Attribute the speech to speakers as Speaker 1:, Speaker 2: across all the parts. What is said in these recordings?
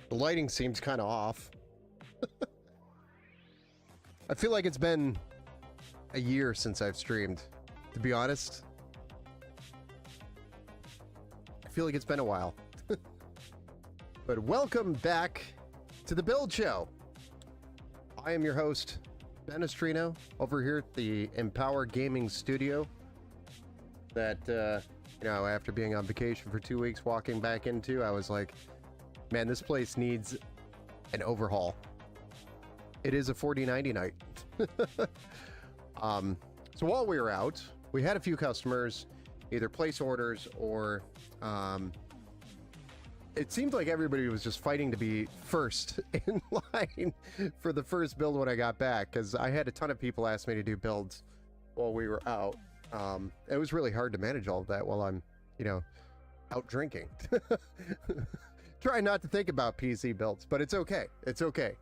Speaker 1: The lighting seems kind of off. I feel like it's been a year since I've streamed, to be honest. I feel like it's been a while. But welcome back to the Build Show. I am your host, Ben Estrino, over here at the Empower Gaming Studio. That, after being on vacation for 2 weeks, walking back into, I was like, man, this place needs an overhaul. It is a 4090 night. So while we were out, we had a few customers either place orders or it seemed like everybody was just fighting to be first in line for the first build when I got back, because I had a ton of people ask me to do builds while we were out. It was really hard to manage all of that while I'm, out drinking. Try not to think about PC builds, but it's okay. It's okay.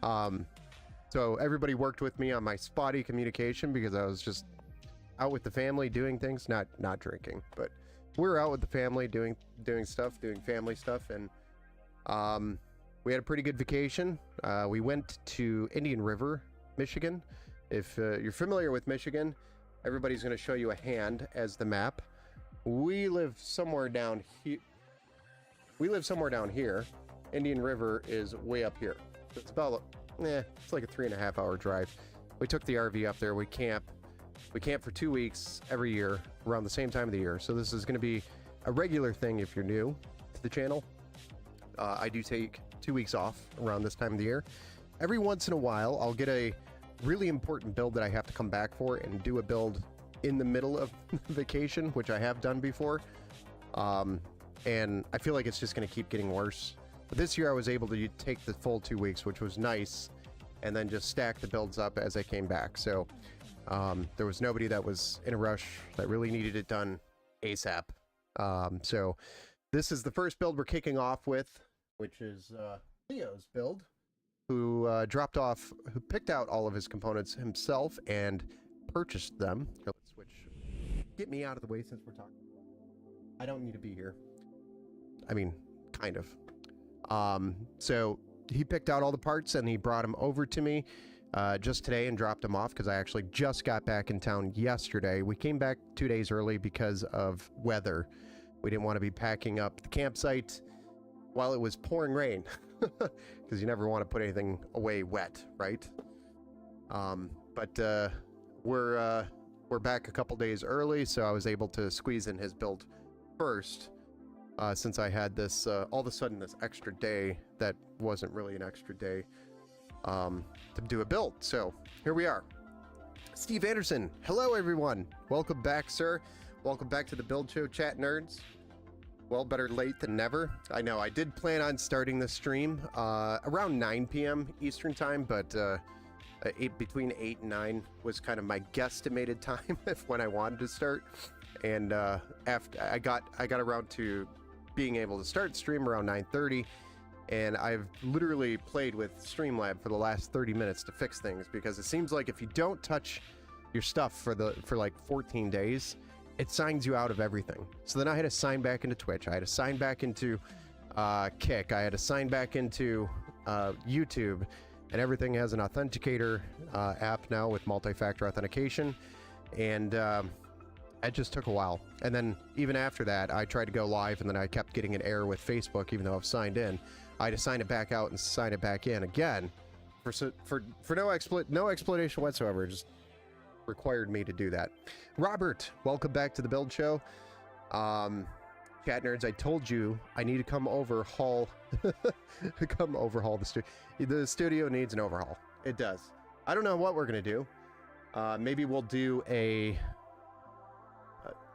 Speaker 1: So everybody worked with me on my spotty communication because I was just out with the family doing things, not drinking, but we were out with the family doing stuff, doing family stuff, and we had a pretty good vacation. We went to Indian River, Michigan. If you're familiar with Michigan, everybody's going to show you a hand as the map. We live somewhere down here. Indian River is way up here. It's about, it's like a 3.5 hour drive. We took the RV up there. We camp for 2 weeks every year around the same time of the year. So this is going to be a regular thing if you're new to the channel. I do take 2 weeks off around this time of the year. Every once in a while, I'll get a really important build that I have to come back for and do a build in the middle of vacation, which I have done before. And I feel like it's just going to keep getting worse. But this year I was able to take the full 2 weeks, which was nice, and then just stack the builds up as I came back. So there was nobody that was in a rush that really needed it done ASAP. So this is the first build we're kicking off with, which is Leo's build, who picked out all of his components himself and purchased them. Here, let's switch. Get me out of the way since we're talking. I don't need to be here. I mean, kind of. So he picked out all the parts and he brought them over to me just today and dropped them off because I actually just got back in town yesterday. We came back 2 days early because of weather. We didn't want to be packing up the campsite while it was pouring rain because you never want to put anything away wet, right? But we're back a couple days early, so I was able to squeeze in his build first. Since I had this, all of a sudden, this extra day that wasn't really an extra day to do a build. So here we are. Steve Anderson, hello everyone. Welcome back, sir. Welcome back to the Build Show, chat nerds. Well, better late than never. I know I did plan on starting the stream around 9 p.m. Eastern time, but between 8 and 9 was kind of my guesstimated time of when I wanted to start. And after I got around to being able to start stream around 9:30, and I've literally played with Streamlab for the last 30 minutes to fix things, because it seems like if you don't touch your stuff for like 14 days, it signs you out of everything. So then I had to sign back into Twitch, I had to sign back into Kick, I had to sign back into YouTube, and everything has an authenticator app now with multi-factor authentication, and it just took a while. And then even after that, I tried to go live, and then I kept getting an error with Facebook, even though I've signed in. I had to sign it back out and sign it back in again for no explanation whatsoever. It just required me to do that. Robert, welcome back to the Build Show. Chat nerds, I told you I need to come overhaul the studio. The studio needs an overhaul. It does. I don't know what we're gonna do. Maybe we'll do a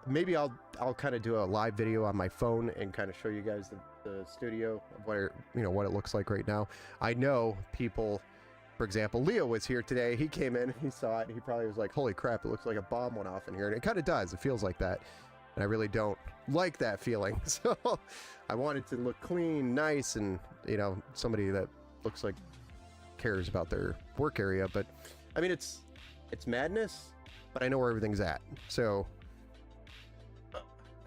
Speaker 1: maybe I'll kind of do a live video on my phone and kind of show you guys the studio of what it looks like right now. I know people, for example, Leo was here today. He came in, he saw it, and he probably was like, holy crap, it looks like a bomb went off in here. And it kind of does. It feels like that. And I really don't like that feeling. So I want it to look clean, nice, and somebody that looks like cares about their work area. But I mean, it's madness, but I know where everything's at. So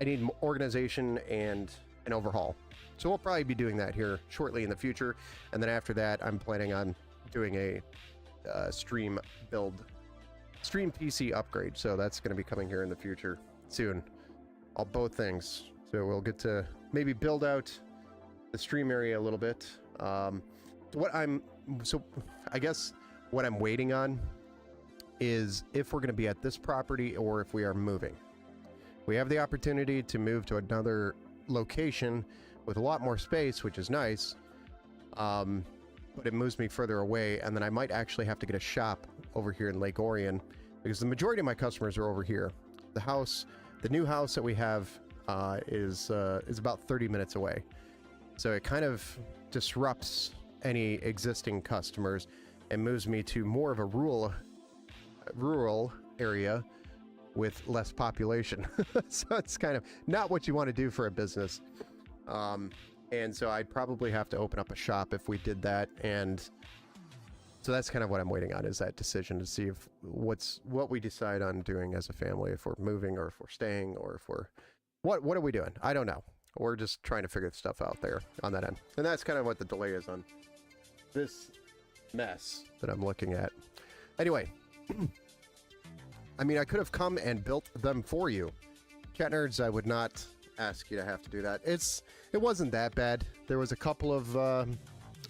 Speaker 1: I need organization and an overhaul. So we'll probably be doing that here shortly in the future. And then after that, I'm planning on doing a stream PC upgrade. So that's going to be coming here in the future soon. Both things. So we'll get to maybe build out the stream area a little bit. So I guess what I'm waiting on is if we're going to be at this property or if we are moving. We have the opportunity to move to another location with a lot more space, which is nice, but it moves me further away, and then I might actually have to get a shop over here in Lake Orion, because the majority of my customers are over here. The new house that we have is about 30 minutes away, so it kind of disrupts any existing customers and moves me to more of a rural area with less population. So it's kind of not what you want to do for a business. And so I'd probably have to open up a shop if we did that. And so that's kind of what I'm waiting on, is that decision to see if what we decide on doing as a family, if we're moving or if we're staying or if we're, what are we doing? I don't know. We're just trying to figure stuff out there on that end. And that's kind of what the delay is on this mess that I'm looking at. Anyway, I mean, I could have come and built them for you. Cat Nerds, I would not ask you to have to do that. It wasn't that bad. There was a couple of,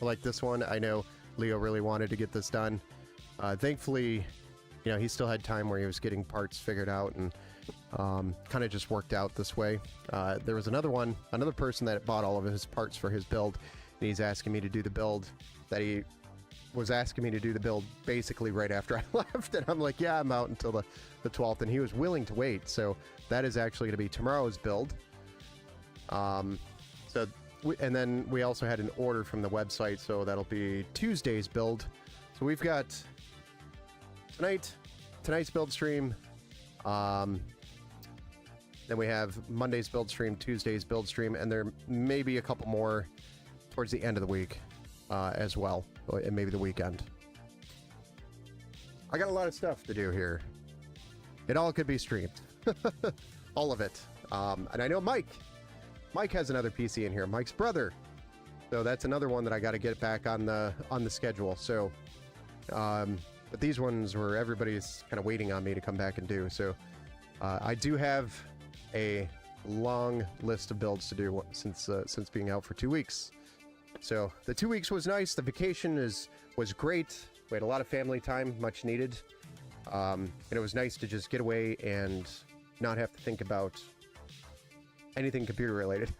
Speaker 1: like this one, I know Leo really wanted to get this done. Thankfully, you know, he still had time where he was getting parts figured out, and kind of just worked out this way. There was another person that bought all of his parts for his build, and he's asking me to do the build that he was asking me to do the build basically right after I left, and I'm like, yeah, I'm out until the 12th, and he was willing to wait. So that is actually going to be tomorrow's build. And then we also had an order from the website, so that'll be Tuesday's build. So we've got tonight's build stream, then we have Monday's build stream, Tuesday's build stream, and there may be a couple more towards the end of the week as well, and maybe the weekend. I got a lot of stuff to do here. It all could be streamed. All of it. And I know Mike has another PC in here, Mike's brother. So that's another one that I got to get back on the schedule. So, but these ones were everybody's kind of waiting on me to come back and do. So I do have a long list of builds to do since being out for 2 weeks. So the 2 weeks was nice. The vacation was great. We had a lot of family time, much needed. And it was nice to just get away and not have to think about anything computer related,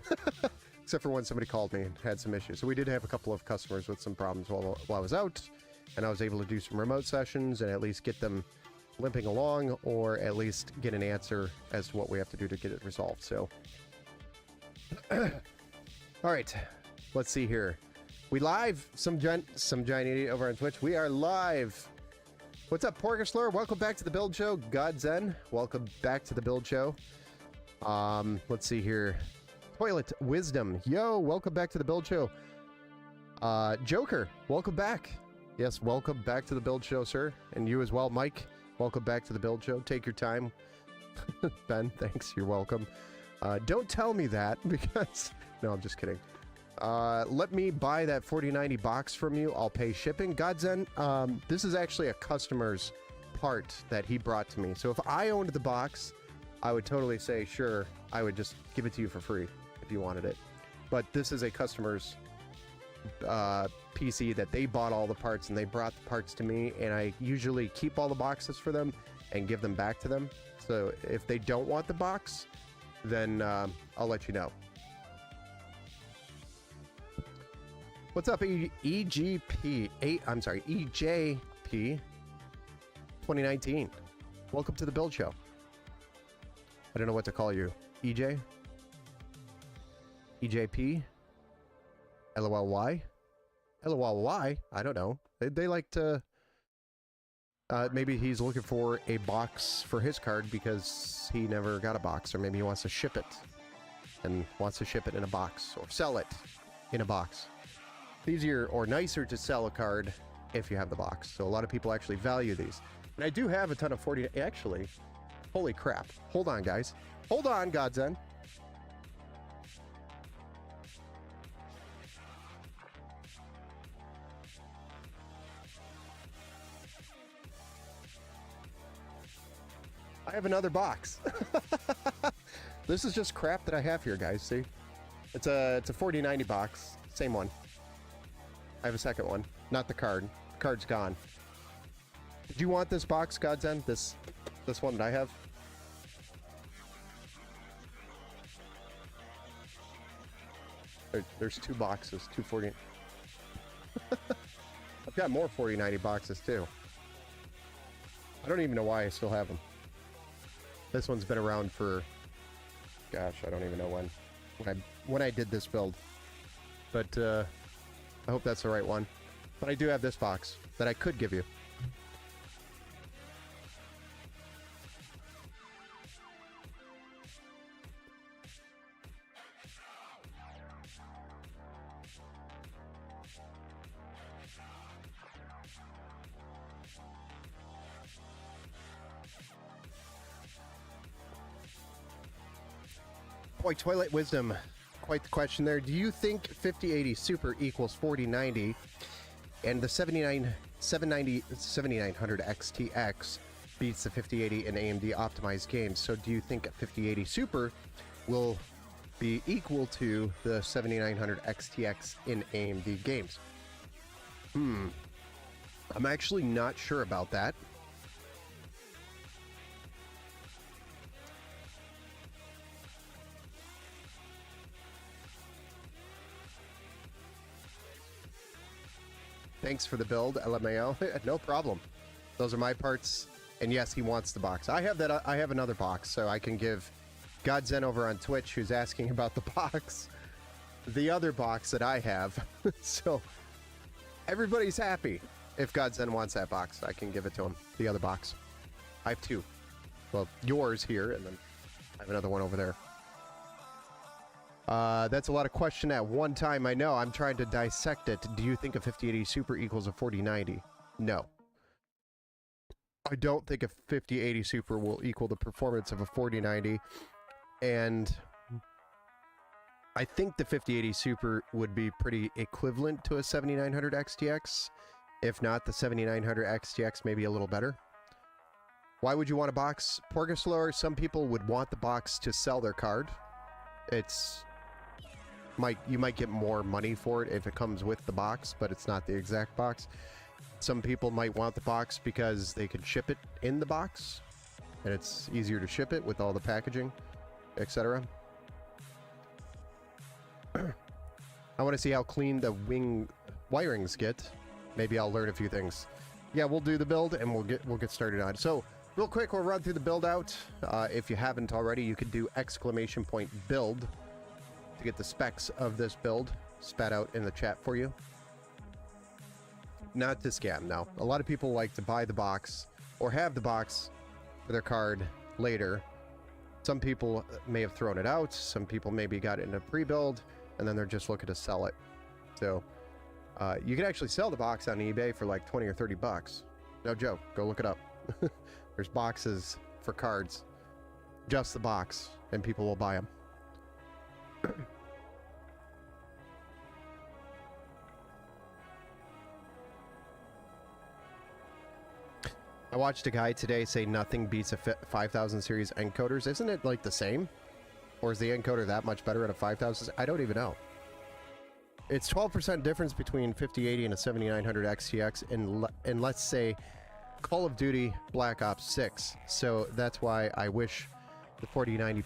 Speaker 1: except for when somebody called me and had some issues. So we did have a couple of customers with some problems while I was out, and I was able to do some remote sessions and at least get them limping along, or at least get an answer as to what we have to do to get it resolved. So, all right, let's see here. We live, some giant idiot over on Twitch. We are live. What's up, Porkerslur? Welcome back to the Build Show. Godzen, welcome back to the Build Show. Let's see here. Toilet Wisdom, yo, welcome back to the Build Show. Joker, welcome back. Yes, welcome back to the Build Show, sir. And you as well, Mike. Welcome back to the Build Show. Take your time. Ben, thanks. You're welcome. Don't tell me that, because... No, I'm just kidding. Let me buy that 4090 box from you. I'll pay shipping. Godzen, this is actually a customer's part that he brought to me. So if I owned the box, I would totally say, sure, I would just give it to you for free if you wanted it. But this is a customer's PC that they bought all the parts, and they brought the parts to me, and I usually keep all the boxes for them and give them back to them. So if they don't want the box, then I'll let you know. What's up, EJP 2019. Welcome to the Build Show. I don't know what to call you. EJ? EJP? LOLY? LOLY? I don't know. They like to... maybe he's looking for a box for his card because he never got a box, or maybe he wants to ship it and wants to ship it in a box, or sell it in a box. It's easier or nicer to sell a card if you have the box. So a lot of people actually value these. And I do have a ton of 40... Actually, holy crap. Hold on, guys. Hold on, Godzen. I have another box. This is just crap that I have here, guys. See? It's a 4090 box. Same one. I have a second one. Not the card. The card's gone. Did you want this box, God's End? This one that I have? There's two boxes. 240. I've got more 4090 boxes too. I don't even know why I still have them. This one's been around for, gosh, I don't even know when I did this build. But I hope that's the right one. But I do have this box that I could give you. Boy, Twilight Wisdom, quite the question there. Do you think 5080 Super equals 4090 and the 7900 XTX beats the 5080 in AMD optimized games? So do you think 5080 Super will be equal to the 7900 XTX in AMD games? I'm actually not sure about that. Thanks for the build, LMAO. No problem. Those are my parts. And yes, he wants the box. I have that. I have another box, so I can give Godzen over on Twitch, who's asking about the box, the other box that I have. So everybody's happy. If Godzen wants that box, I can give it to him. The other box. I have two. Well, yours here, and then I have another one over there. That's a lot of question at one time. I know. I'm trying to dissect it. Do you think a 5080 Super equals a 4090? No. I don't think a 5080 Super will equal the performance of a 4090. And I think the 5080 Super would be pretty equivalent to a 7900 XTX. If not, the 7900 XTX may be a little better. Why would you want a box? Porgaslower, some people would want the box to sell their card. You might get more money for it if it comes with the box, but it's not the exact box. Some people might want the box because they can ship it in the box, and it's easier to ship it with all the packaging, etc. I want to see how clean the wing wirings get. Maybe I'll learn a few things. Yeah, we'll do the build and we'll get started on it. So real quick, we'll run through the build out. If you haven't already, you could do !build to get the specs of this build spat out in the chat for you. Not to scam, no. A lot of people like to buy the box or have the box for their card later. Some people may have thrown it out. Some people maybe got it in a pre-build and then they're just looking to sell it. So you can actually sell the box on eBay for like 20 or 30 bucks. No joke. Go look it up. There's boxes for cards. Just the box, and people will buy them. I watched a guy today say nothing beats a 5000 series encoders. Isn't it like the same? Or is the encoder that much better at a 5000? I don't even know. It's 12% difference between 5080 and a 7900 XTX in let's say Call of Duty Black Ops 6. So that's why I wish the 4090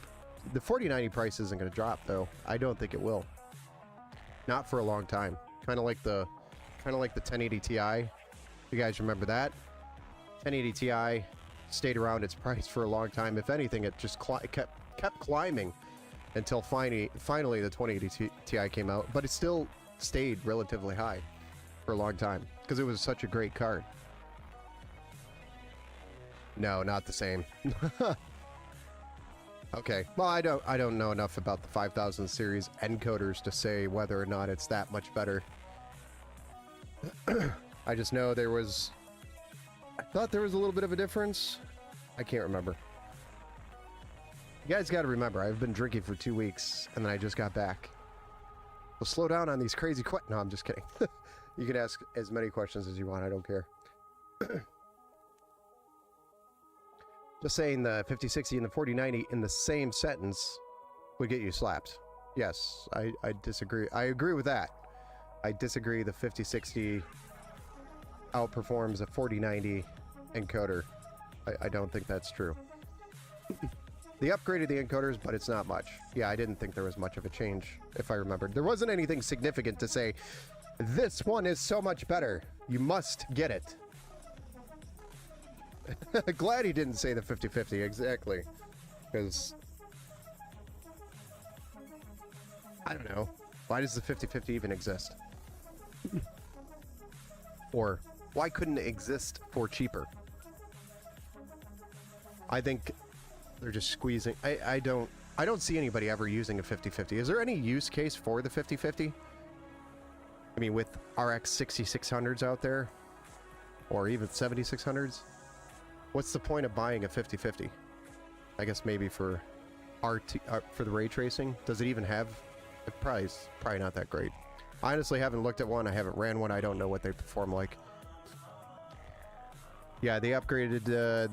Speaker 1: price isn't going to drop, though. I don't think it will. Not for a long time. Kind of like the 1080 Ti. You guys remember that? 1080 Ti stayed around its price for a long time. If anything, it just kept climbing until finally the 2080 Ti came out. But it still stayed relatively high for a long time because it was such a great card. No, not the same. Okay, well, I don't know enough about the 5000 series encoders to say whether or not it's that much better. I just know I thought there was a little bit of a difference. I can't remember. You guys got to remember, I've been drinking for 2 weeks, and then I just got back. So slow down on these crazy questions. No, I'm just kidding. You can ask as many questions as you want. I don't care. Just saying the 5060 and the 4090 in the same sentence would get you slapped. Yes, I disagree. I agree with that. I disagree the 5060 outperforms a 4090 encoder. I don't think that's true. They upgraded the encoders, but it's not much. Yeah, I didn't think there was much of a change, if I remembered. There wasn't anything significant to say, this one is so much better. You must get it. Glad he didn't say the 5050, exactly. Because, I don't know. Why does the 5050 even exist? Or, why couldn't it exist for cheaper? I think they're just squeezing. I don't see anybody ever using a 5050. Is there any use case for the 5050? I mean, with RX 6600s out there, or even 7600s, what's the point of buying a 5050? I guess maybe for for the ray tracing. Does it even have a price? Probably not that great. I honestly haven't looked at one. I haven't ran one. I don't know what they perform like. Yeah, they upgraded.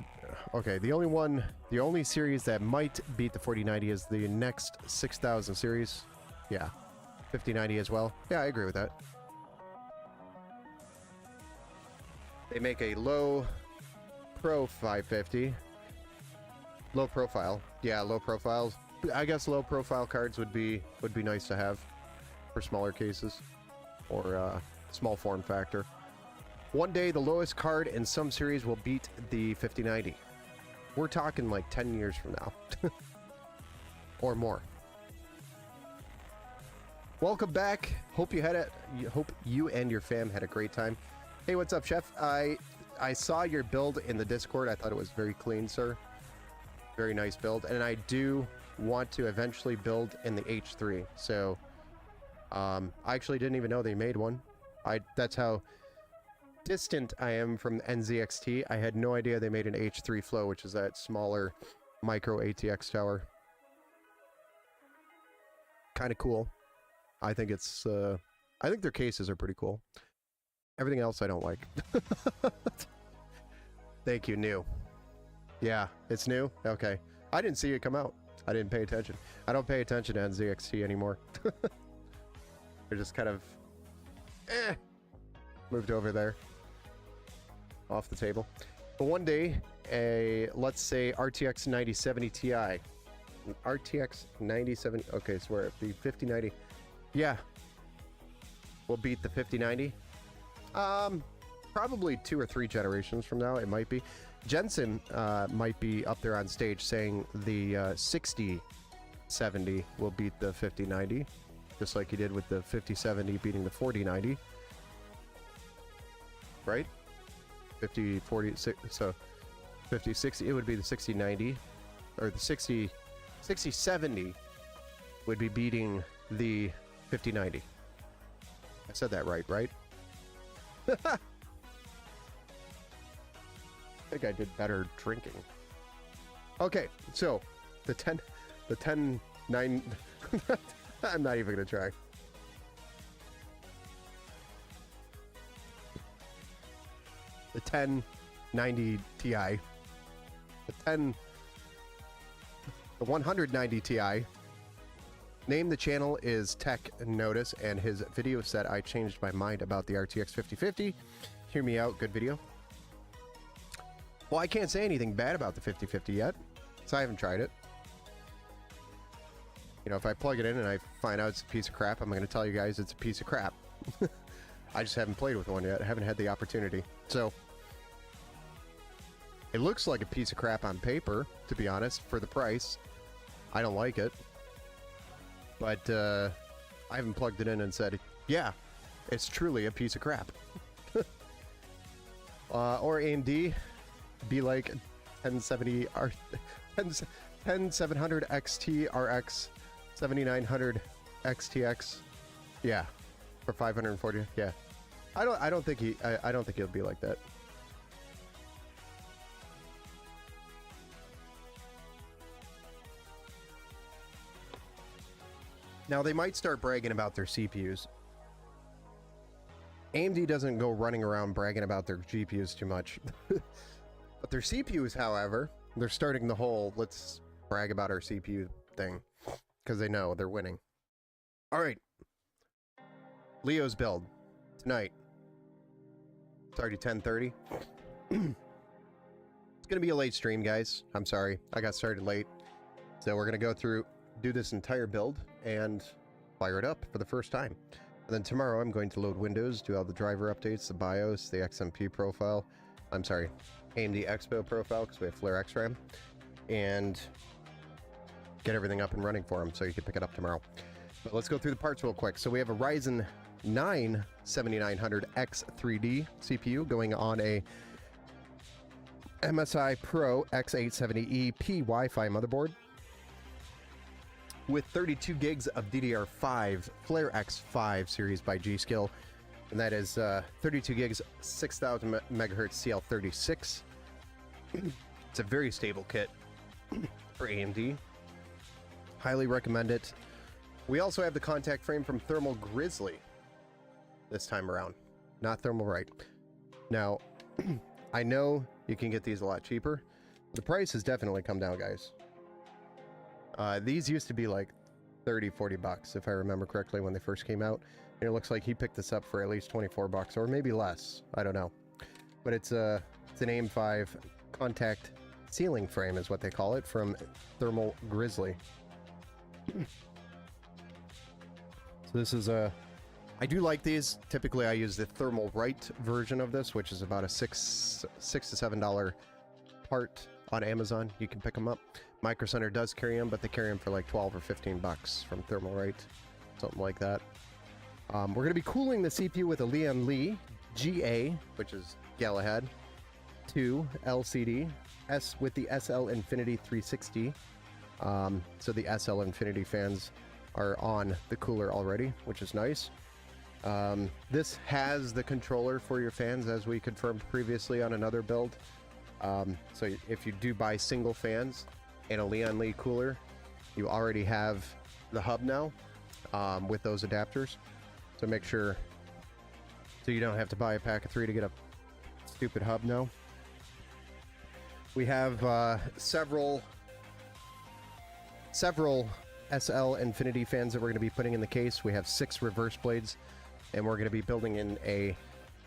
Speaker 1: Okay, the only series that might beat the 4090 is the next 6000 series. Yeah, 5090 as well. Yeah, I agree with that. They make a low pro 550. Low profile. Yeah, low profiles. I guess low profile cards would be nice to have for smaller cases or small form factor. One day, the lowest card in some series will beat the 5090. We're talking like 10 years from now. Or more. Welcome back. Hope you and your fam had a great time. Hey, what's up, Chef? I saw your build in the Discord. I thought it was very clean, sir. Very nice build. And I do want to eventually build in the H3. So, I actually didn't even know they made one. That's how distant I am from NZXT. I had no idea they made an H3 flow, which is that smaller micro ATX tower. Kind of cool. I think it's I think their cases are pretty cool. Everything else I don't like. Thank you, new. Yeah, it's new? Okay. I didn't see it come out. I didn't pay attention. I don't pay attention to NZXT anymore. They're just kind of moved over there. Off the table. But one day, let's say RTX 9070 Ti. An RTX 9070. Okay, so we're at the 5090. Yeah. We'll beat the 5090. Probably 2 or 3 generations from now, it might be. Jensen might be up there on stage saying the 6070 will beat the 5090, just like he did with the 5070 beating the 4090. Right? 50, 40, so 50, 60, it would be the 6090, or the 6070 would be beating the 5090. I said that right? I think I did better drinking. Okay, so the 9 I'm not even gonna try. The 1090 Ti, the 190 Ti. Name the channel is Tech Notice, and his video said I changed my mind about the RTX 5050. Hear me out, good video. Well, I can't say anything bad about the 5050 yet, so I haven't tried it. You know, if I plug it in and I find out it's a piece of crap, I'm going to tell you guys it's a piece of crap. I just haven't played with one yet. I haven't had the opportunity. So, it looks like a piece of crap on paper, to be honest, for the price. I don't like it. But, I haven't plugged it in and said, yeah, it's truly a piece of crap. Or AMD, be like 10700 XT RX 7900 XTX. Yeah, for 540. Yeah, I don't think he'll be like that. Now they might start bragging about their CPUs. AMD doesn't go running around bragging about their GPUs too much. But their CPUs, however, they're starting the whole let's brag about our CPU thing because they know they're winning. All right, Leo's build tonight. It's already 10:30. It's gonna be a late stream, guys. I'm sorry, I got started late. So we're gonna go through, do this entire build, and fire it up for the first time. And then tomorrow I'm going to load Windows, do all the driver updates, the BIOS, the XMP profile. I'm sorry, AMD Expo profile, because we have Flare XRAM. And get everything up and running for them so you can pick it up tomorrow. But let's go through the parts real quick. So we have a Ryzen 9 7900X3D CPU going on a MSI Pro X870E P Wi-Fi motherboard with 32 gigs of DDR5 Flare X5 series by G.Skill, and that is 32 gigs, 6000 megahertz CL36. It's a very stable kit for AMD. Highly recommend it. We also have the contact frame from Thermal Grizzly this time around, not Thermalright. Now, I know you can get these a lot cheaper. The price has definitely come down, guys. These used to be like 30, 40 bucks, if I remember correctly, when they first came out. And it looks like he picked this up for at least 24 bucks, or maybe less. I don't know. But it's an AM5 contact ceiling frame is what they call it, from Thermal Grizzly. So this is a... I do like these. Typically I use the Thermalright version of this, which is about a $6 to $7 part on Amazon. You can pick them up. Micro Center does carry them, but they carry them for like 12 or 15 bucks from Thermalright, something like that. We're going to be cooling the CPU with a Lian Li GA, which is Galahad 2 LCD S with the SL Infinity 360. So the SL Infinity fans are on the cooler already, which is nice. This has the controller for your fans, as we confirmed previously on another build. So if you do buy single fans and a Lian Li cooler, you already have the hub now with those adapters. So make sure so you don't have to buy a pack of 3 to get a stupid hub now. We have several SL Infinity fans that we're going to be putting in the case. We have 6 reverse blades, and we're going to be building in a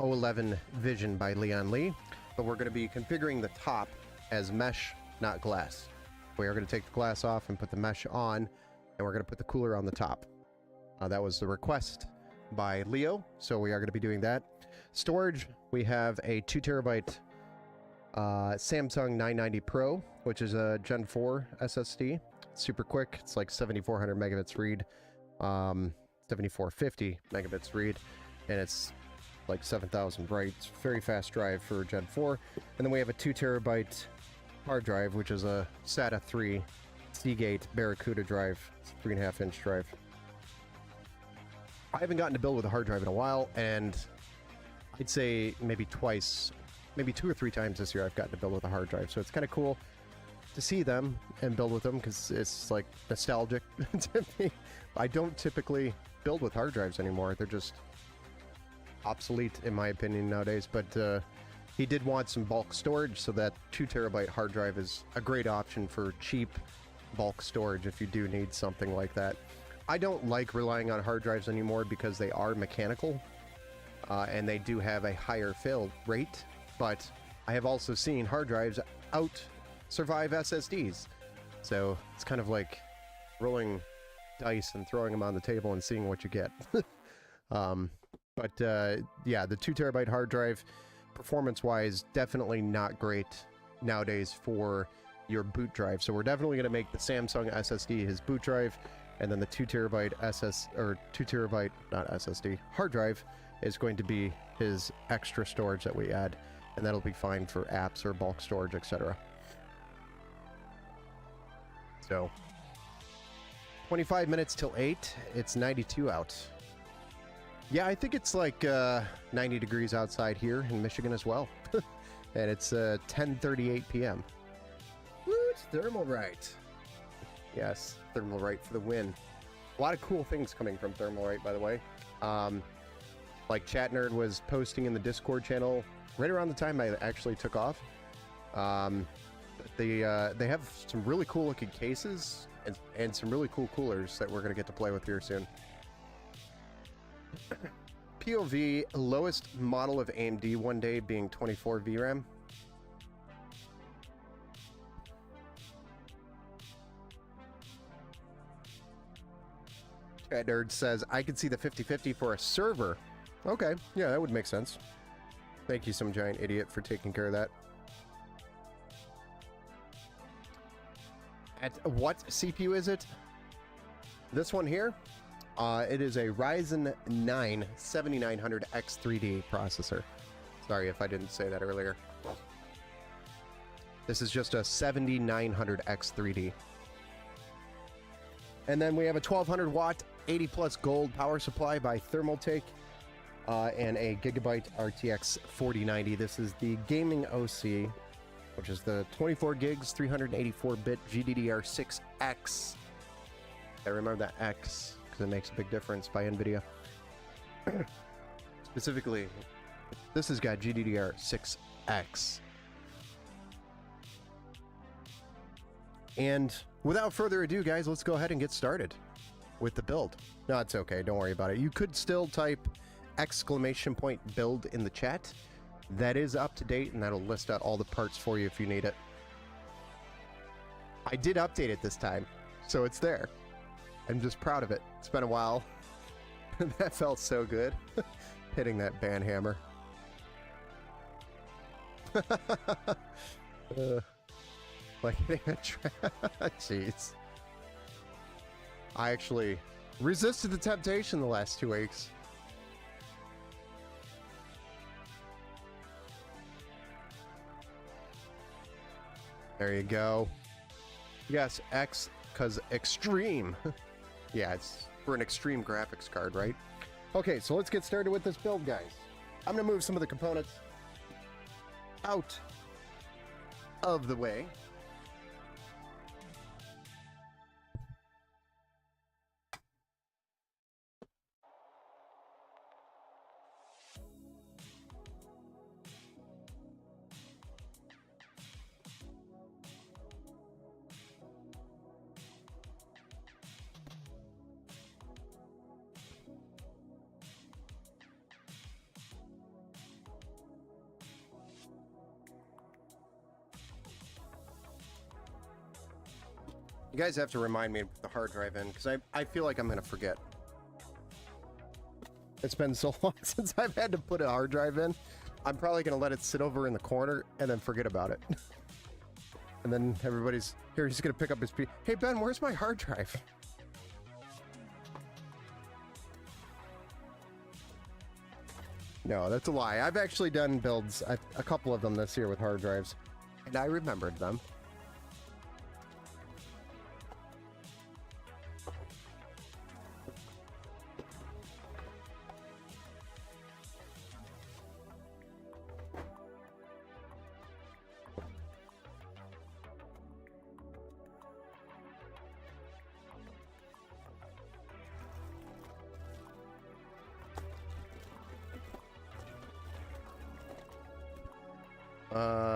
Speaker 1: O11 Vision by Lian Li, but we're going to be configuring the top as mesh, not glass. We are going to take the glass off and put the mesh on, and we're going to put the cooler on the top. That was the request by Leo, so we are going to be doing that. Storage, we have a 2 terabyte Samsung 990 Pro, which is a Gen 4 SSD. Super quick. It's like 7400 megabits read, 7450 megabits read, and it's like 7000 write. It's very fast drive for Gen 4. And then we have a 2 terabyte hard drive, which is a SATA 3 Seagate Barracuda drive. It's a 3.5 inch drive. I haven't gotten to build with a hard drive in a while, and I'd say maybe twice, maybe 2 or 3 times this year I've gotten to build with a hard drive. So it's kind of cool to see them and build with them, because it's like nostalgic to me. I don't typically build with hard drives anymore. They're just obsolete in my opinion nowadays. But he did want some bulk storage, so that 2 terabyte hard drive is a great option for cheap bulk storage if you do need something like that. I don't like relying on hard drives anymore because they are mechanical and they do have a higher fail rate, but I have also seen hard drives out survive SSDs. So it's kind of like rolling dice and throwing them on the table and seeing what you get. Yeah, the 2 terabyte hard drive, performance-wise, definitely not great nowadays for your boot drive. So we're definitely going to make the Samsung SSD his boot drive, and then the 2 terabyte hard drive is going to be his extra storage that we add, and that'll be fine for apps or bulk storage, etc. So 25 minutes till 8. It's 92 out. Yeah, I think it's like 90 degrees outside here in Michigan as well. And it's 10:38 p.m. Woo, it's Thermalright. Yes, Thermalright for the win. A lot of cool things coming from Thermalright, by the way. Like Chat Nerd was posting in the Discord channel right around the time I actually took off. They have some really cool looking cases and some really cool coolers that we're gonna get to play with here soon. POV, lowest model of AMD one day being 24 VRAM. Chat Nerd says, I could see the 50-50 for a server. Okay, yeah, that would make sense. Thank you, some giant idiot, for taking care of that. At what CPU is it? This one here? It is a Ryzen 9 7900X3D processor. Sorry if I didn't say that earlier. This is just a 7900X3D. And then we have a 1200 watt 80 plus gold power supply by Thermaltake and a Gigabyte RTX 4090. This is the gaming OC, which is the 24 gigs 384-bit GDDR6X. I remember that X because it makes a big difference by NVIDIA. Specifically, this has got GDDR6X. And without further ado, guys, let's go ahead and get started with the build. No, it's okay. Don't worry about it. You could still type !build in the chat. That is up to date, and that'll list out all the parts for you if you need it. I did update it this time, so it's there. I'm just proud of it. It's been a while. That felt so good. Hitting that band hammer. Like hitting a trap. Jeez. I actually resisted the temptation the last 2 weeks. There you go. Yes, X, because extreme. Yeah, it's for an extreme graphics card, right? Okay, so let's get started with this build, guys. I'm going to move some of the components out of the way. You guys have to remind me to put the hard drive in, because I feel like I'm going to forget. It's been so long since I've had to put a hard drive in. I'm probably going to let it sit over in the corner and then forget about it. And then everybody's here, he's going to pick up his piece. Hey, Ben, where's my hard drive? No, that's a lie. I've actually done builds, a couple of them this year with hard drives, and I remembered them.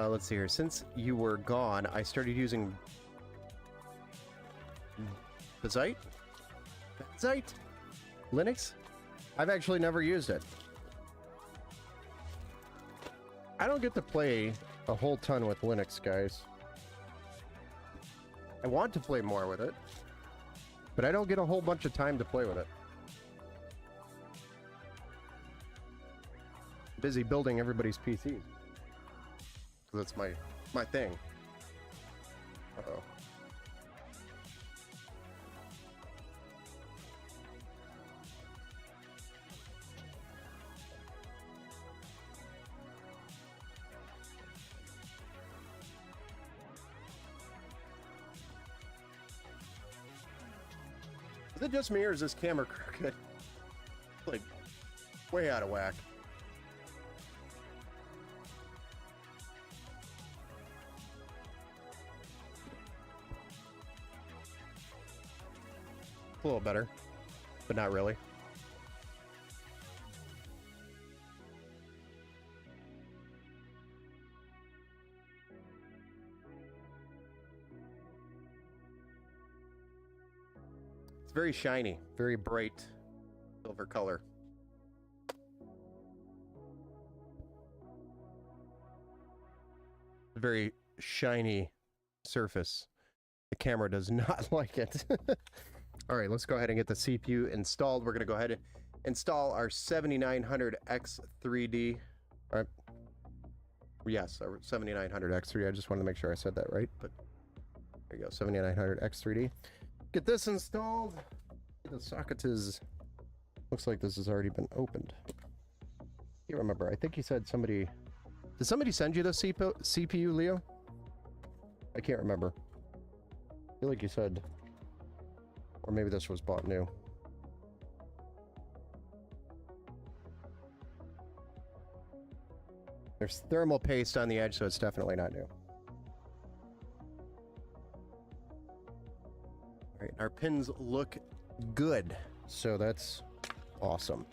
Speaker 1: Let's see here. Since you were gone, I started using Bazite? Linux? I've actually never used it. I don't get to play a whole ton with Linux, guys. I want to play more with it, but I don't get a whole bunch of time to play with it. Busy building everybody's PCs. That's my thing. Uh-oh. Is it just me, or is this camera crooked? Like, way out of whack. A little better, but not really. very shiny, very bright silver color. Very shiny surface. The camera does not like it. All right, let's go ahead and get the CPU installed. We're going to go ahead and install our 7900X3D. All right. Yes, our 7900X3D. I just wanted to make sure I said that right, but there you go, 7900X3D. Get this installed. The socket is, looks like this has already been opened. You remember, I think you said somebody, did somebody send you the CPU, Leo? I can't remember. I feel like you said, or maybe this was bought new. There's thermal paste on the edge, so it's definitely not new. All right, our pins look good, so that's awesome.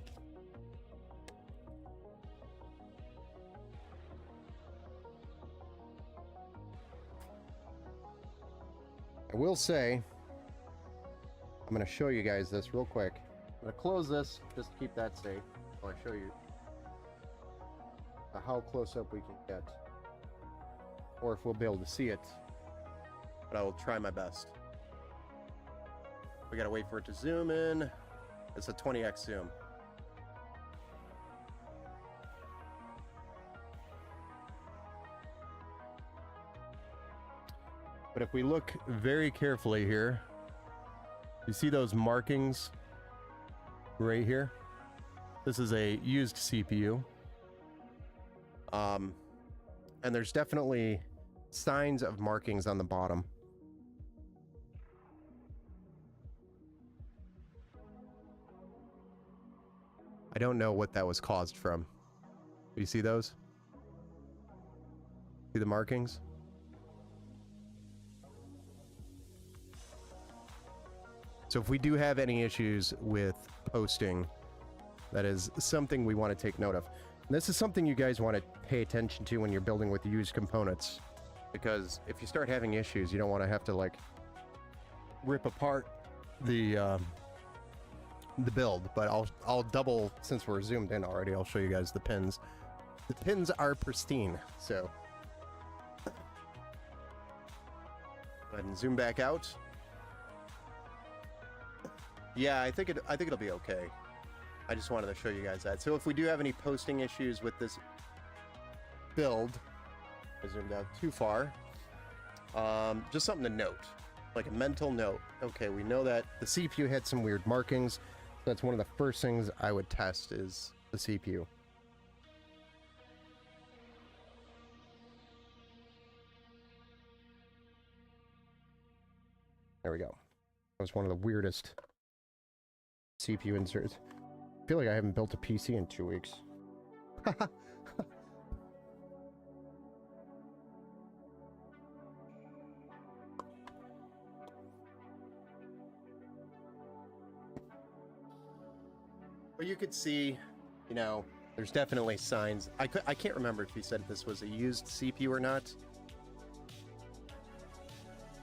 Speaker 1: I will say, I'm going to show you guys this real quick. I'm going to close this just to keep that safe while I show you how close up we can get, or if we'll be able to see it, but I will try my best. We got to wait for it to zoom in. It's a 20x zoom. But if we look very carefully here, you see those markings right here? This is a used CPU. And there's definitely signs of markings on the bottom. I don't know what that was caused from. Do you see those? See the markings? So if we do have any issues with posting, that is something we want to take note of. And this is something you guys want to pay attention to when you're building with used components, because if you start having issues, you don't want to have to like rip apart the build. But I'll double, since we're zoomed in already, I'll show you guys the pins. The pins are pristine, so go ahead and zoom back out. Yeah, I think it'll be okay. I just wanted to show you guys that. So if we do have any posting issues with this build, I zoomed out too far. Just something to note, like a mental note. Okay, we know that the CPU had some weird markings. That's one of the first things I would test is the CPU. There we go. That was one of the weirdest CPU inserts. I feel like I haven't built a PC in 2 weeks. But you could see, you know, there's definitely signs. I can't remember if he said this was a used CPU or not.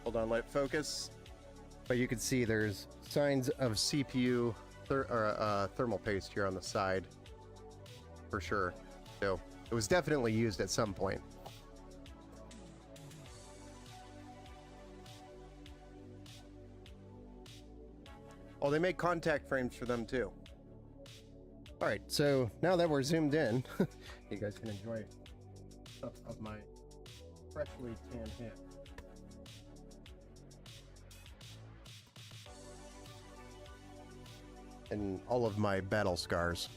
Speaker 1: Hold on, let it focus. But you can see there's signs of CPU thermal paste here on the side, for sure. So it was definitely used at some point. Oh, they make contact frames for them too. All right, so now that we're zoomed in, you guys can enjoy some of my freshly tanned hand. And all of my battle scars.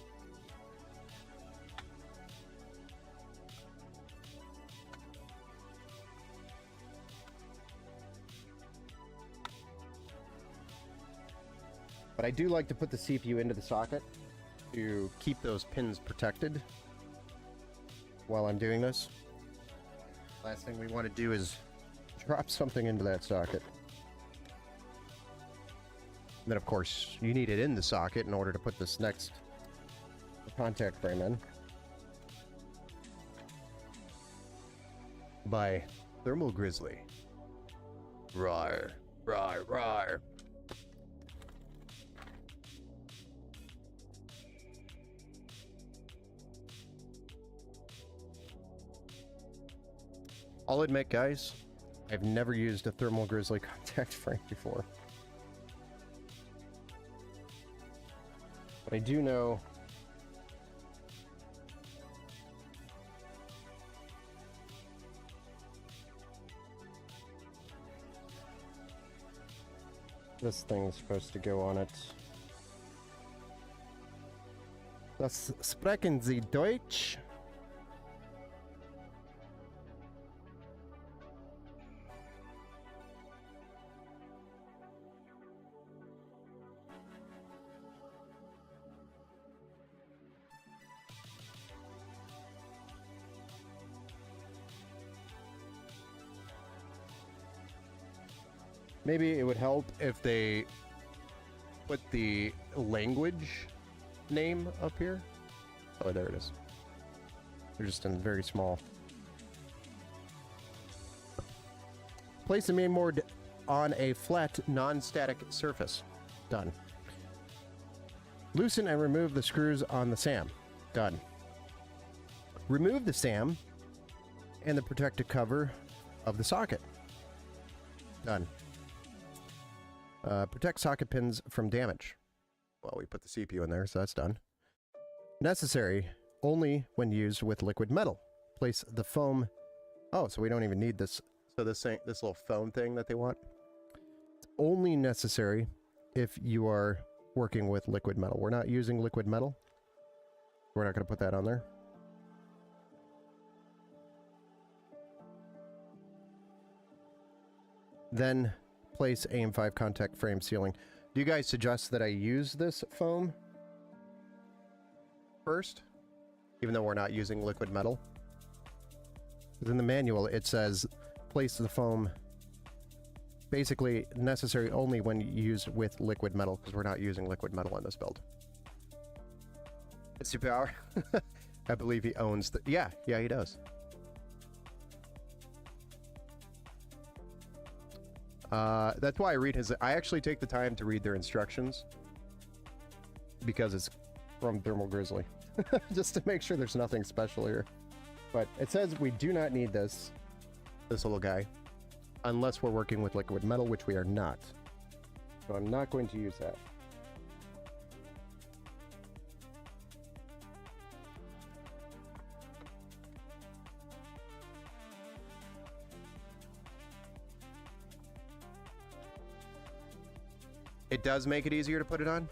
Speaker 1: But I do like to put the CPU into the socket to keep those pins protected while I'm doing this. Last thing we want to do is drop something into that socket. And then, of course, you need it in the socket in order to put this next contact frame in. By Thermal Grizzly. Rawr, rawr, rawr. I'll admit, guys, I've never used a Thermal Grizzly contact frame before. But I do know this thing's supposed to go on it. Das sprechen Sie Deutsch? Maybe it would help if they put the language name up here. Oh, there it is. They're just in very small. Place the main board on a flat, non-static surface. Done. Loosen and remove the screws on the SAM. Done. Remove the SAM and the protective cover of the socket. Done. Protect socket pins from damage. Well, we put the CPU in there, so that's done. Necessary only when used with liquid metal. Place the foam. Oh, so we don't even need this. So this little foam thing that they want. It's only necessary if you are working with liquid metal. We're not using liquid metal. We're not going to put that on there. Then place AM5 contact frame sealing. Do you guys suggest that I use this foam first, even though we're not using liquid metal? Because in the manual it says place the foam basically necessary only when used with liquid metal, because we're not using liquid metal in this build. It's Superpower. I believe he owns the... Yeah, he does. That's why I read his... I actually take the time to read their instructions because it's from Thermal Grizzly. Just to make sure there's nothing special here. But it says we do not need this little guy unless we're working with liquid metal, which we are not. So I'm not going to use that. It does make it easier to put it on.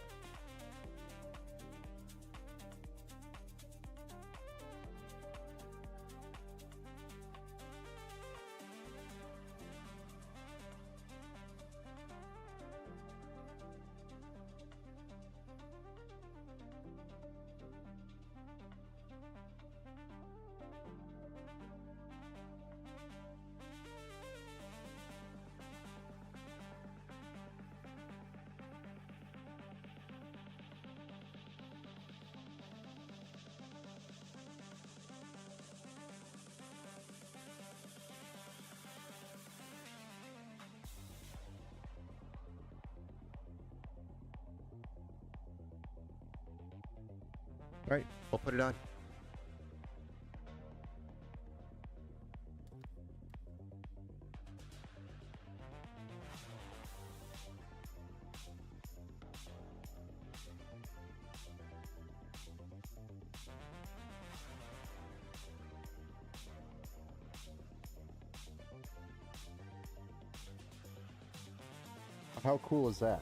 Speaker 1: All right, we'll put it on. How cool is that?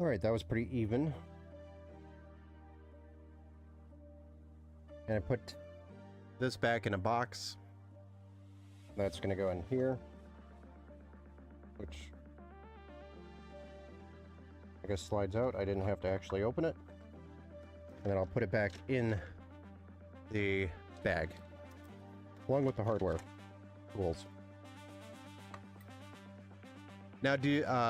Speaker 1: All right, that was pretty even. And I put this back in a box. That's going to go in here, which I guess slides out. I didn't have to actually open it. And then I'll put it back in the bag, along with the hardware tools. Now,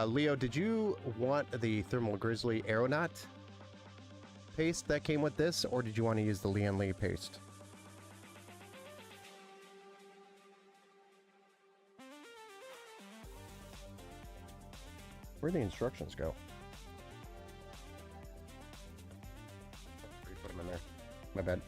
Speaker 1: Leo, did you want the Thermal Grizzly Aeronaut paste that came with this, or did you want to use the Lian Li paste? Where'd the instructions go? Put them in there. My bad.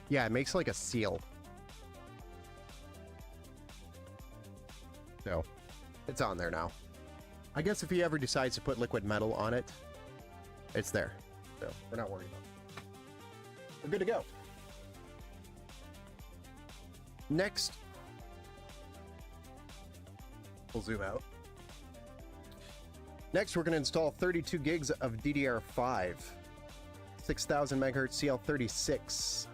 Speaker 1: Yeah, it makes like a seal. So, it's on there now. I guess if he ever decides to put liquid metal on it, it's there. So, we're not worried about it. We're good to go. Next, we'll zoom out. Next, we're going to install 32 gigs of DDR5, 6000 megahertz CL36,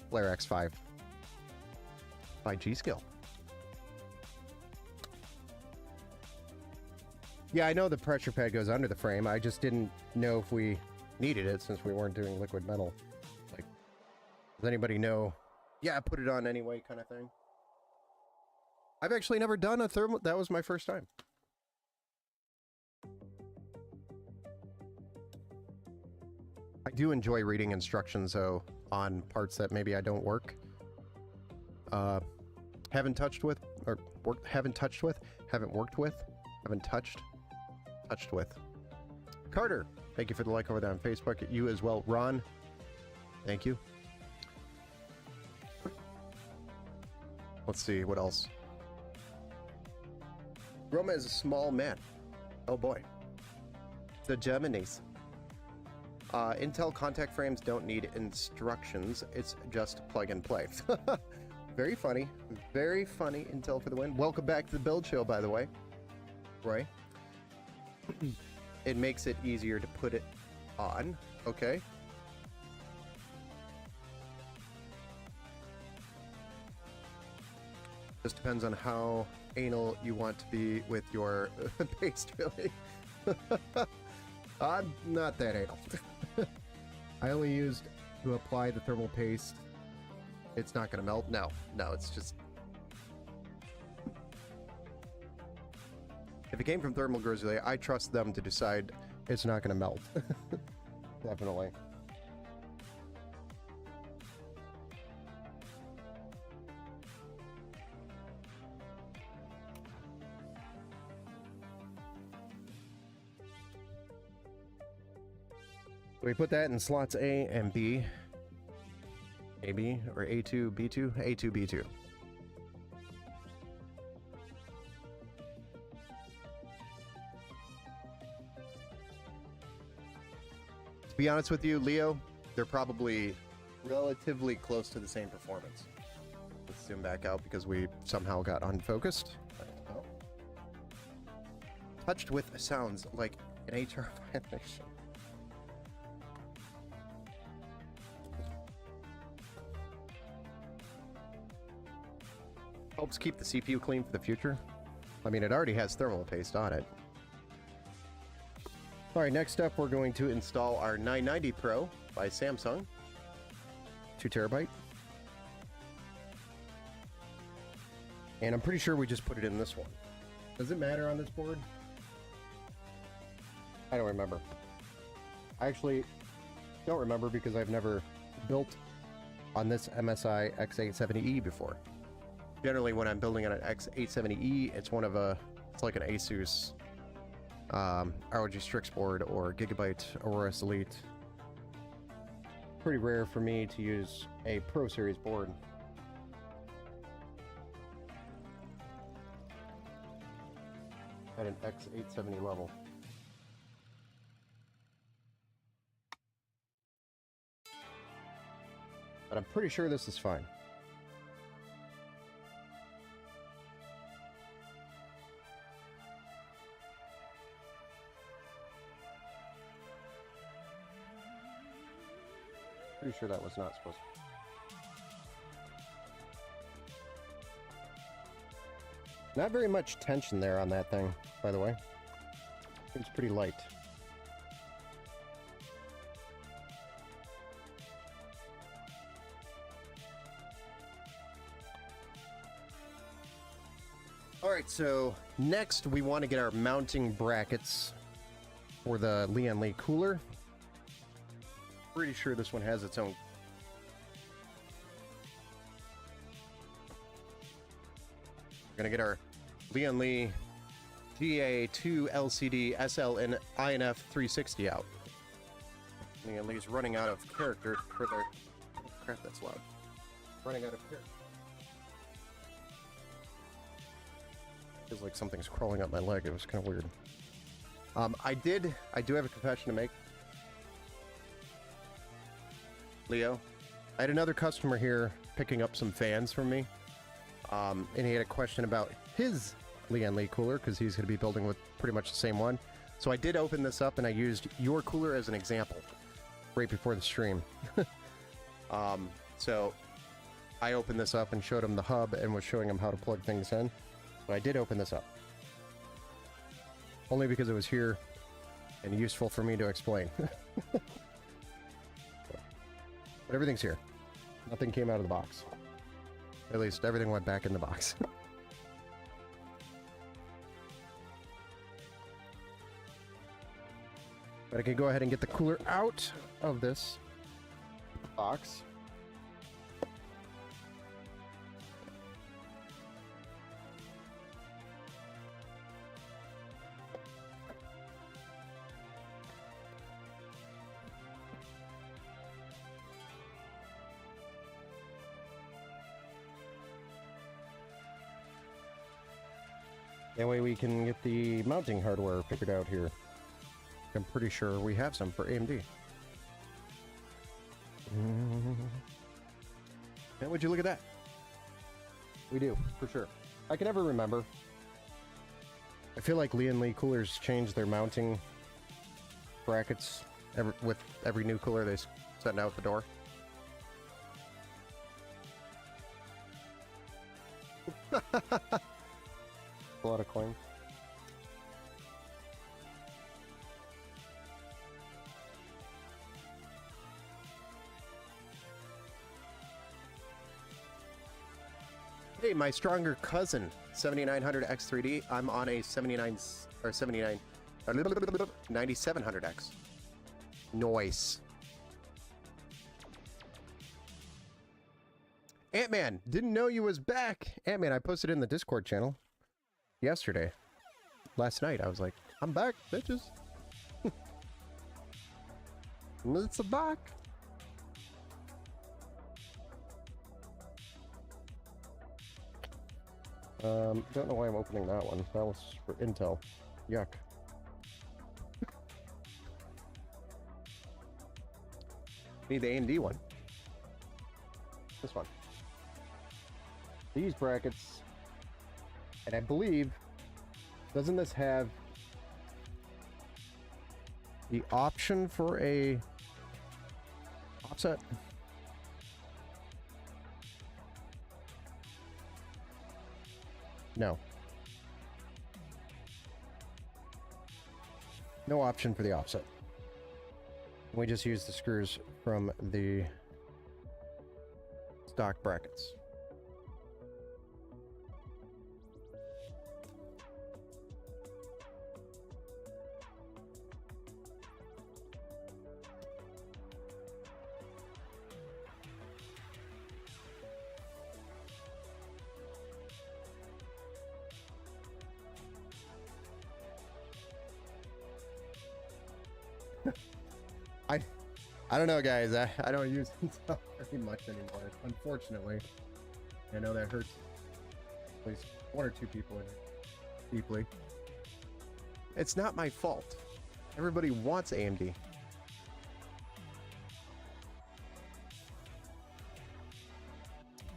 Speaker 1: Flare X5 by G.Skill. Yeah, I know the pressure pad goes under the frame. I just didn't know if we needed it since we weren't doing liquid metal. Like, does anybody know? Yeah, put it on anyway kind of thing. I've actually never done a thermal. That was my first time. I do enjoy reading instructions, though, on parts that maybe I don't work. Haven't touched with. Carter, thank you for the like over there on Facebook. You as well, Ron. Thank you. Let's see, what else? Roma is a small man. Oh boy. The Germanies. Intel contact frames don't need instructions. It's just plug and play. Very funny. Very funny. Intel for the win. Welcome back to the build show, by the way. Roy. It makes it easier to put it on. Okay. Just depends on how anal you want to be with your paste, really. I'm not that anal. I only used to apply the thermal paste. It's not going to melt. No, it's just... If it came from Thermal Grizzly, I trust them to decide it's not going to melt. Definitely. We put that in slots A and B. AB or A2, B2? A2, B2. To be honest with you, Leo, they're probably relatively close to the same performance. Let's zoom back out because we somehow got unfocused. Touched with sounds like an HR violation. Helps keep the CPU clean for the future. I mean, it already has thermal paste on it. Alright, next up we're going to install our 990 Pro by Samsung. 2 terabyte. And I'm pretty sure we just put it in this one. Does it matter on this board? I don't remember. I actually don't remember because I've never built on this MSI X870E before. Generally, when I'm building on an X870E, it's it's like an Asus ROG Strix board or Gigabyte Aorus Elite. Pretty rare for me to use a Pro Series board. At an X870 level. But I'm pretty sure this is fine. Pretty sure that was not supposed to. Not very much tension there on that thing, by the way. It's pretty light. Alright, so next we want to get our mounting brackets for the Lian Li cooler. Pretty sure this one has its own. We're gonna get our Lian Li GA2 LCD SL and INF 360 out. Lian Li's running out of character for their. Oh, crap, that's loud. Running out of character. Feels like something's crawling up my leg. It was kind of weird. I do have a confession to make. Leo, I had another customer here picking up some fans from me, and he had a question about his Lian Li cooler because he's going to be building with pretty much the same one. So I did open this up and I used your cooler as an example right before the stream. So I opened this up and showed him the hub and was showing him how to plug things in. So I did open this up. Only because it was here and useful for me to explain. But everything's here. Nothing came out of the box. At least everything went back in the box. But I can go ahead and get the cooler out of this box. That way we can get the mounting hardware figured out here. I'm pretty sure we have some for AMD. And would you look at that? We do, for sure. I can never remember. I feel like Lian Li coolers change their mounting brackets with every new cooler they send out the door. A lot of coins. Hey, my stronger cousin, 7900 X3D. I'm on a 9700X. Noise. Ant-Man, didn't know you was back. Ant-Man, I posted in the Discord channel yesterday. Last night, I was like, I'm back, bitches. It's a back. Don't know why I'm opening that one. That was for Intel. Yuck. Need the AMD one. This one. These brackets, and I believe, doesn't this have the option for a offset? No. No option for the offset. We just use the screws from the stock brackets. I don't know, guys. I don't use Intel very much anymore, unfortunately. I know that hurts at least one or two people in it deeply. It's not my fault. Everybody wants AMD.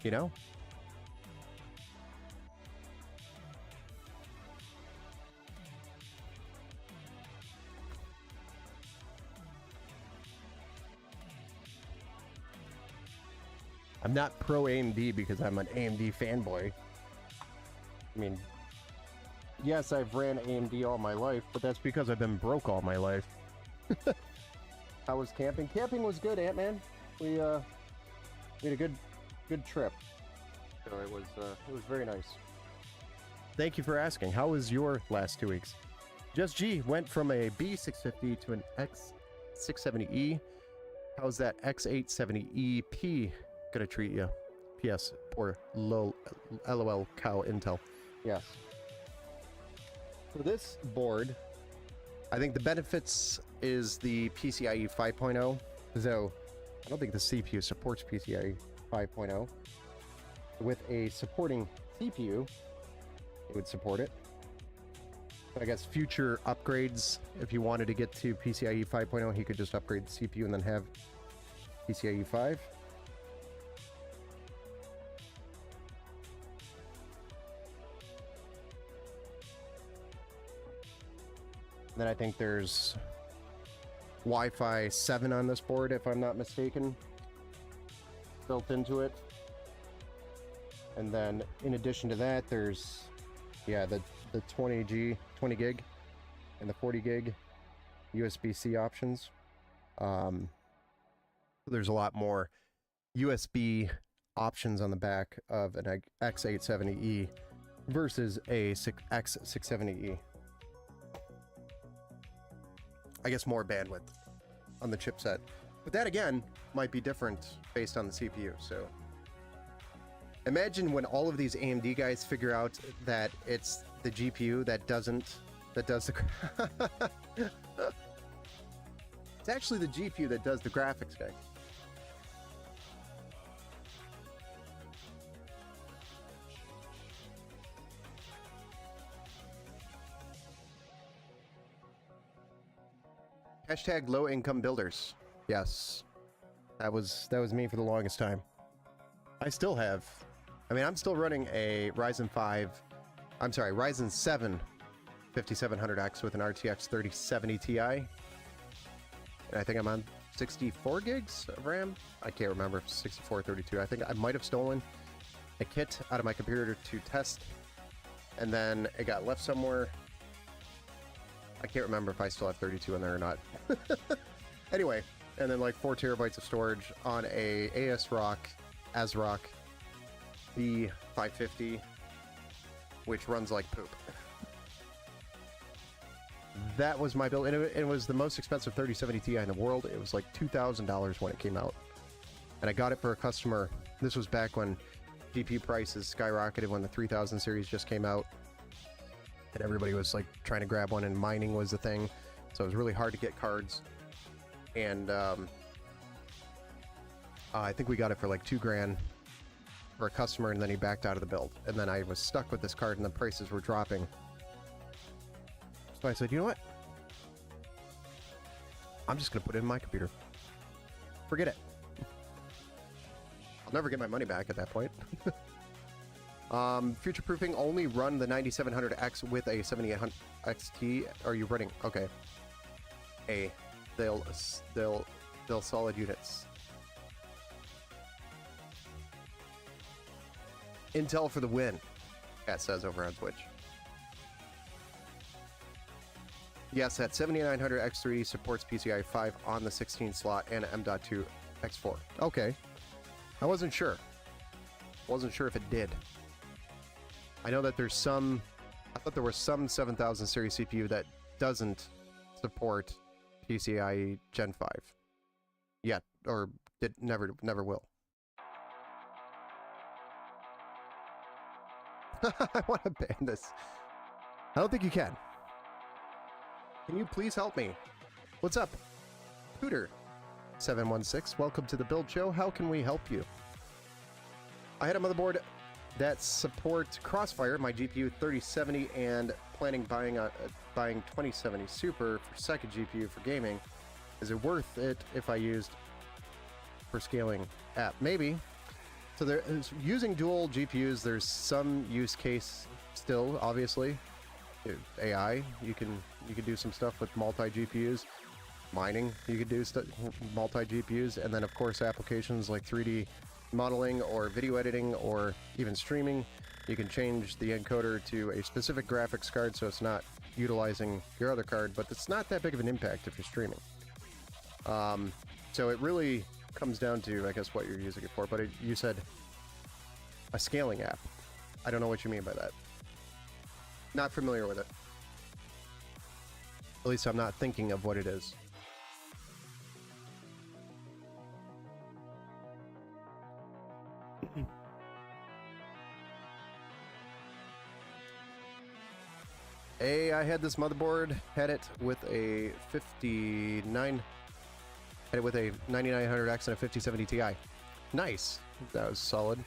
Speaker 1: you know? I'm not pro AMD because I'm an AMD fanboy. I mean, yes, I've ran AMD all my life, but that's because I've been broke all my life. How was camping? Camping was good, Ant-Man. We had a good trip. So it was very nice. Thank you for asking. How was your last 2 weeks? Just G went from a B650 to an X670E. How's that X870EP gonna treat you? P.S. Poor LOL cow Intel. Yes. For this board, I think the benefits is the PCIe 5.0. So I don't think the CPU supports PCIe 5.0. With a supporting CPU, it would support it. I guess future upgrades, if you wanted to get to PCIe 5.0, he could just upgrade the CPU and then have PCIe 5. Then I think there's Wi-Fi 7 on this board, if I'm not mistaken, built into it. And then in addition to that, there's, yeah, the 20 gig and the 40 gig USB-C options. There's a lot more USB options on the back of an X870E versus a X670E. I guess more bandwidth on the chipset. But that again might be different based on the CPU. So imagine when all of these AMD guys figure out that it's the GPU that does the it's actually the GPU that does the graphics, guys. Hashtag low income builders. Yes. That was me for the longest time. I still have. I mean, I'm still running a Ryzen 7 5700X with an RTX 3070 Ti. And I think I'm on 64 gigs of RAM. I can't remember if it's 64 or 32. I think I might have stolen a kit out of my computer to test, and then it got left somewhere. I can't remember if I still have 32 in there or not. Anyway, and then like 4 terabytes of storage on a ASRock B550, which runs like poop. That was my build, and it was the most expensive 3070 Ti in the world. It was like $2,000 when it came out, and I got it for a customer. This was back when GPU prices skyrocketed when the 3000 series just came out, and everybody was like trying to grab one, and mining was the thing, so it was really hard to get cards. And I think we got it for like $2,000 for a customer, and then he backed out of the build, and then I was stuck with this card and the prices were dropping. So I said, you know what, I'm just gonna put it in my computer, forget it. I'll never get my money back at that point. Future proofing, only run the 9700X with a 7800 XT. Are you running? Okay. They'll solid units. Intel for the win, Cat says over on Twitch. Yes, that 7900 X3 supports PCIe 5 on the 16 slot and M.2 X4. Okay. I wasn't sure. Wasn't sure if it did. I know that there's some... I thought there was some 7000 series CPU that doesn't support PCIe Gen 5 yet, or never will. I want to ban this. I don't think you can. Can you please help me? What's up? Pooter716, welcome to the Build Show. How can we help you? I had a motherboard that supports Crossfire, my GPU 3070, and planning buying 2070 Super for second GPU for gaming. Is it worth it if I used for scaling app? Maybe. So there is, using dual GPUs, there's some use case still, obviously. AI, you can do some stuff with multi GPUs. Mining, you could do multi GPUs, and then of course applications like 3D modeling or video editing or even streaming. You can change the encoder to a specific graphics card so it's not utilizing your other card, but it's not that big of an impact if you're streaming. So it really comes down to, I guess, what you're using it for. But you said a scaling app. I don't know what you mean by that. Not familiar with it. At least I'm not thinking of what it is. I had this motherboard, had it with a 99, had it with a 9900X and a 5070 Ti. Nice. That was solid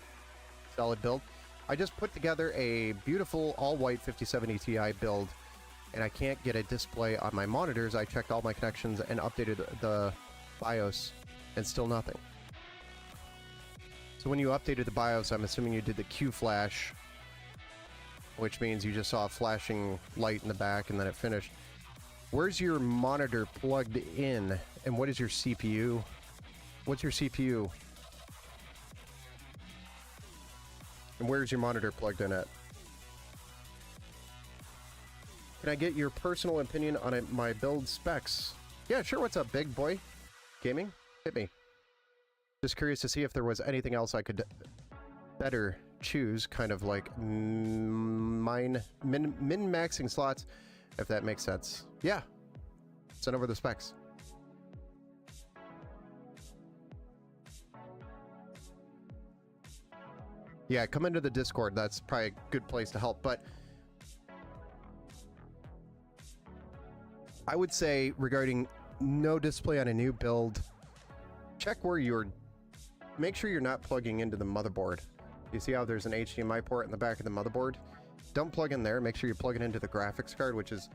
Speaker 1: build. I just put together a beautiful all-white 5070 Ti build, and I can't get a display on my monitors. I checked all my connections and updated the BIOS, and still nothing. So when you updated the BIOS, I'm assuming you did the Q-Flash, which means you just saw a flashing light in the back and then it finished. Where's your monitor plugged in? And what is your CPU? What's your CPU? And where's your monitor plugged in at? Can I get your personal opinion on my build specs? Yeah, sure. What's up, big boy? Gaming? Hit me. Just curious to see if there was anything else I could better choose, kind of like min-maxing slots, if that makes sense. Yeah. Send over the specs. Yeah, come into the Discord. That's probably a good place to help. But I would say regarding no display on a new build, check where you're... Make sure you're not plugging into the motherboard. You see how there's an HDMI port in the back of the motherboard? Don't plug in there. Make sure you plug it into the graphics card, which is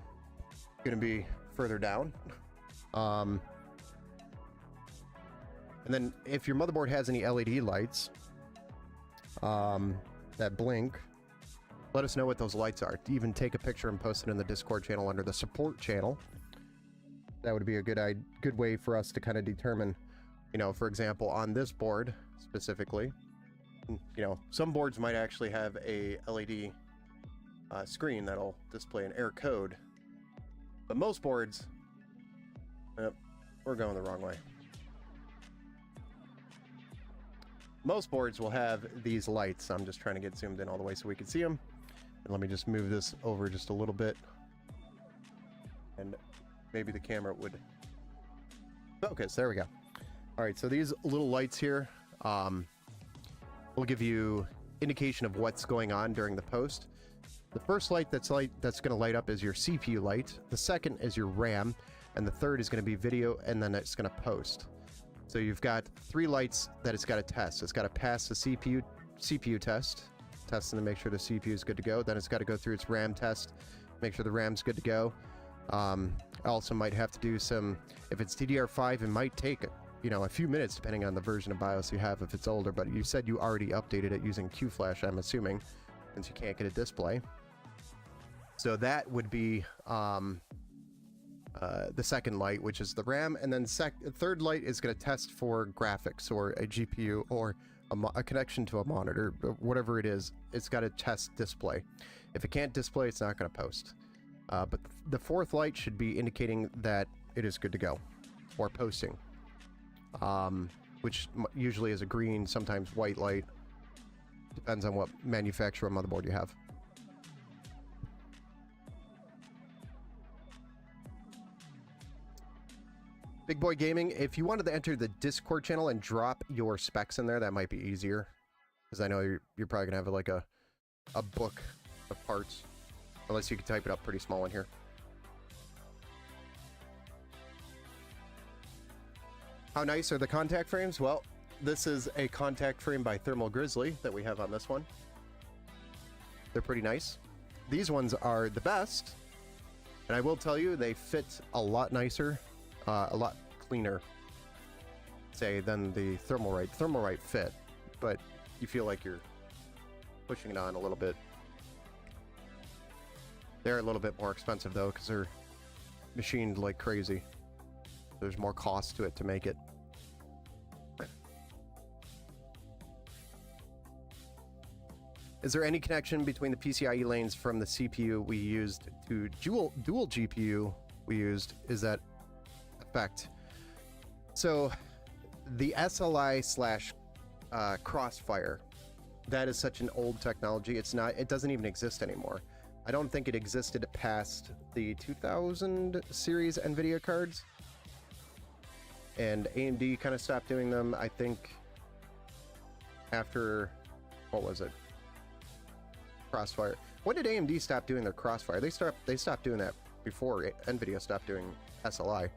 Speaker 1: going to be further down. And then if your motherboard has any LED lights that blink, let us know what those lights are. Even take a picture and post it in the Discord channel under the support channel. That would be a good way for us to kind of determine, you know, for example, on this board specifically, you know, some boards might actually have a LED screen that'll display an error code, but most boards, we're going the wrong way. Most boards will have these lights. I'm just trying to get zoomed in all the way so we can see them. And let me just move this over just a little bit, and maybe the camera would focus. There we go. All right, so these little lights here will give you indication of what's going on during the post. The first light that's going to light up is your CPU light. The second is your RAM, and the third is going to be video, and then it's going to post. So you've got 3 lights that it's got to test. It's got to pass the CPU test, testing to make sure the CPU is good to go. Then it's got to go through its RAM test, make sure the RAM's good to go. Also might have to do some, if it's DDR5, it might take, you know, a few minutes depending on the version of BIOS you have if it's older, but you said you already updated it using Q-Flash, I'm assuming, since you can't get a display. So that would be the second light, which is the RAM, and then third light is going to test for graphics or a GPU or a connection to a monitor, whatever it is. It's got to test display. If it can't display, it's not going to post. But the fourth light should be indicating that it is good to go, or posting, which usually is a green, sometimes white light. Depends on what manufacturer motherboard you have. Big Boy Gaming, if you wanted to enter the Discord channel and drop your specs in there, that might be easier. Because I know you're probably going to have like a book of parts. Unless you can type it up pretty small in here. How nice are the contact frames? Well, this is a contact frame by Thermal Grizzly that we have on this one. They're pretty nice. These ones are the best. And I will tell you, they fit a lot nicer. A lot cleaner, say, than the Thermalright. Thermalright fit, but you feel like you're pushing it on a little bit. They're a little bit more expensive though, because they're machined like crazy. There's more cost to it to make it. Is there any connection between the PCIe lanes from the CPU we used to dual GPU we used? Is that effect? So the SLI slash Crossfire, that is such an old technology. It doesn't even exist anymore. I don't think it existed past the 2000 series NVIDIA cards. And AMD kind of stopped doing them, I think, after, what was it? Crossfire. When did AMD stop doing their Crossfire? They stopped doing that before NVIDIA stopped doing SLI.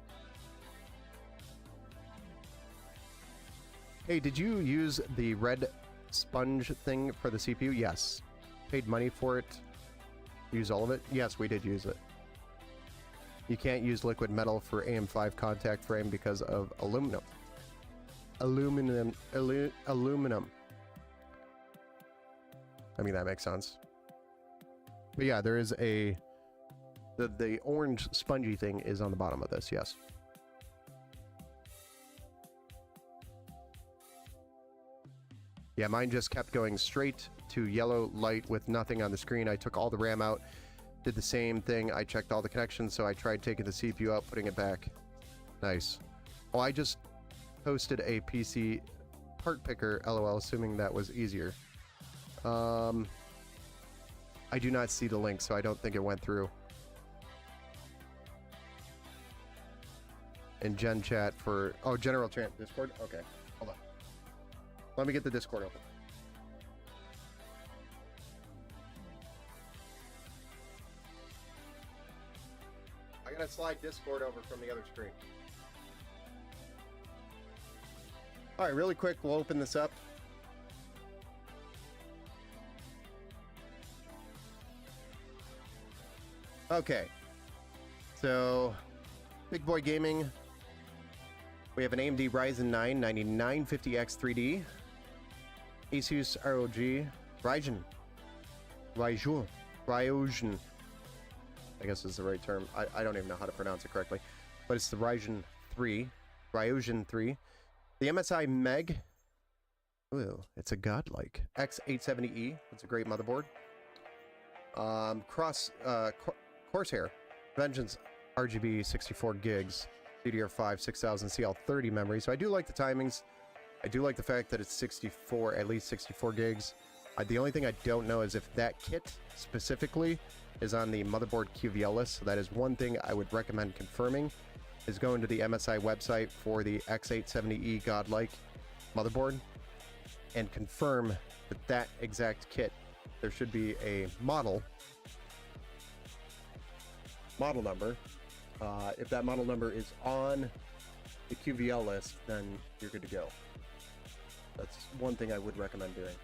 Speaker 1: Hey, did you use the red sponge thing for the CPU? Yes. Paid money for it. Use all of it? Yes, we did use it. You can't use liquid metal for AM5 contact frame because of aluminum. Aluminum. I mean, that makes sense. But yeah, there is the orange spongy thing is on the bottom of this, yes. Yeah, mine just kept going straight to yellow light with nothing on the screen. I took all the RAM out, did the same thing. I checked all the connections, so I tried taking the CPU out, putting it back. Nice. Oh, I just posted a PC part picker, LOL, assuming that was easier. I do not see the link, so I don't think it went through. In Gen Chat for... Oh, General Chat Discord? Okay, hold on. Let me get the Discord open. I gotta slide Discord over from the other screen. Alright, really quick, we'll open this up. Okay, so Big Boy Gaming, we have an AMD Ryzen 9 9950X 3D, Asus ROG, Ryzen, I guess is the right term. I don't even know how to pronounce it correctly, but it's the Ryzen 3, the MSI Meg, ooh, it's a godlike, X870E, it's a great motherboard. Corsair Vengeance RGB 64 gigs, DDR5 6000 CL30 memory. So I do like the timings. I do like the fact that it's 64, at least 64 gigs. The only thing I don't know is if that kit specifically is on the motherboard QVL list. So that is one thing I would recommend confirming, is going to the MSI website for the X870E Godlike motherboard and confirm that that exact kit, there should be a model number. If that model number is on the QVL list, then you're good to go. That's one thing I would recommend doing.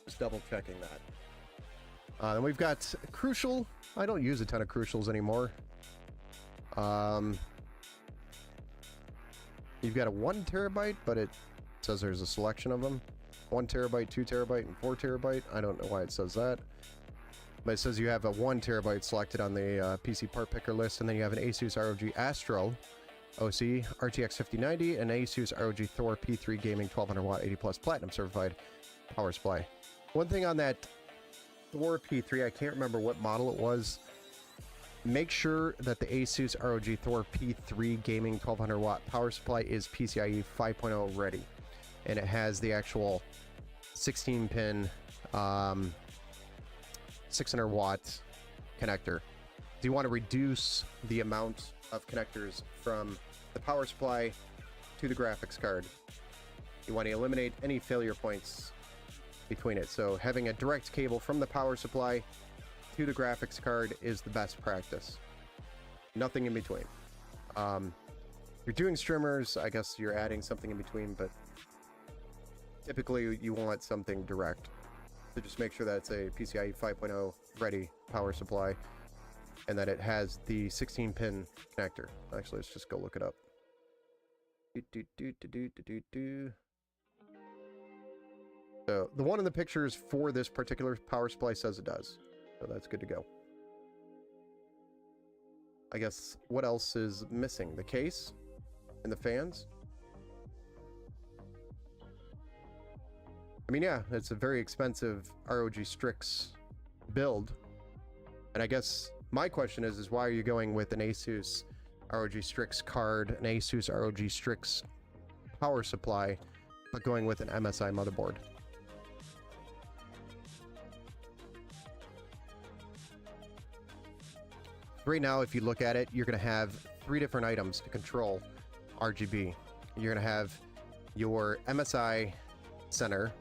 Speaker 1: Just double checking that. Then we've got Crucial. I don't use a ton of Crucials anymore. You've got a 1 terabyte, but it says there's a selection of them. 1 terabyte, 2 terabyte, and 4 terabyte. I don't know why it says that. But it says you have a 1 terabyte selected on the PC part picker list, and then you have an Asus ROG Astro OC RTX 5090 and Asus ROG Thor P3 Gaming 1200 watt 80 plus platinum certified power supply. One thing on that Thor P3, I can't remember what model it was. Make sure that the Asus ROG Thor P3 Gaming 1200 watt power supply is PCIe 5.0 ready, and it has the actual 16 pin 600 watt connector. Do you want to reduce the amount of connectors from the power supply to the graphics card? You want to eliminate any failure points between it. So having a direct cable from the power supply to the graphics card is the best practice. Nothing in between. You're doing streamers, I guess you're adding something in between, but typically you want something direct. So just make sure that it's a PCIe 5.0 ready power supply and that it has the 16 pin connector. Actually, let's just go look it up. So the one in the pictures for this particular power supply says it does. So that's good to go. I guess what else is missing? The case and the fans. I mean, yeah, it's a very expensive ROG Strix build. And I guess my question is why are you going with an Asus ROG Strix card, an Asus ROG Strix power supply, but going with an MSI motherboard? Right now, if you look at it, you're going to have 3 different items to control RGB. You're going to have your MSI center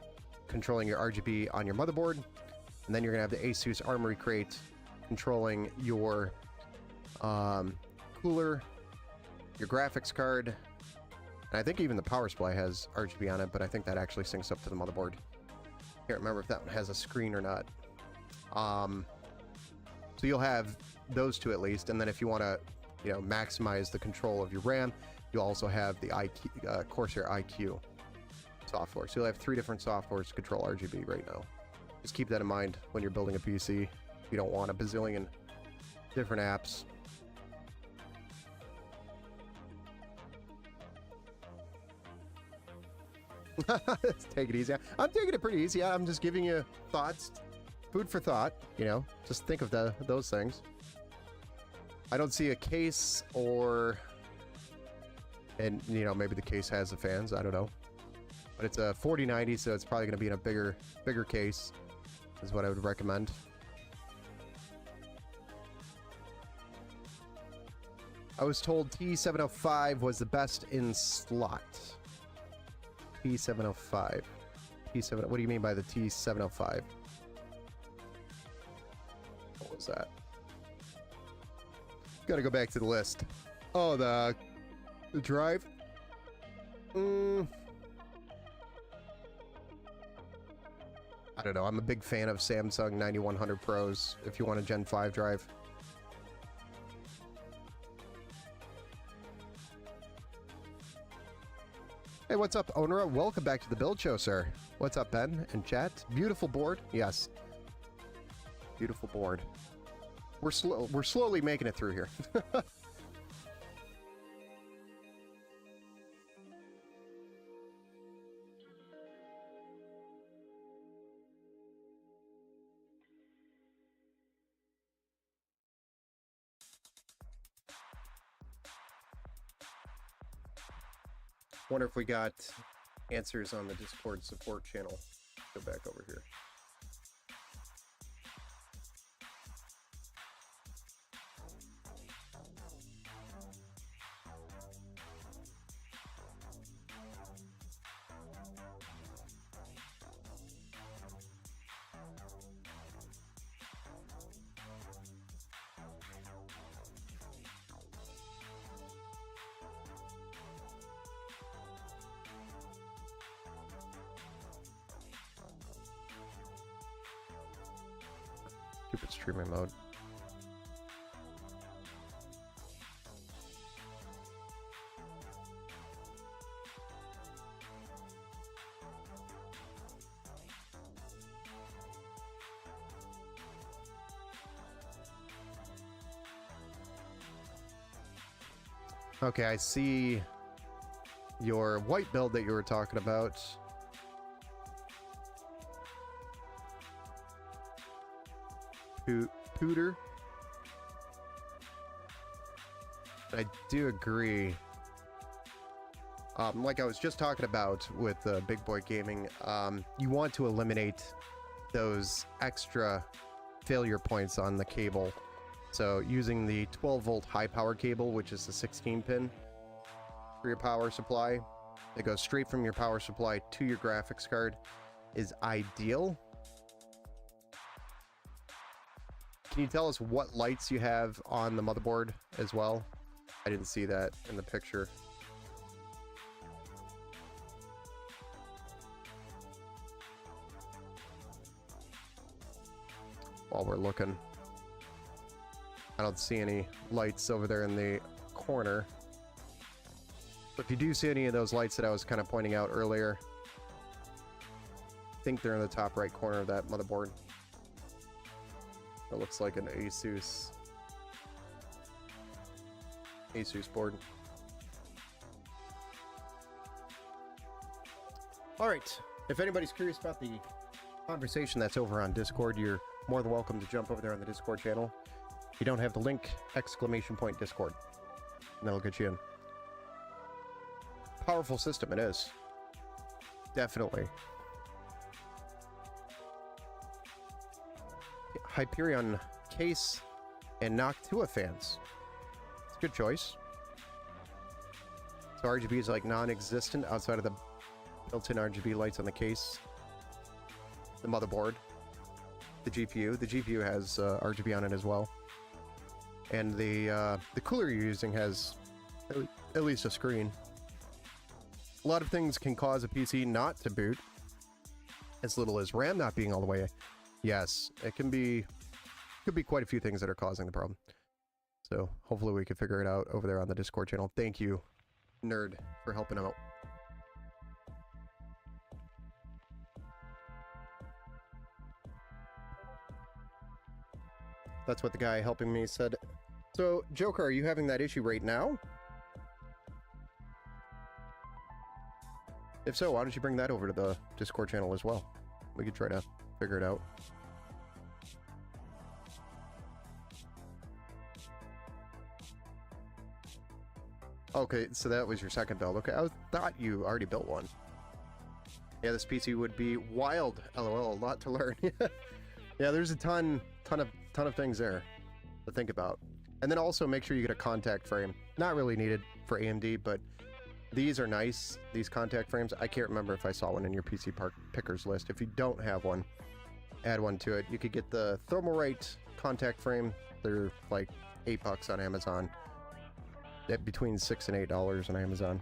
Speaker 1: controlling your RGB on your motherboard, and then you're going to have the Asus Armory Crate controlling your cooler, your graphics card, and I think even the power supply has RGB on it, but I think that actually syncs up to the motherboard. Can't remember if that one has a screen or not. So you'll have those 2 at least, and then if you want to, you know, maximize the control of your RAM, you'll also have the Corsair iCUE software. So you'll have 3 different softwares to control RGB right now. Just keep that in mind when you're building a PC. You don't want a bazillion different apps. Let's take it easy. I'm taking it pretty easy. I'm just giving you thoughts, food for thought, you know, just think of those things. I don't see a case and you know, maybe the case has the fans, I don't know. But it's a 4090, so it's probably going to be in a bigger case, is what I would recommend. I was told T705 was the best in slot. T705. What do you mean by the T705? What was that? Gotta go back to the list. Oh, the drive? I don't know. I'm a big fan of Samsung 9100 Pros if you want a Gen 5 drive. Hey, what's up, Onera? Welcome back to the Build Show, sir. What's up, Ben and chat? Beautiful board. Yes. Beautiful board. We're slowly making it through here. Wonder if we got answers on the Discord support channel. Go back over here. Stupid streaming mode. Okay, I see your white build that you were talking about. Pooter. I do agree. Like I was just talking about with Big Boy Gaming, you want to eliminate those extra failure points on the cable. So using the 12 volt high power cable, which is the 16 pin for your power supply, that goes straight from your power supply to your graphics card, is ideal. Can you tell us what lights you have on the motherboard as well? I didn't see that in the picture. While we're looking, I don't see any lights over there in the corner. But if you do see any of those lights that I was kind of pointing out earlier, think they're in the top right corner of that motherboard. It looks like an Asus board. All right, if anybody's curious about the conversation that's over on Discord, you're more than welcome to jump over there on the Discord channel. If you don't have the link, !Discord, and that'll get you in. Powerful system it is. Definitely. Hyperion case and Noctua fans. It's a good choice. So RGB is like non-existent outside of the built-in RGB lights on the case, the motherboard, the GPU. The GPU has RGB on it as well, and the cooler you're using has at least a screen. A lot of things can cause a PC not to boot, as little as RAM not being all the way. Yes, it could be quite a few things that are causing the problem. So hopefully we can figure it out over there on the Discord channel. Thank you, Nerd, for helping out. That's what the guy helping me said. So, Joker, are you having that issue right now? If so, why don't you bring that over to the Discord channel as well? We could try to figure it out. Okay, so that was your second build. Okay, I thought you already built one. Yeah, this PC would be wild. LOL, a lot to learn. Yeah, there's a ton of things there to think about. And then also make sure you get a contact frame. Not really needed for AMD, but these are nice, these contact frames. I can't remember if I saw one in your PC Park Pickers list. If you don't have one, add one to it. You could get the Thermalright contact frame. They're like $8 on Amazon. Between $6 and $8 on Amazon.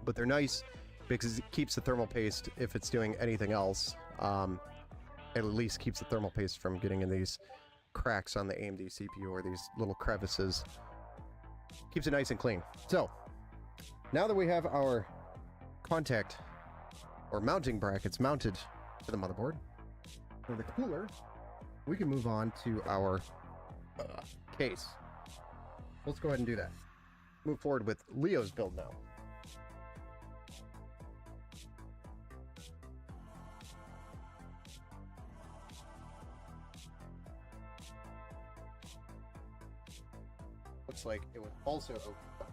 Speaker 1: But they're nice because it keeps the thermal paste, if it's doing anything else, it at least keeps the thermal paste from getting in these cracks on the AMD CPU or these little crevices. Keeps it nice and clean. So, now that we have our contact or mounting brackets mounted to the motherboard, for the cooler, we can move on to our case. Let's go ahead and do that. Move forward with Leo's build now. Looks like it would also open up.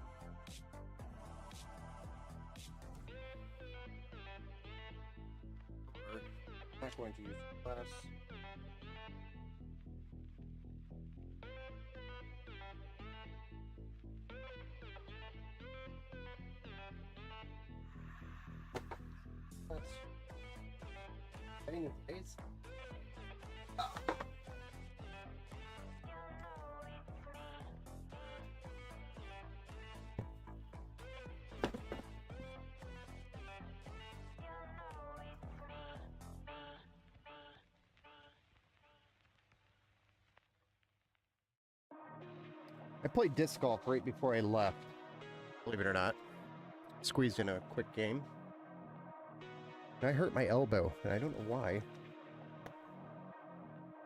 Speaker 1: We're not going to use glass. Getting in the face. I played disc golf right before I left. Believe it or not. Squeezed in a quick game. And I hurt my elbow, and I don't know why.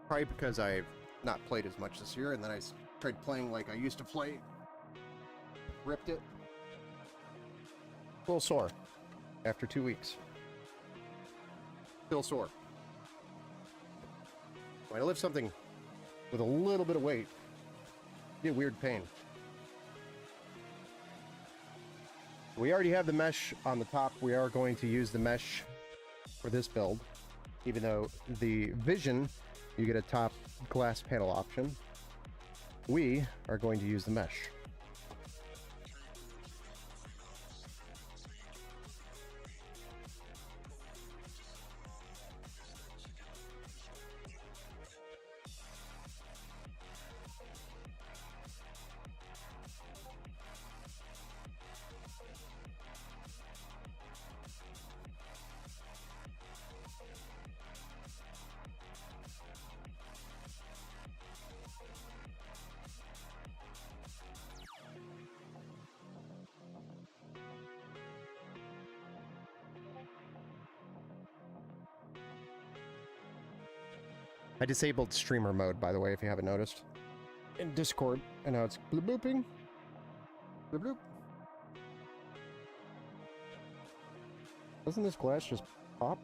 Speaker 1: Probably because I've not played as much this year, and then I tried playing like I used to play. Ripped it. A little sore after 2 weeks. Still sore. When I lift something with a little bit of weight, you get weird pain. We already have the mesh on the top. We are going to use the mesh for this build, even though the Vision, you get a top glass panel option. We are going to use the mesh. I disabled streamer mode, by the way, if you haven't noticed. In Discord, and now it's bloop blooping. Bloop bloop. Doesn't this glass just pop?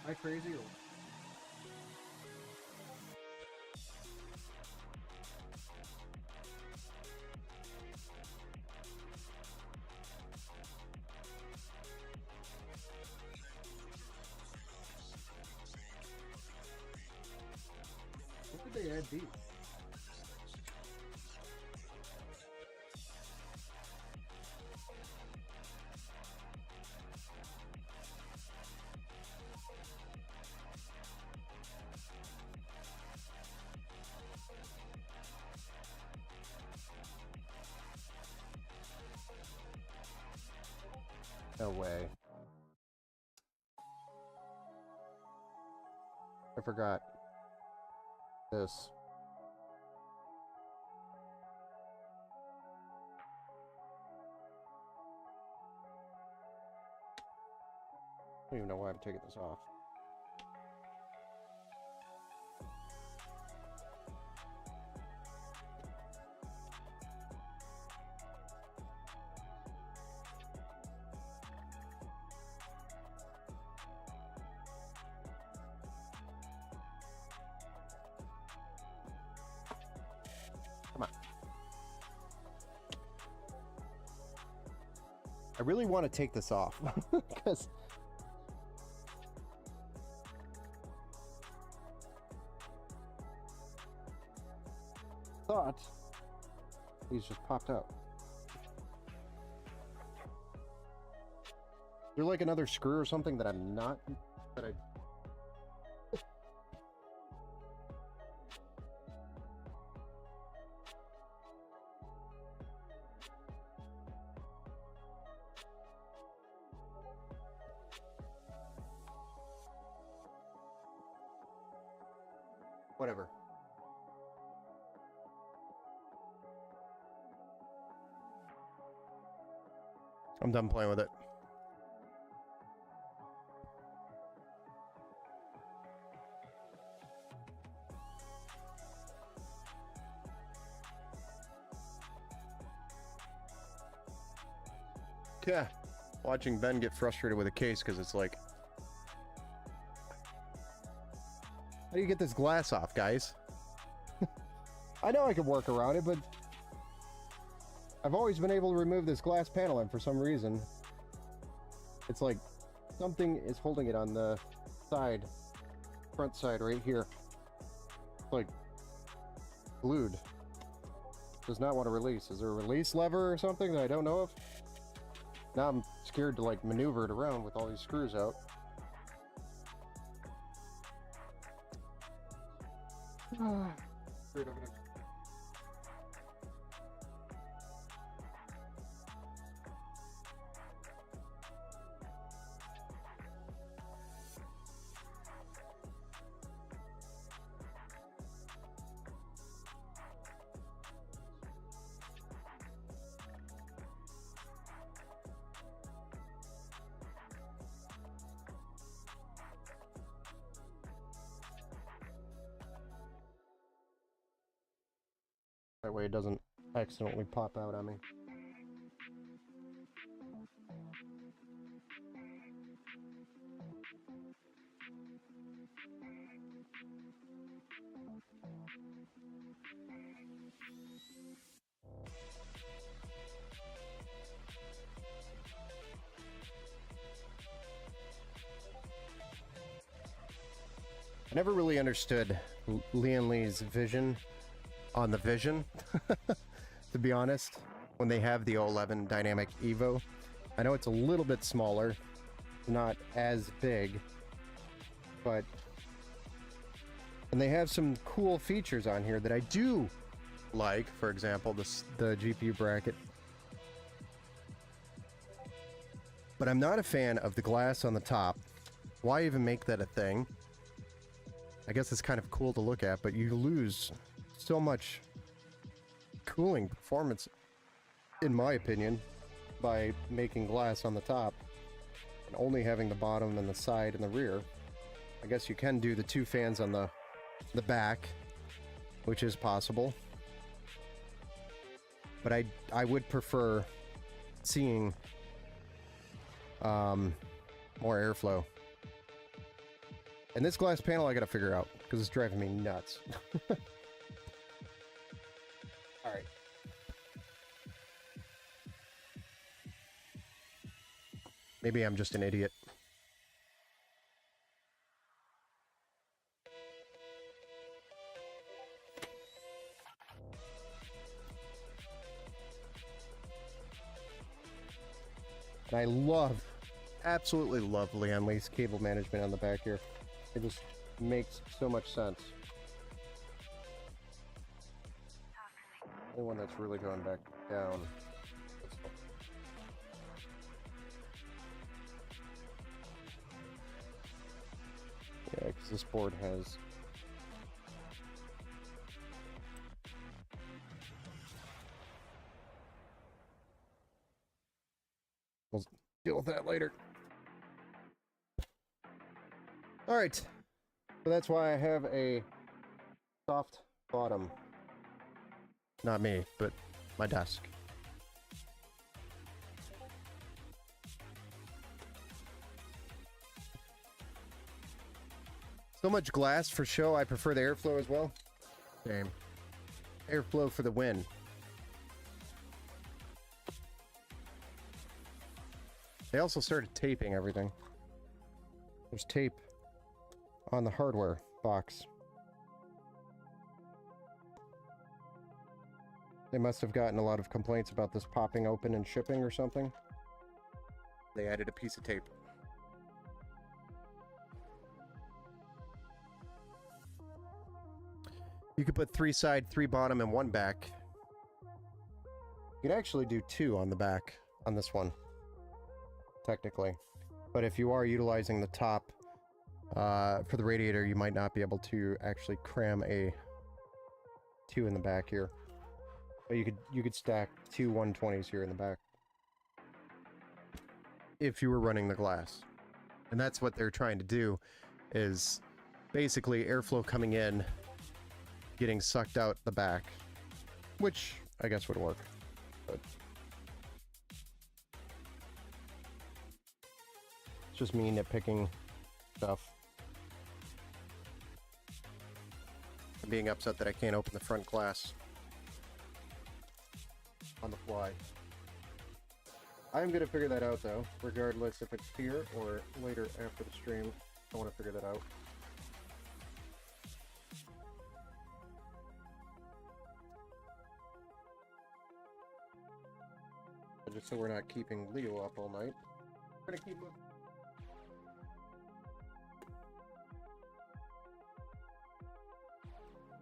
Speaker 1: Am I crazy or... What did they add these? No way. I forgot this. I don't even know why I'm taking this off. Come on. I really want to take this off because thought these just popped out. Is there like another screw or something that I'm not, that I... Whatever. I'm done playing with it. Yeah, watching Ben get frustrated with a case because it's like, how do you get this glass off, guys? I know I could work around it, but I've always been able to remove this glass panel, and for some reason, it's like something is holding it on the side, front side right here. It's like glued. Does not want to release. Is there a release lever or something that I don't know of? Now I'm scared to like maneuver it around with all these screws out. That way it doesn't accidentally pop out on me. I never really understood Lian Li's vision on the Vision, to be honest, when they have the 011 Dynamic Evo. I know it's a little bit smaller, not as big, but... And they have some cool features on here that I do like, for example, the GPU bracket. But I'm not a fan of the glass on the top. Why even make that a thing? I guess it's kind of cool to look at, but you lose so much cooling performance, in my opinion, by making glass on the top and only having the bottom and the side and the rear. I guess you can do the 2 fans on the back, which is possible. But I would prefer seeing more airflow. And this glass panel I gotta figure out, because it's driving me nuts. Alright. Maybe I'm just an idiot. And I love, absolutely love Lian Li's cable management on the back here. It just makes so much sense. Only one that's really going back down. Yeah, because this board has... We'll deal with that later. Alright. So that's why I have a soft bottom. Not me, but my desk. So much glass for show, I prefer the airflow as well. Same. Airflow for the win. They also started taping everything. There's tape on the hardware box. They must have gotten a lot of complaints about this popping open and shipping or something. They added a piece of tape. You could put 3 side, 3 bottom, and 1 back. You could actually do 2 on the back on this one, technically. But if you are utilizing the top for the radiator, you might not be able to actually cram a 2 in the back here. But you could stack 2 120s here in the back if you were running the glass. And that's what they're trying to do, is basically airflow coming in, getting sucked out the back, which I guess would work. But it's just me nitpicking stuff. I'm being upset that I can't open the front glass on the fly. I'm gonna figure that out though, regardless if it's here or later after the stream. I want to figure that out. Just so we're not keeping Leo up all night. We're gonna keep moving.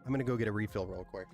Speaker 1: I'm gonna go get a refill real quick.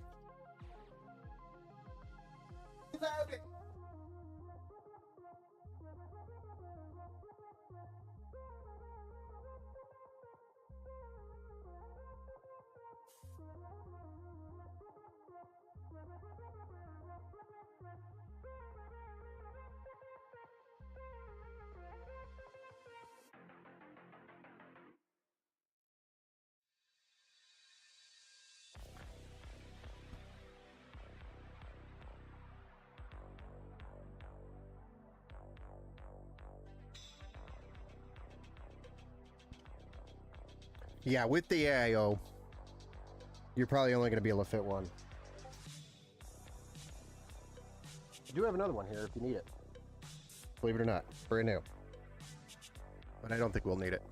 Speaker 1: Yeah, with the AIO, you're probably only going to be able to fit 1. I do have another one here if you need it. Believe it or not, brand new. But I don't think we'll need it.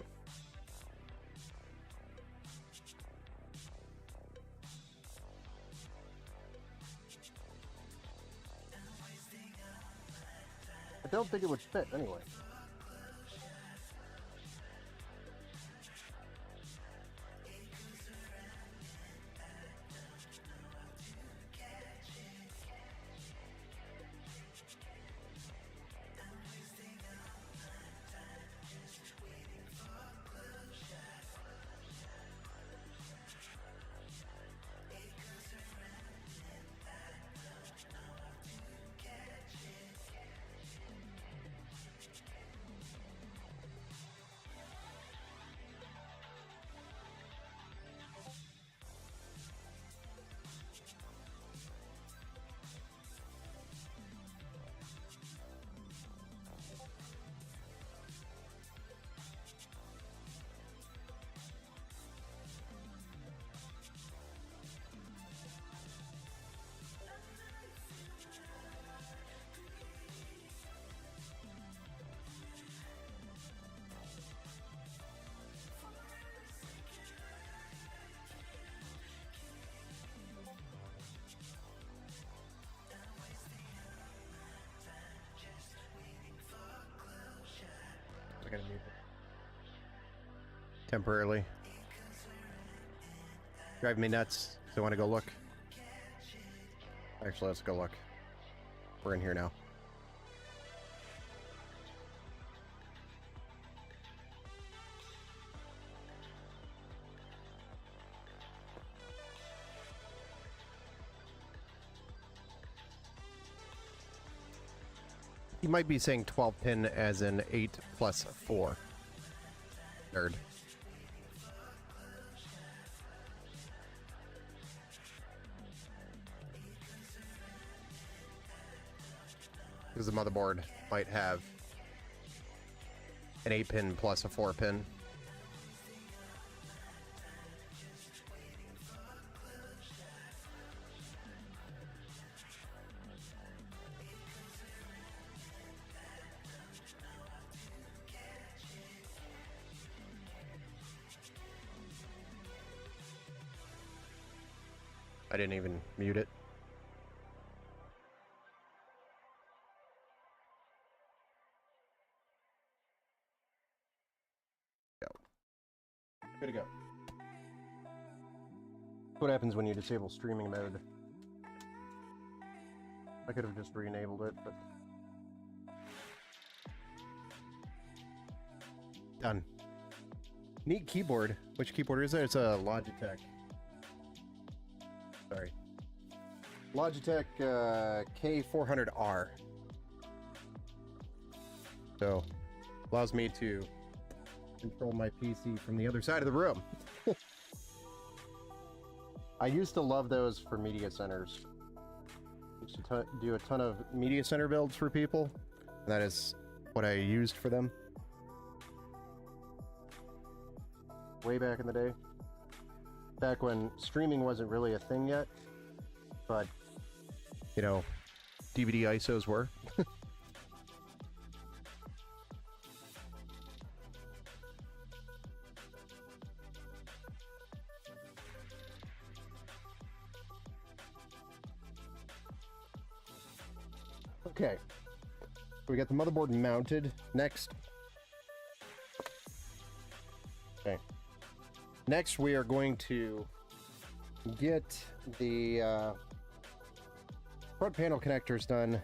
Speaker 1: I don't think it would fit anyway. gonna mute it temporarily. Driving me nuts. So I want to go look. Actually, let's go look. We're in here now. You might be saying 12 pin as in 8 plus 4. Nerd. Because the motherboard might have an 8 pin plus a 4 pin. I didn't even mute it. Go. Good to go. What happens when you disable streaming mode? I could have just re-enabled it, but... Done. Neat keyboard. Which keyboard is it? It's a Logitech. Sorry. Logitech K400R. So, allows me to control my PC from the other side of the room. I used to love those for media centers. Used to do a ton of media center builds for people. That is what I used for them. Way back in the day. Back when streaming wasn't really a thing yet, but, you know, DVD ISOs were. Okay, we got the motherboard mounted. Next. Okay. Next, we are going to get the front panel connectors done.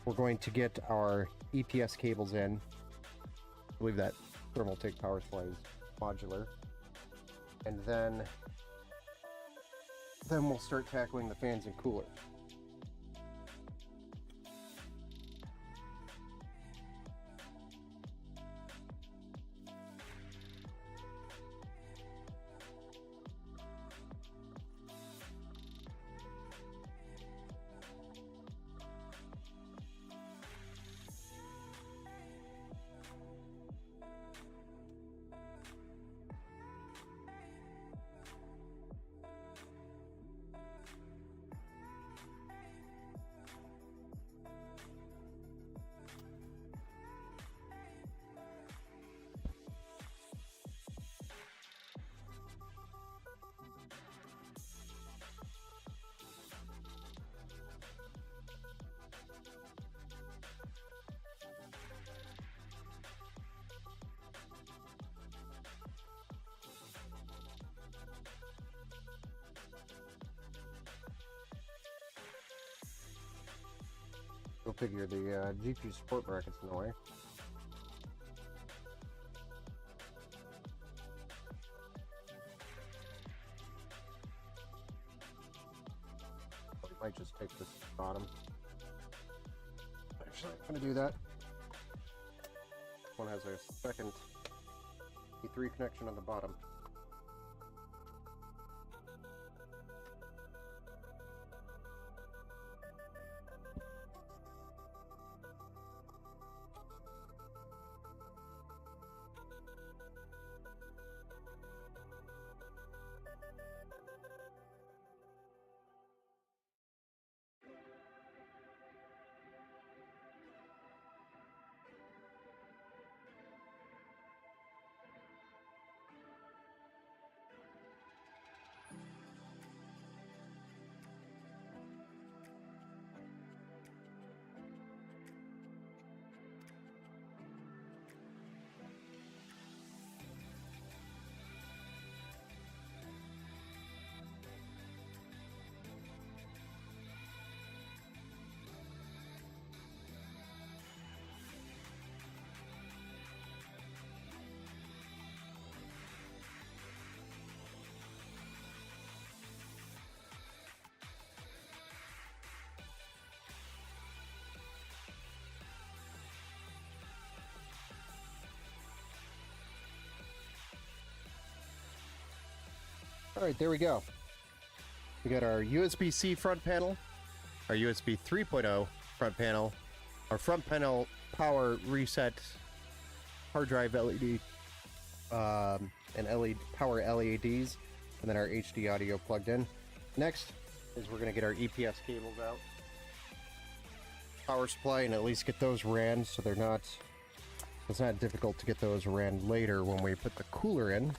Speaker 1: We're going to get our EPS cables in. I believe that Thermaltake power supply is modular. And then we'll start tackling the fans and cooler. Go figure, the GPU support bracket's in the way. Or you might just take this bottom. Actually, I'm gonna do that. This one has a second E3 connection on the bottom. All right, there we go. We got our USB-C front panel, our USB 3.0 front panel, our front panel power reset, hard drive LED, and LED power LEDs, and then our HD audio plugged in. Next is we're going to get our EPS cables out, power supply, and at least get those ran so it's not difficult to get those ran later when we put the cooler in.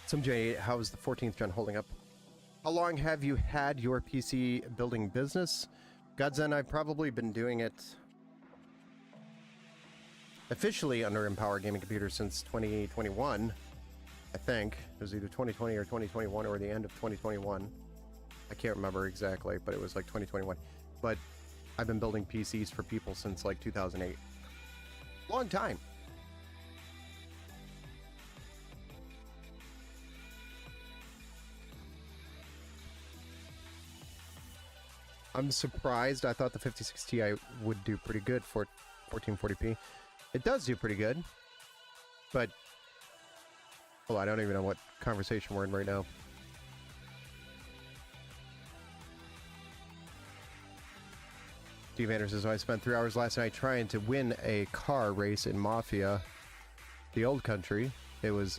Speaker 1: Some J8, how's the 14th gen holding up? How long have you had your PC building business? Godzend, I've probably been doing it officially under Empower Gaming Computers since 2021, I think. It was either 2020 or 2021 or the end of 2021. I can't remember exactly, but it was like 2021. But I've been building PCs for people since like 2008. Long time. I'm surprised. I thought the 56 Ti would do pretty good for 1440p. It does do pretty good, but I don't even know what conversation we're in right now. Steve Anderson says, I spent 3 hours last night trying to win a car race in Mafia, the old country. It was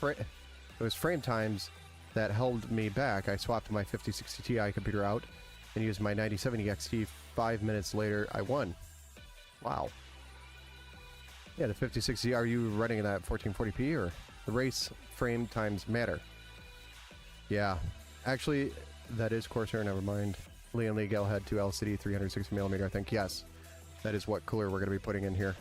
Speaker 1: frame times that held me back. I swapped my 5060 Ti computer out and used my 9070 XT. 5 minutes later, I won. Wow. Yeah, the 5060, are you running that 1440p or the race frame times matter? Yeah, actually, that is Corsair, never mind. Liam Lee Gelhead 2 LCD 360mm, I think. Yes, that is what cooler we're going to be putting in here.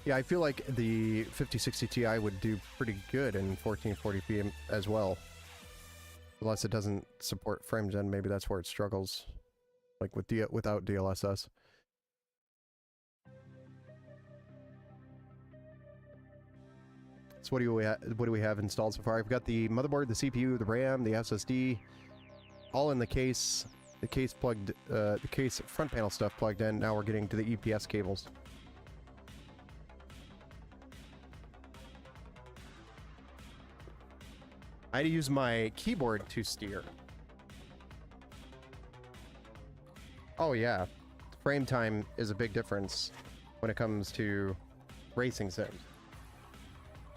Speaker 1: Yeah, I feel like the 5060 Ti would do pretty good in 1440p as well. Unless it doesn't support frame gen, maybe that's where it struggles. Like without DLSS. So what do we have installed so far? I've got the motherboard, the CPU, the RAM, the SSD, all in the case. The case plugged, the case front panel stuff plugged in. Now we're getting to the EPS cables. I had to use my keyboard to steer. Oh yeah, frame time is a big difference when it comes to racing sims.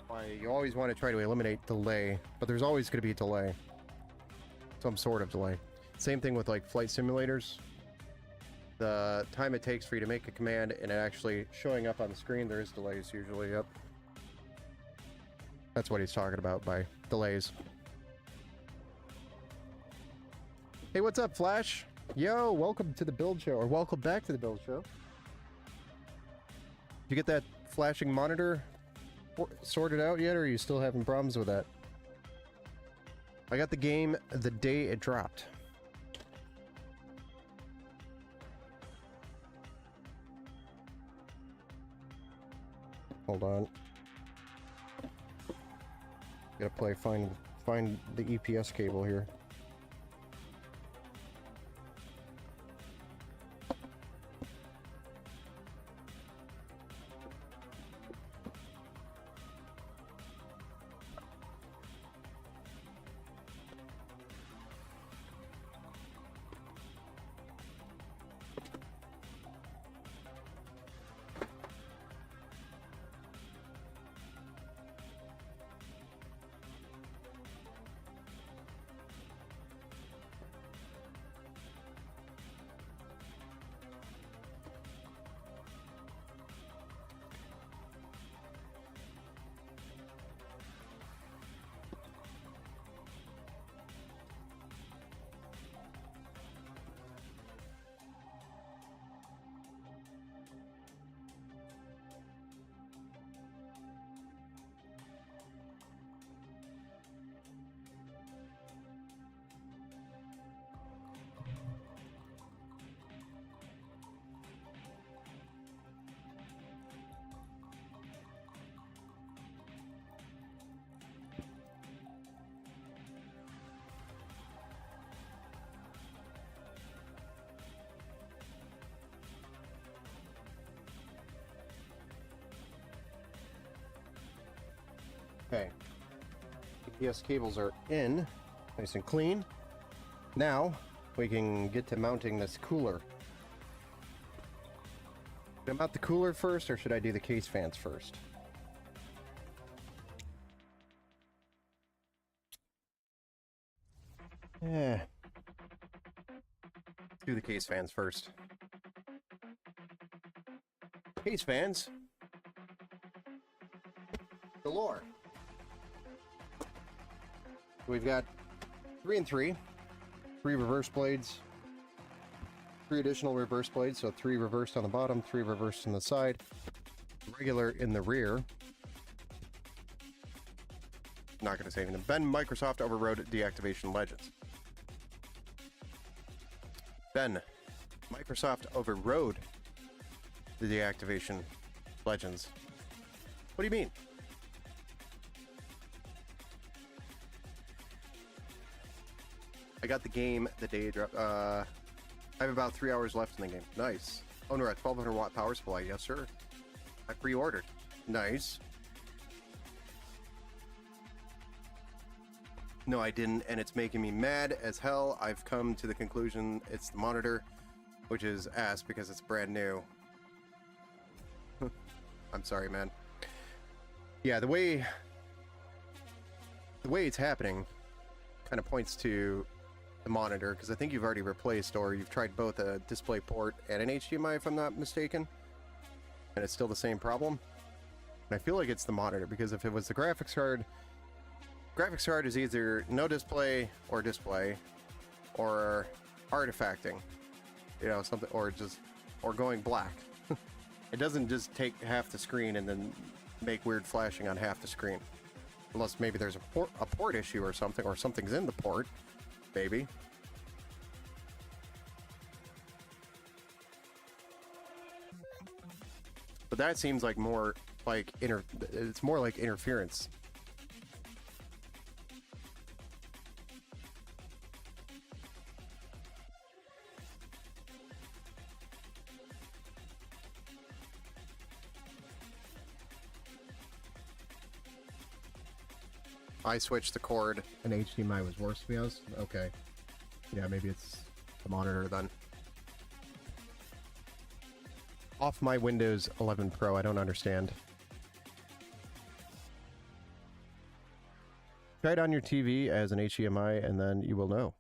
Speaker 1: Why you always want to try to eliminate delay, but there's always going to be a delay. Some sort of delay. Same thing with like flight simulators. The time it takes for you to make a command and it actually showing up on the screen, there is delays usually. Yep. That's what he's talking about by delays. Hey, what's up, Flash? Yo, welcome to the build show, or welcome back to the build show. Did you get that flashing monitor sorted out yet, or are you still having problems with that? I got the game the day it dropped. Hold on. Gotta find the EPS cable here. Okay. UPS cables are in, nice and clean. Now we can get to mounting this cooler. Should I mount the cooler first, or should I do the case fans first? Yeah. Let's do the case fans first. Case fans galore. We've got 3 and 3 reverse blades, 3 additional reverse blades, so 3 reversed on the bottom, 3 reversed on the side, regular in the rear. Not going to say anything. Ben, Microsoft overrode deactivation legends. Ben, Microsoft overrode the deactivation legends. What do you mean? I got the game the day it dropped. I have about 3 hours left in the game. Nice. Oh, no, at 1200 watt power supply. Yes, sir. I pre-ordered. Nice. No, I didn't, and it's making me mad as hell. I've come to the conclusion it's the monitor, which is ass because it's brand new. I'm sorry, man. Yeah, the way it's happening kind of points to the monitor, because I think you've already replaced, or you've tried both a display port and an HDMI, if I'm not mistaken, and it's still the same problem. And I feel like it's the monitor, because if it was the graphics card is either no display or display, or artifacting, you know, something, or going black. It doesn't just take half the screen and then make weird flashing on half the screen, unless maybe there's a port issue or something, or something's in the port, maybe. But that seems like more like it's more like interference. I switched the cord and HDMI was worse to be honest. Okay. Yeah, maybe it's the monitor then. Off my Windows 11 Pro, I don't understand. Try it on your TV as an HDMI and then you will know.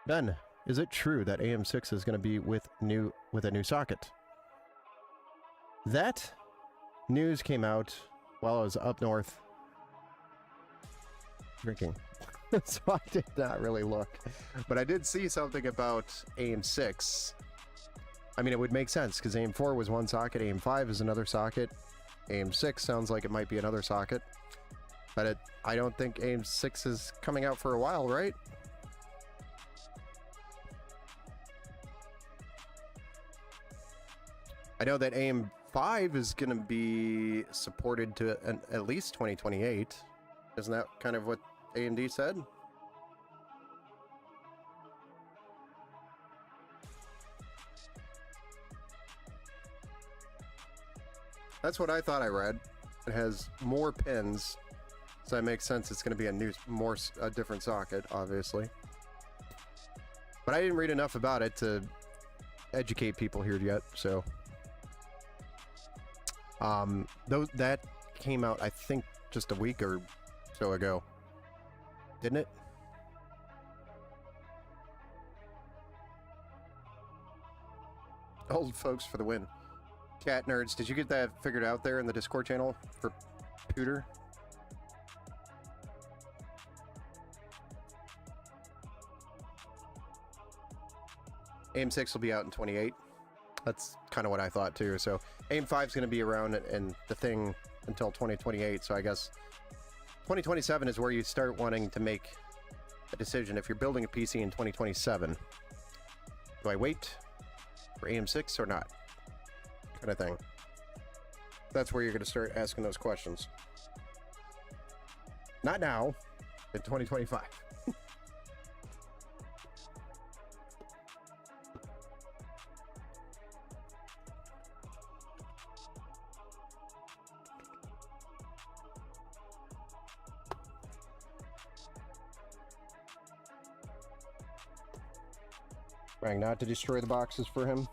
Speaker 1: Ben, is it true that AM6 is going to be with a new socket? That news came out while I was up north drinking. So I did not really look, but I did see something about AM6. I mean, it would make sense because AM4 was one socket, AM5 is another socket, AM6 sounds like it might be another socket, but I don't think AM6 is coming out for a while, right? I know that AM5 is going to be supported to at least 2028. Isn't that kind of what AMD said? That's what I thought I read. It has more pins, so that makes sense. It's going to be a different socket, obviously. But I didn't read enough about it to educate people here yet, so. That came out, I think, just a week or so ago. Didn't it? Old folks for the win. Cat nerds, did you get that figured out there in the Discord channel for Pooter? AM6 will be out in 28. That's kind of what I thought too. So AM5 is going to be around and the thing until 2028. So I guess 2027 is where you start wanting to make a decision. If you're building a PC in 2027, do I wait for AM6 or not? Kind of thing. That's where you're going to start asking those questions. Not now, in 2025. Trying not to destroy the boxes for him.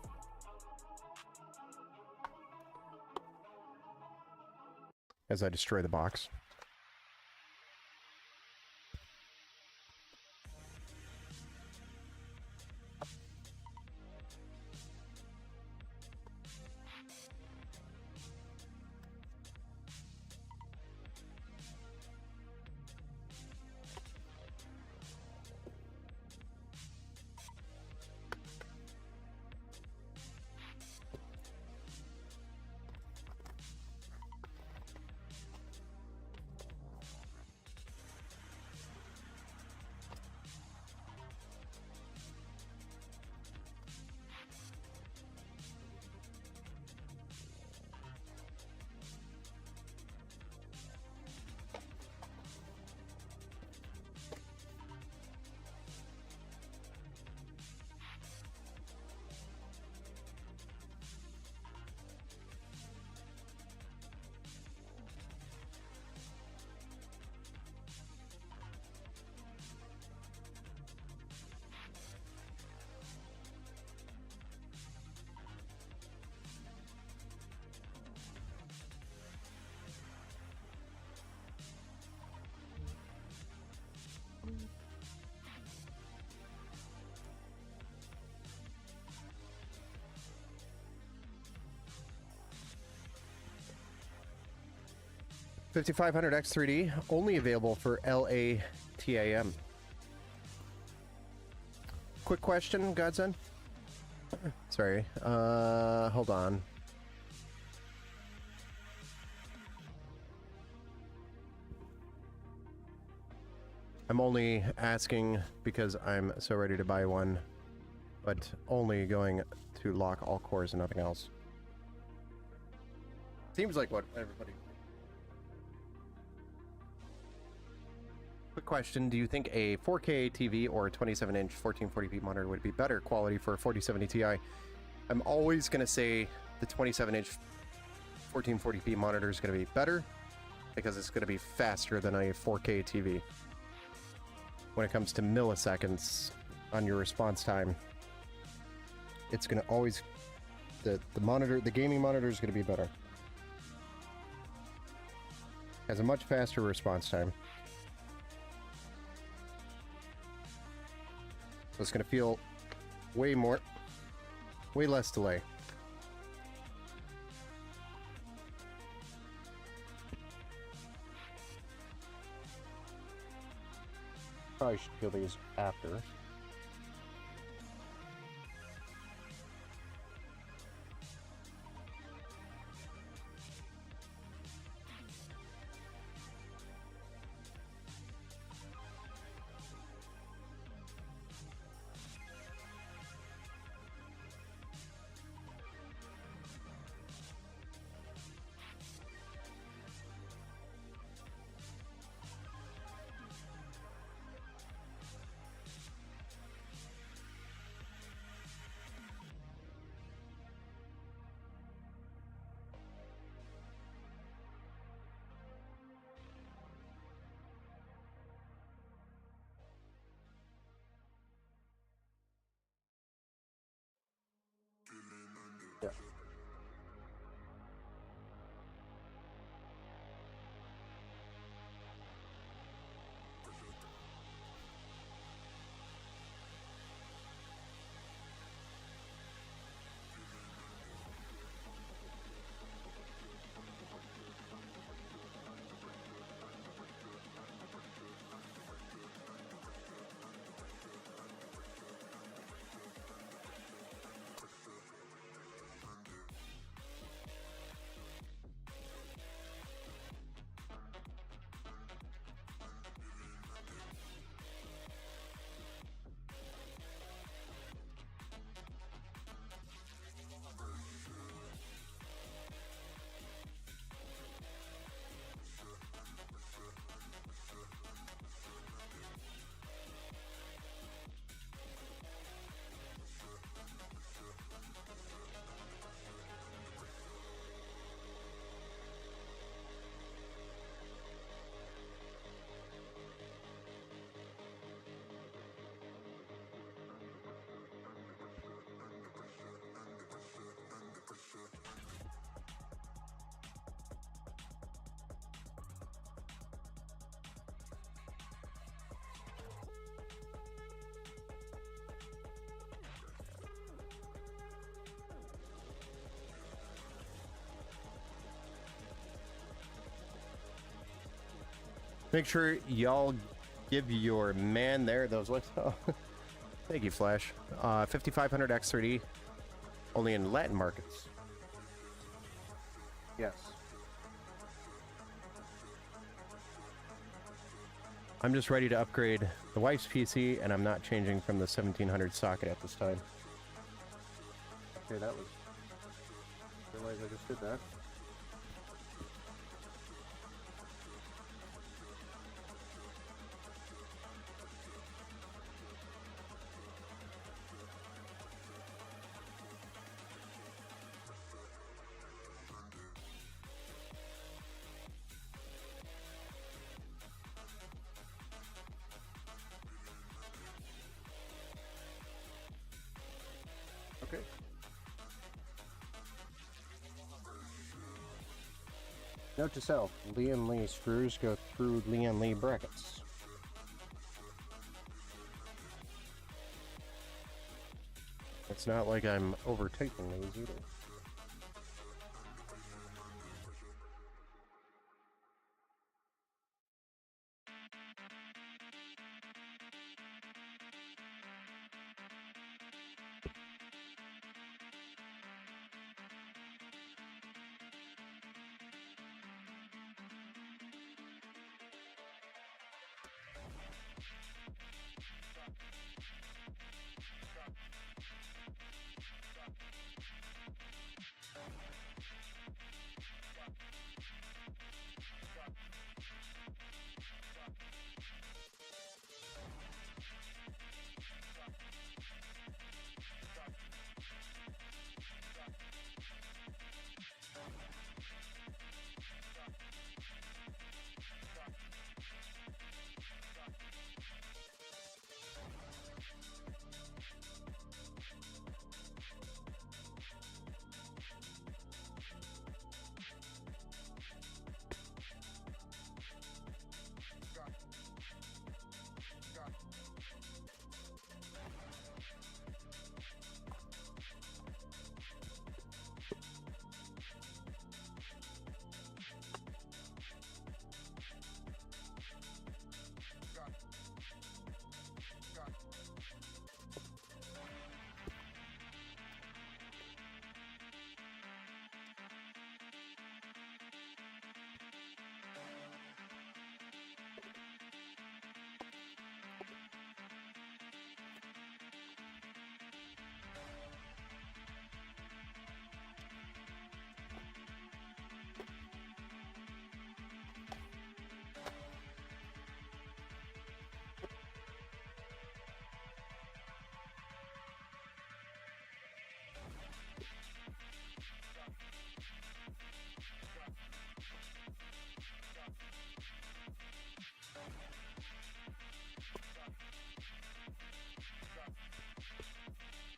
Speaker 1: As I destroy the box. $5,500X3D, only available for LATAM. Quick question, Godson. Sorry. Hold on. I'm only asking because I'm so ready to buy one, but only going to lock all cores and nothing else. Seems like what everybody... Quick question, do you think a 4K TV or a 27-inch 1440p monitor would be better quality for a 4070 Ti? I'm always going to say the 27-inch 1440p monitor is going to be better because it's going to be faster than a 4K TV. When it comes to milliseconds on your response time, it's going to always... The gaming monitor is going to be better. Has a much faster response time. So it's going to feel way less delay. Probably should feel these after. Make sure y'all give your man there those looks. Oh, thank you, Flash. 5500 X3D, only in Latin markets. Yes. I'm just ready to upgrade the wife's PC, and I'm not changing from the 1700 socket at this time. Okay, that was... I realize I just did that. Okay. Note to self, Lian Li screws go through Lian Li brackets. It's not like I'm over-tightening these either.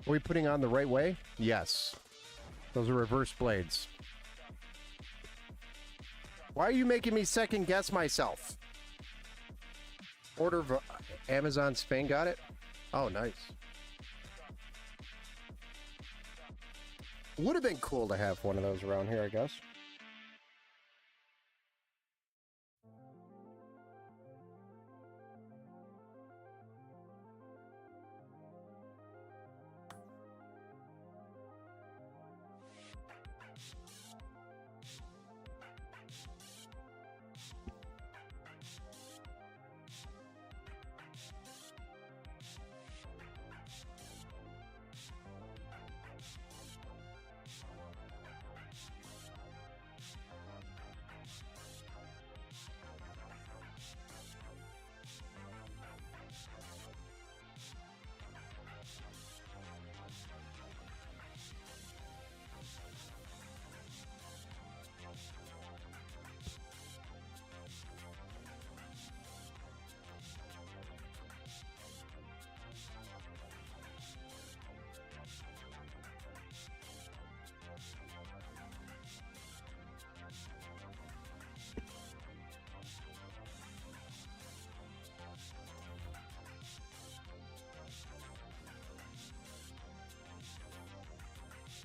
Speaker 1: Are we putting on the right way? Yes. Those are reverse blades. Why are you making me second guess myself? Order of Amazon Spain got it? Oh, nice. Would have been cool to have one of those around here, I guess.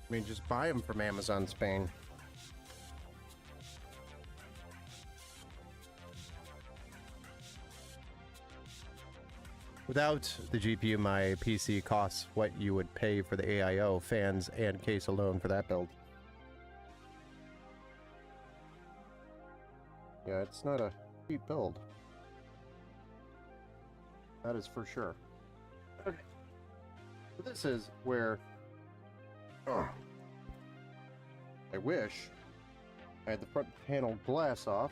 Speaker 1: I mean, just buy them from Amazon Spain. Without the GPU, my PC costs what you would pay for the AIO, fans, and case alone for that build. Yeah, it's not a cheap build. That is for sure. Okay. So this is where... I wish I had the front panel glass off.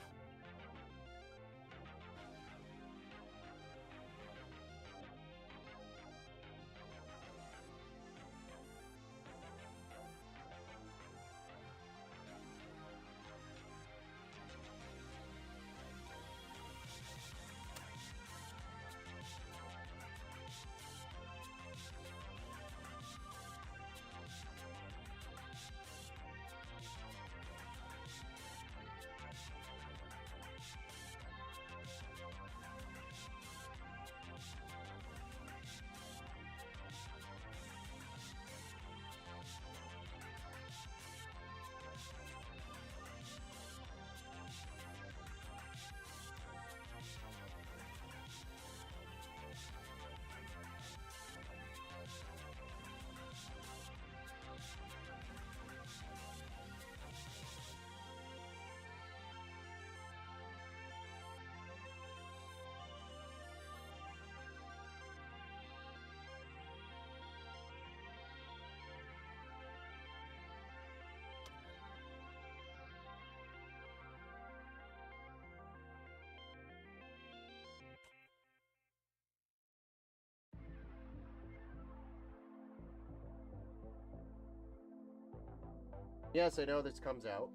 Speaker 1: Yes, I know this comes out.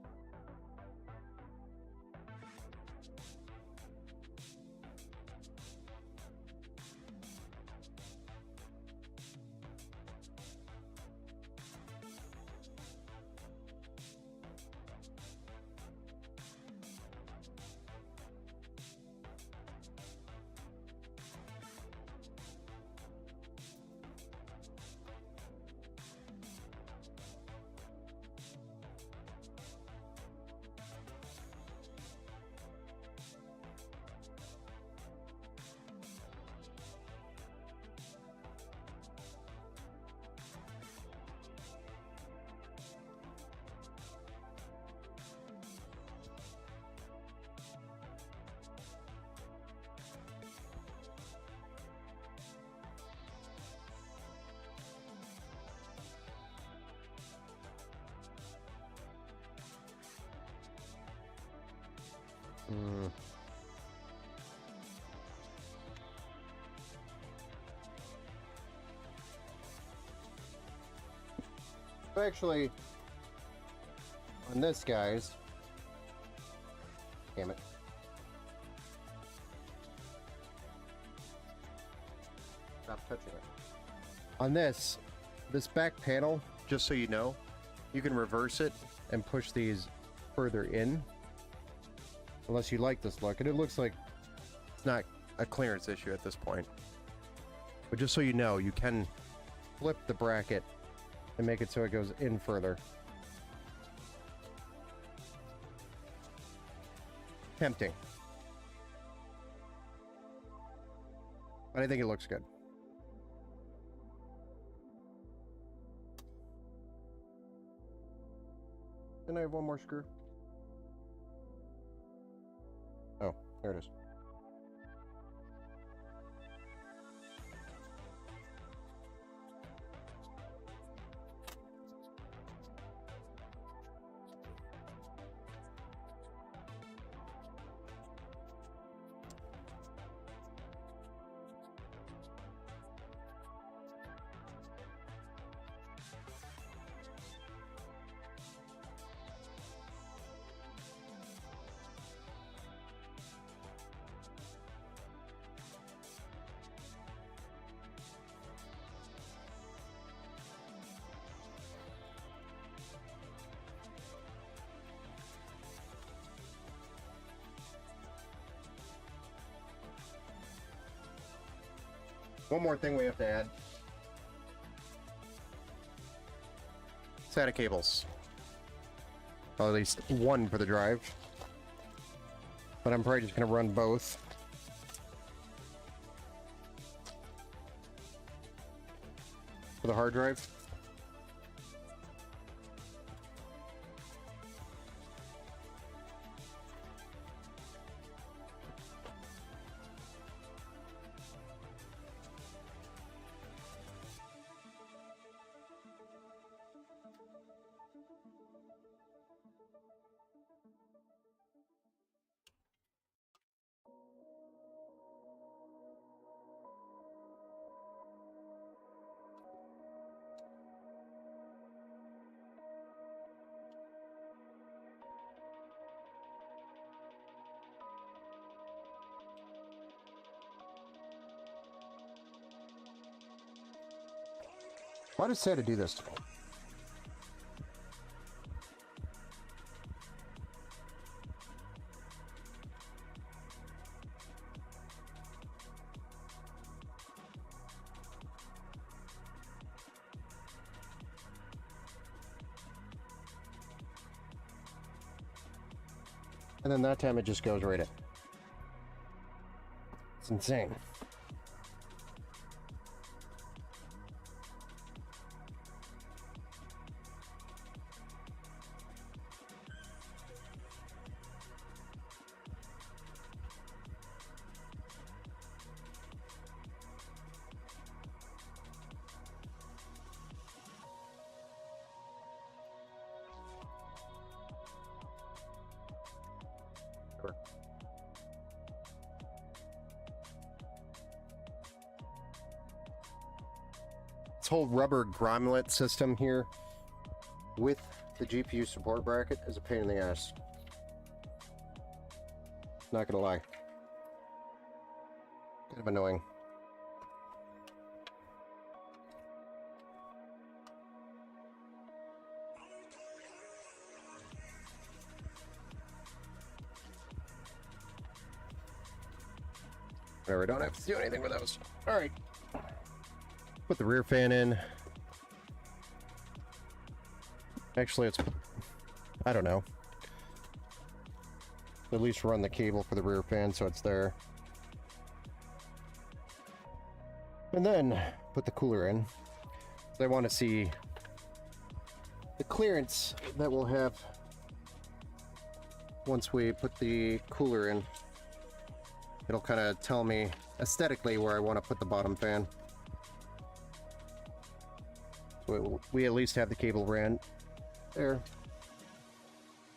Speaker 1: Actually, on this, guys, damn it. Stop touching it. On this back panel, just so you know, you can reverse it and push these further in. Unless you like this look, and it looks like it's not a clearance issue at this point. But just so you know, you can flip the bracket and make it so it goes in further. Tempting. But I think it looks good. Then I have one more screw. Oh, there it is. One more thing we have to add. SATA cables. Well, at least one for the drive. But I'm probably just going to run both. for the hard drive. Why does Santa do this to me? And then that time it just goes right in. It's insane. This whole rubber grommet system here with the GPU support bracket is a pain in the ass. Not gonna lie. Kind of annoying. Whatever, I don't have to do anything with those. Alright. Put the rear fan in. Actually, it's... I don't know. At least run the cable for the rear fan so it's there. And then put the cooler in. I want to see the clearance that we'll have once we put the cooler in. It'll kind of tell me aesthetically where I want to put the bottom fan. So we at least have the cable ran there.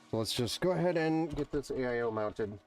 Speaker 1: So let's just go ahead and get this AIO mounted.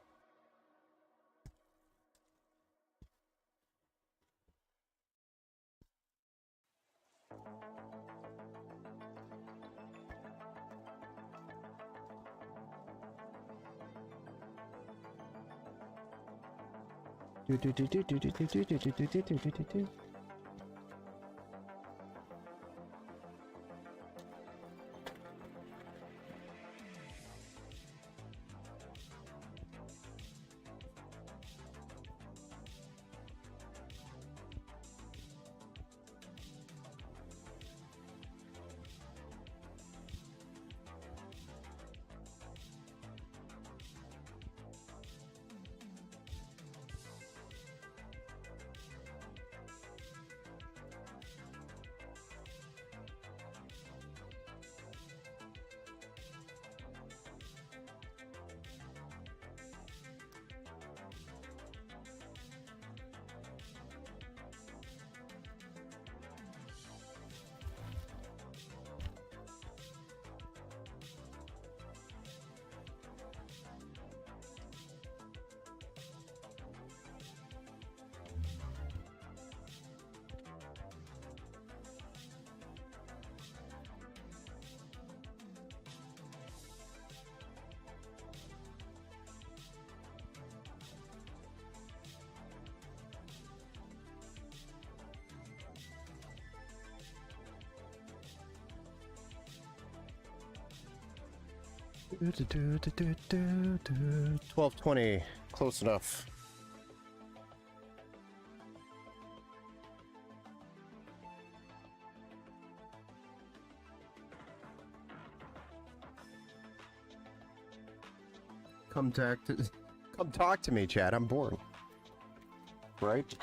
Speaker 1: $12.20, close enough. Come talk to me, Chad. I'm bored. Right?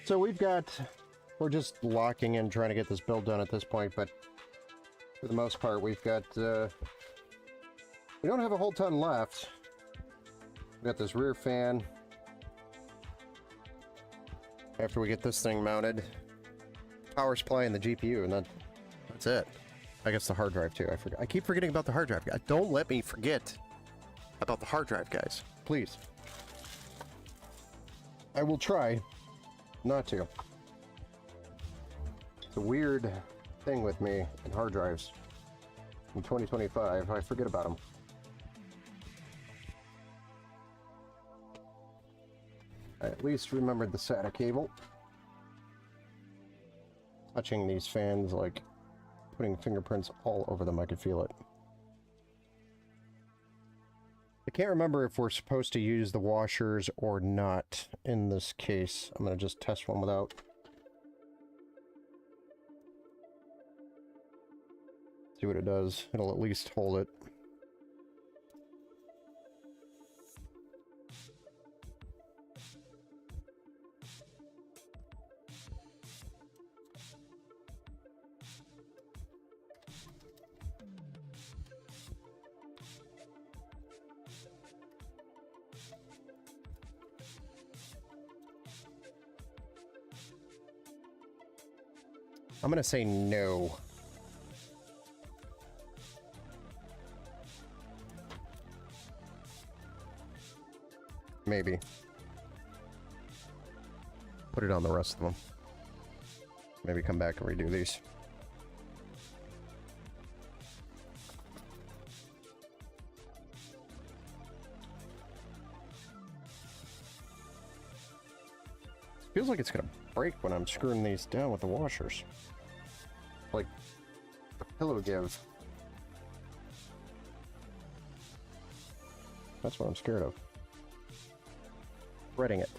Speaker 1: So we've got we're just locking in, trying to get this build done at this point, but for the most part, we've got, we don't have a whole ton left. We got this rear fan. After we get this thing mounted, power supply and the GPU, and that's it. I guess the hard drive too. I keep forgetting about the hard drive. Don't let me forget about the hard drive, guys. Please. I will try not to. It's a weird thing with me and hard drives. In 2025, I forget about them. I at least remembered the SATA cable. Touching these fans, like putting fingerprints all over them, I could feel it. I can't remember if we're supposed to use the washers or not in this case. I'm going to just test one without. See what it does. It'll at least hold it. I'm gonna say no. Maybe. Put it on the rest of them. Maybe come back and redo these. Feels like it's gonna break when I'm screwing these down with the washers. Like the pillow give. That's what I'm scared of. Threading it.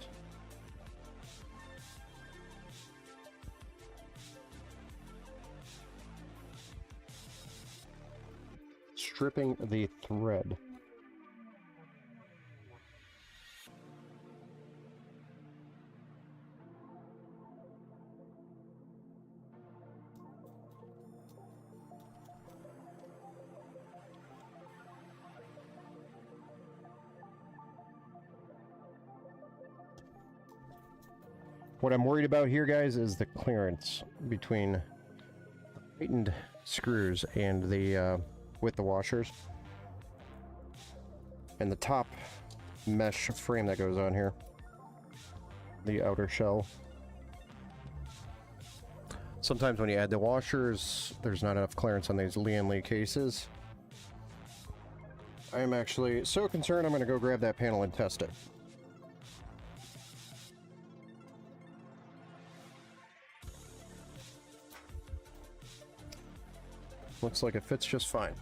Speaker 1: Stripping the thread. What I'm worried about here, guys, is the clearance between tightened screws and the with the washers and the top mesh frame that goes on here, the outer shell. Sometimes when you add the washers, there's not enough clearance on these Lian Li cases. I am actually so concerned I'm going to go grab that panel and test it. Looks like it fits just fine.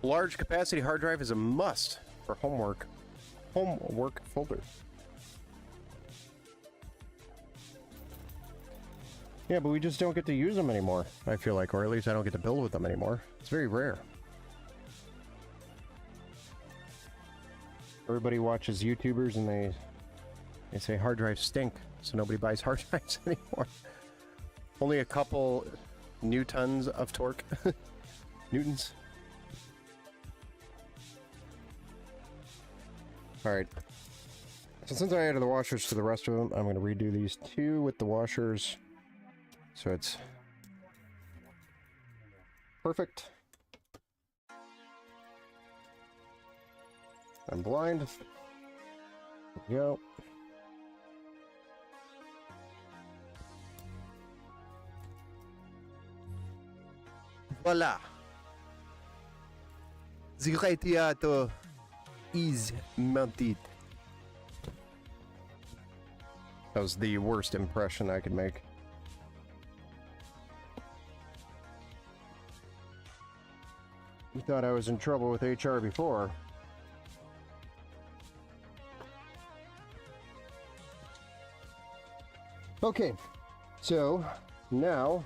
Speaker 1: Large capacity hard drive is a must for homework folder. Yeah, but we just don't get to use them anymore, I feel like, or at least I don't get to build with them anymore. It's very rare. Everybody watches YouTubers and they say hard drives stink, so nobody buys hard drives anymore. Only a couple newtons of torque. Newtons. Alright. So since I added the washers to the rest of them, I'm going to redo these two with the washers. So it's perfect. I'm blind. There we go. Voila. The radiator is mounted. That was the worst impression I could make. You thought I was in trouble with HR before. Okay, so now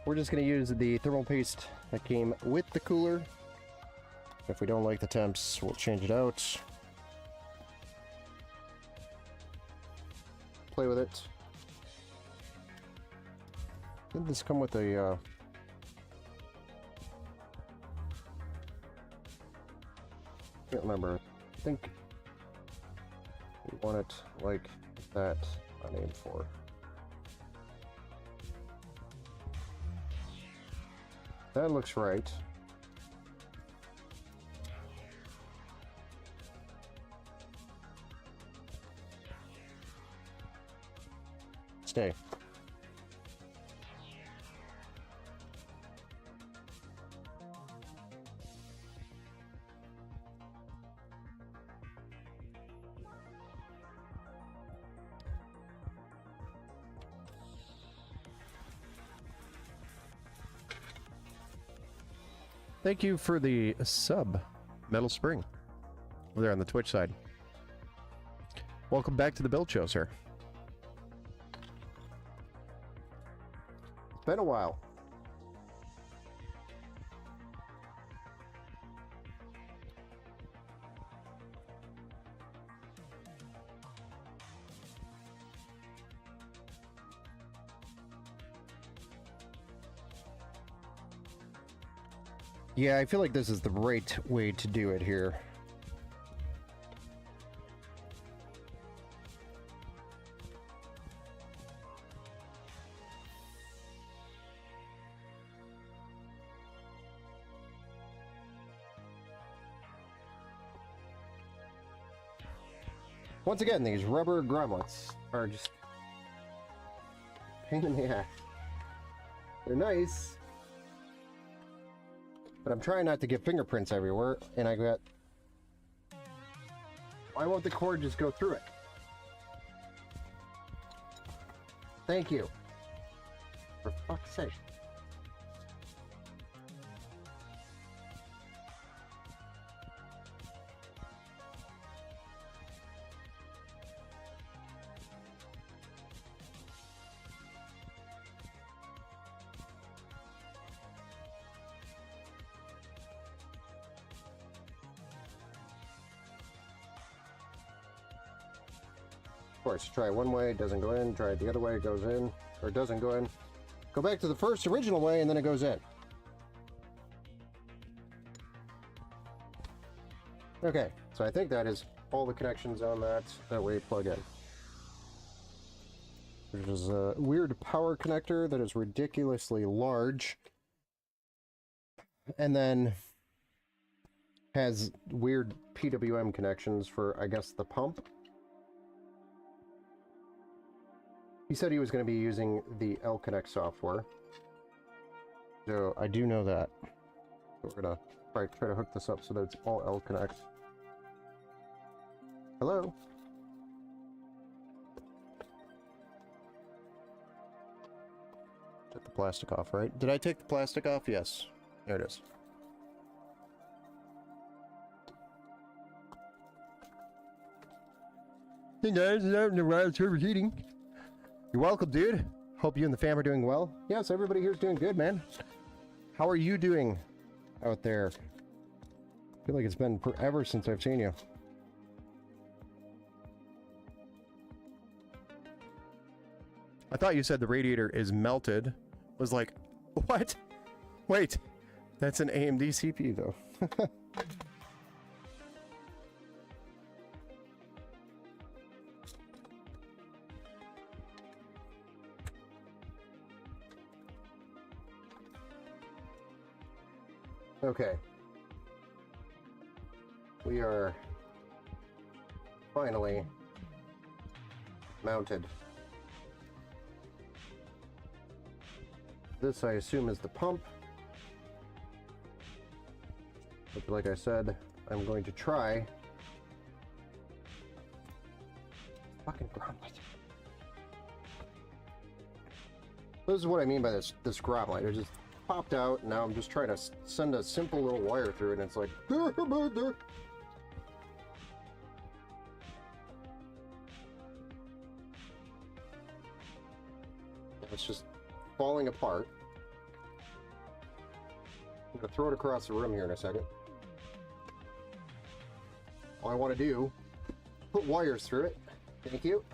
Speaker 1: we're just going to use the thermal paste that came with the cooler If we don't like the temps, we'll change it out. Play with it. Did this come with a, can't remember. I think we want it like that on aim4. That looks right. Stay. Thank you for the sub, Metal Spring, over there on the Twitch side. Welcome back to the build show, sir. It's been a while. Yeah, I feel like this is the right way to do it here. Once again, these rubber grommets are just pain in the ass. They're nice, but I'm trying not to get fingerprints everywhere, and I got... Why won't the cord just go through it? Thank you. For fuck's sake. Of course, try it one way, it doesn't go in. Try it the other way, it goes in, or it doesn't go in. Go back to the first original way, and then it goes in. Okay, so I think that is all the connections on that way plug in. There's a weird power connector that is ridiculously large, and then has weird PWM connections for, I guess, the pump. He said he was going to be using the L-Connect software. So I do know that. So we're going to try to hook this up so that it's all L-Connect. Hello? Took the plastic off, right? Did I take the plastic off? Yes. There it is. Hey guys, it's out in the wild server heating. You're welcome, dude. Hope you and the fam are doing well. Yes, everybody here's doing good, man. How are you doing out there? I feel like it's been forever since I've seen you. I thought you said the radiator is melted. Was like, what? Wait, that's an AMD CPU though. Okay. We are finally mounted. This, I assume, is the pump. But like I said, I'm going to try. Fucking grommet. This is what I mean by this grommet. It just popped out, and now I'm just trying to send a simple little wire through it, and it's like... It's just falling apart. I'm gonna throw it across the room here in a second. all I want to do, put wires through it. Thank you.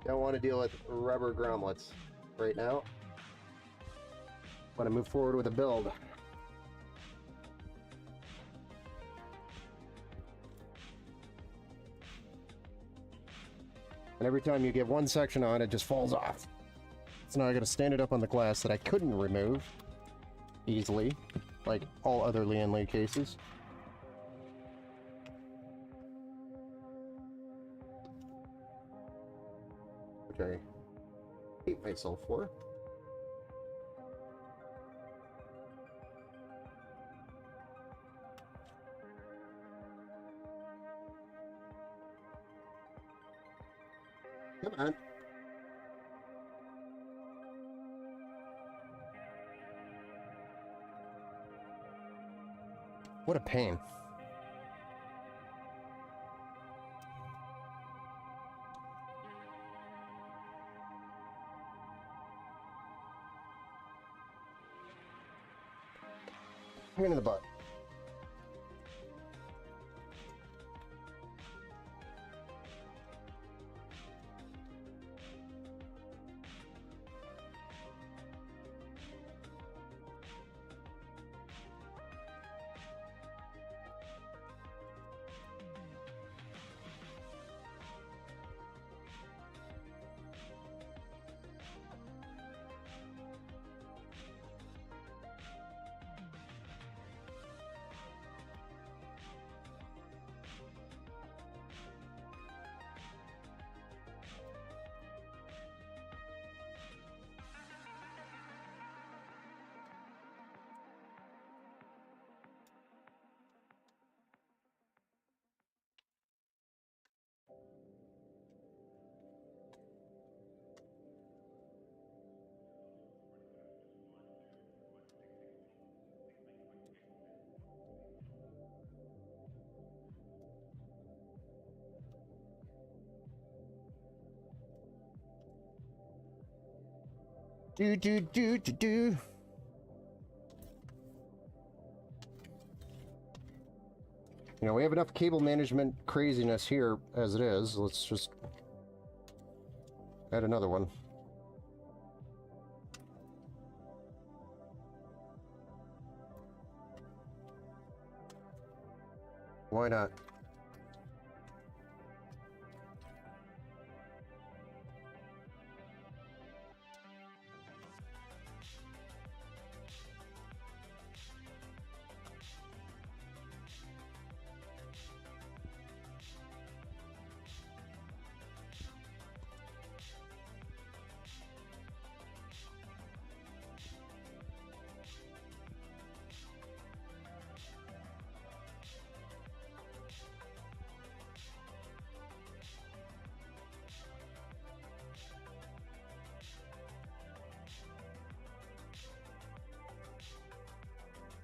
Speaker 1: Don't want to deal with rubber grommets right now. Want to move forward with a build. And every time you get one section on, it just falls off. So now I got to stand it up on the glass that I couldn't remove easily, like all other Lian Li cases. Which I hate myself for. Come on. What a pain. Pain in the butt. Do. You know, we have enough cable management craziness here as it is. Let's just add another one. Why not?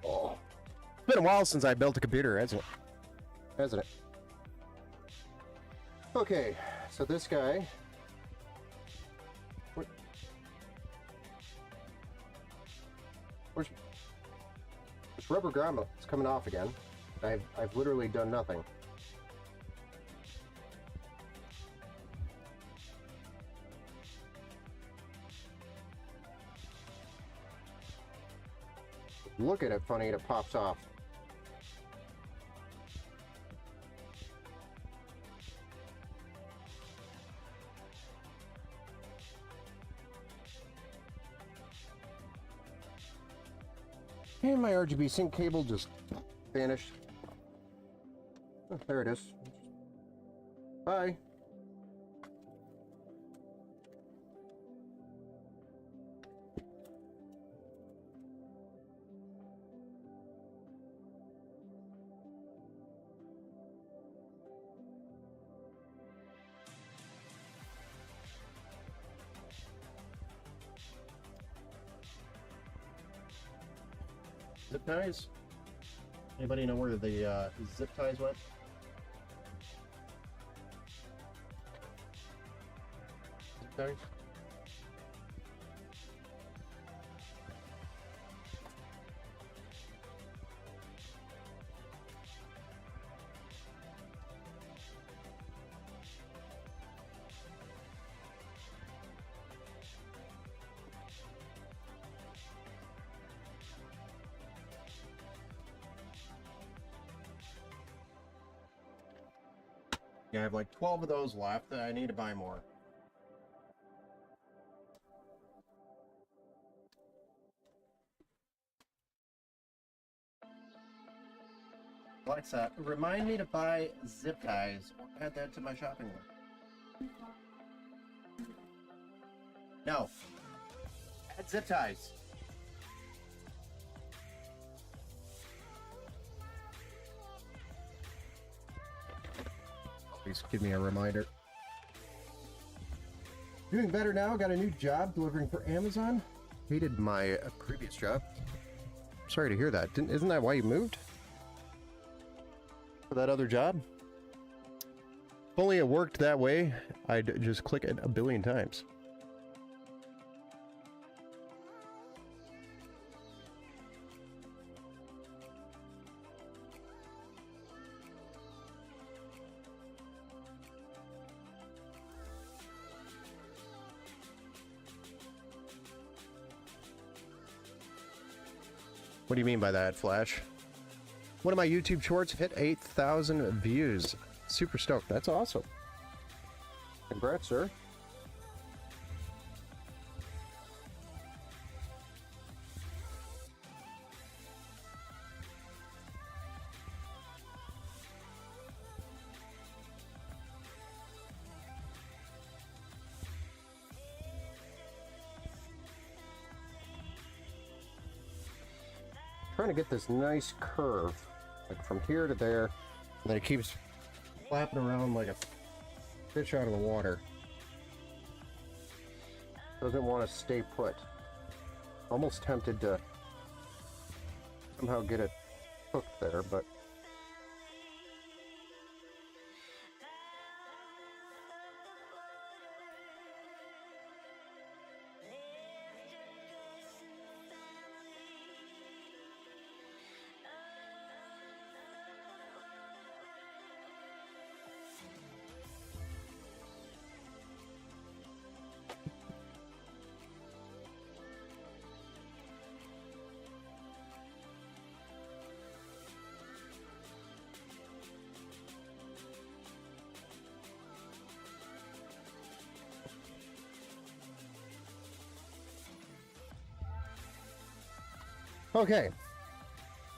Speaker 1: Oh. It's been a while since I built a computer, hasn't it? Hasn't it? Okay, so this guy... Where's this rubber grommet? It's coming off again. I've literally done nothing. Look at it funny and it pops off. And my RGB sync cable just vanished. Oh, there it is. Bye. Zip ties? Anybody know where the zip ties went? Sorry. Yeah, I have like 12 of those left. I need to buy more. Alexa, remind me to buy zip ties or add that to my shopping list. No. Add zip ties. Please give me a reminder. Doing better now. Got a new job delivering for Amazon. Hated my previous job. Sorry to hear that. Isn't that why you moved? For that other job? If only it worked that way, I'd just click it a billion times. What do you mean by that, Flash? One of my YouTube shorts hit 8,000 views. Super stoked. That's awesome. Congrats, sir. Trying to get this nice curve, like from here to there, and then it keeps flapping around like a fish out of the water. Doesn't want to stay put. Almost tempted to somehow get it hooked there, but okay.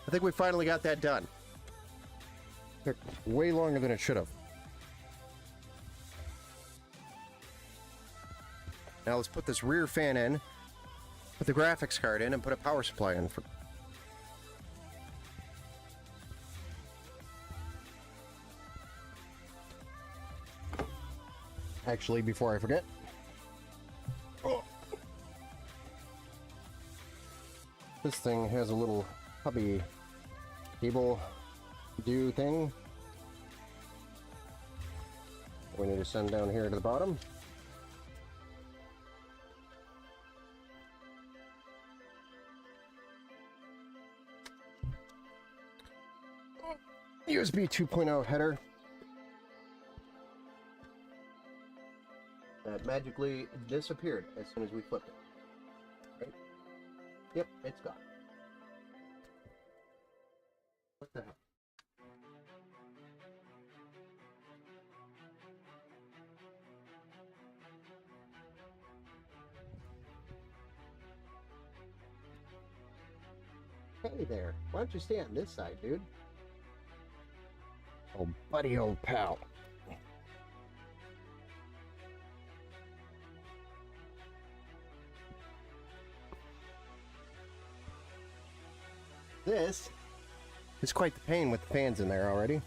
Speaker 1: I think we finally got that done. Took way longer than it should have. Now let's put this rear fan in, put the graphics card in, and put a power supply in. Actually, before I forget. Oh. This thing has a little hubby cable do thing. We need to send down here to the bottom. USB 2.0 header. That magically disappeared as soon as we flipped it. Right? Yep, it's gone. What the hell? Hey there, why don't you stay on this side, dude? Oh, buddy, old pal. This is quite the pain with the fans in there already.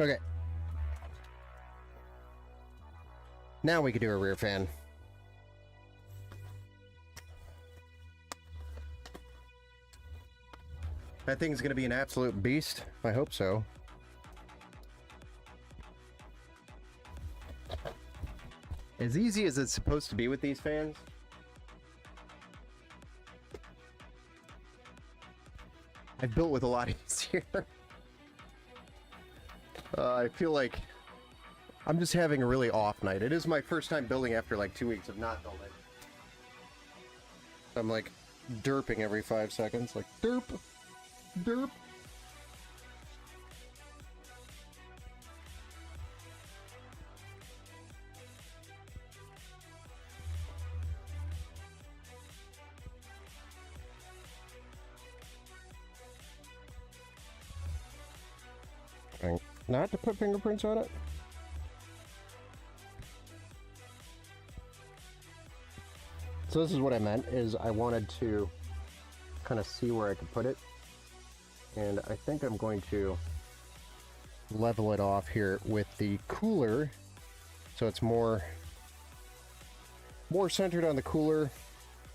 Speaker 1: Okay. Now we can do a rear fan. That thing's gonna be an absolute beast. I hope so. As easy as it's supposed to be with these fans, I've built with a lot easier. I feel like I'm just having a really off night. It is my first time building after like 2 weeks of not building. I'm like derping every 5 seconds, like derp, derp. Not to put fingerprints on it. So this is what I meant, is I wanted to kind of see where I could put it. And I think I'm going to level it off here with the cooler. So it's more centered on the cooler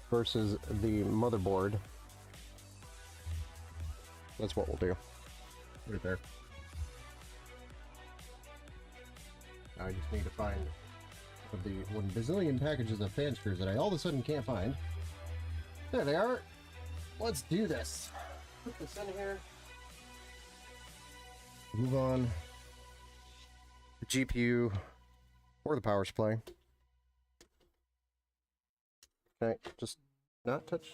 Speaker 1: versus the motherboard. That's what we'll do. Put it there. I just need to find the 1 bazillion packages of fan screws that I all of a sudden can't find. There they are. Let's do this. Put this in here. Move on. The GPU or the power supply. Okay, just not touch.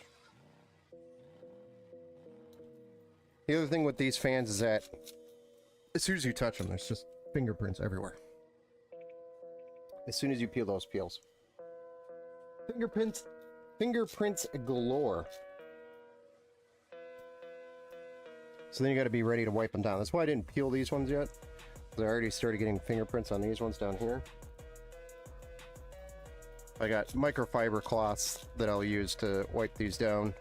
Speaker 1: The other thing with these fans is that as soon as you touch them, there's just fingerprints everywhere. As soon as you peel those peels. Fingerprints galore. So then you got to be ready to wipe them down. That's why I didn't peel these ones yet. I already started getting fingerprints on these ones down here. I got microfiber cloths that I'll use to wipe these down.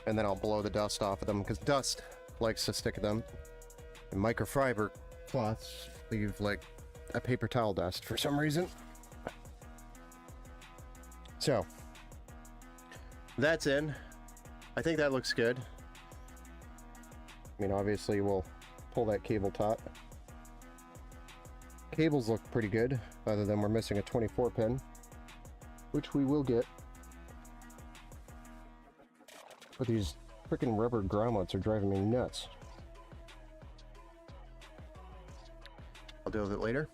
Speaker 1: And then I'll blow the dust off of them because dust likes to stick to them. And microfiber cloths leave like a paper towel dust for some reason. So that's in. I think that looks good. I mean, obviously we'll pull that cable top. Cables look pretty good, other than we're missing a 24 pin, which we will get. But these freaking rubber grommets are driving me nuts. I'll deal with it later.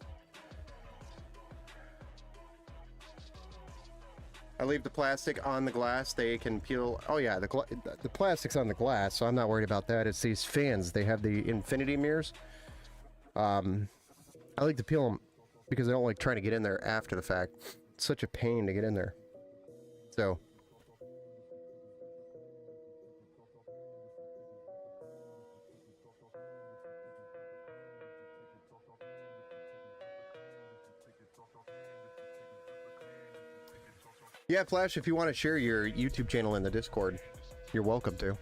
Speaker 1: I leave the plastic on the glass. They can peel. Oh yeah, the plastic's on the glass, so I'm not worried about that. It's these fans. They have the infinity mirrors. I like to peel them because I don't like trying to get in there after the fact. It's such a pain to get in there. So. Yeah, Flash, if you want to share your YouTube channel in the Discord, you're welcome to.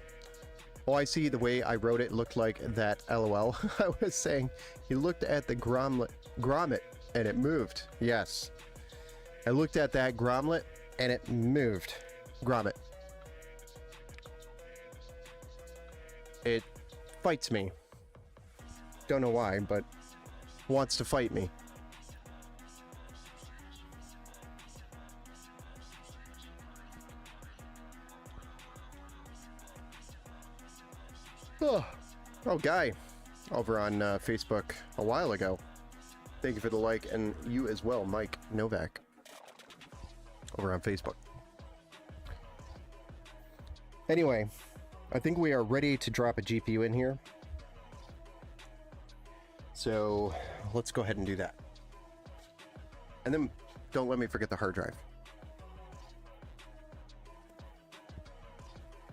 Speaker 1: Oh, I see the way I wrote it looked like that LOL. I was saying, he looked at the grommet and it moved. Yes. I looked at that grommet and it moved. Grommet. It fights me. Don't know why, but wants to fight me. Oh, Guy, over on Facebook a while ago. Thank you for the like, and you as well, Mike Novak, over on Facebook. Anyway, I think we are ready to drop a GPU in here. So let's go ahead and do that. And then don't let me forget the hard drive.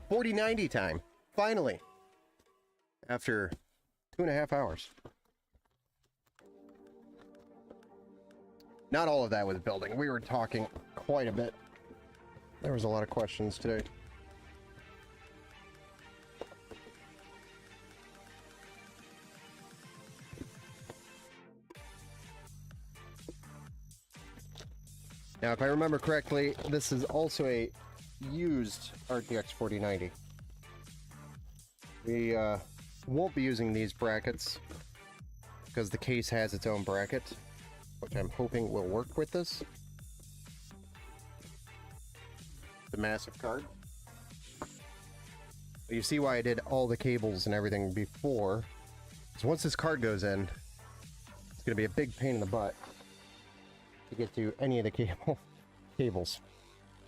Speaker 1: 4090 time, finally. After 2.5 hours. Not all of that was building. We were talking quite a bit. There was a lot of questions today. Now, if I remember correctly, this is also a used RTX 4090. We won't be using these brackets because the case has its own bracket, which I'm hoping will work with this. The massive card. You see why I did all the cables and everything before. Because once this card goes in, it's going to be a big pain in the butt to get to any of the cables.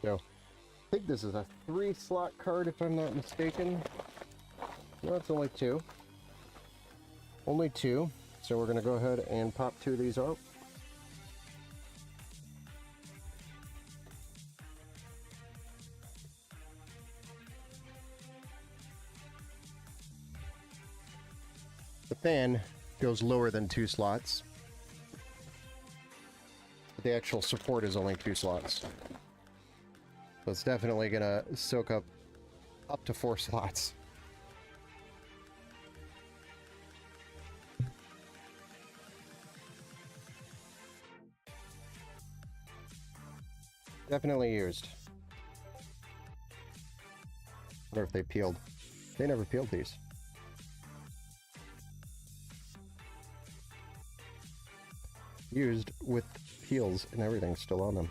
Speaker 1: So, I think this is a 3-slot card if I'm not mistaken. No, it's only 2. Only 2. So we're going to go ahead and pop 2 of these out. The fan goes lower than 2 slots. But the actual support is only 2 slots. So it's definitely going to soak up to 4 slots. Definitely used. Wonder if they peeled. They never peeled these. Used with peels and everything still on them.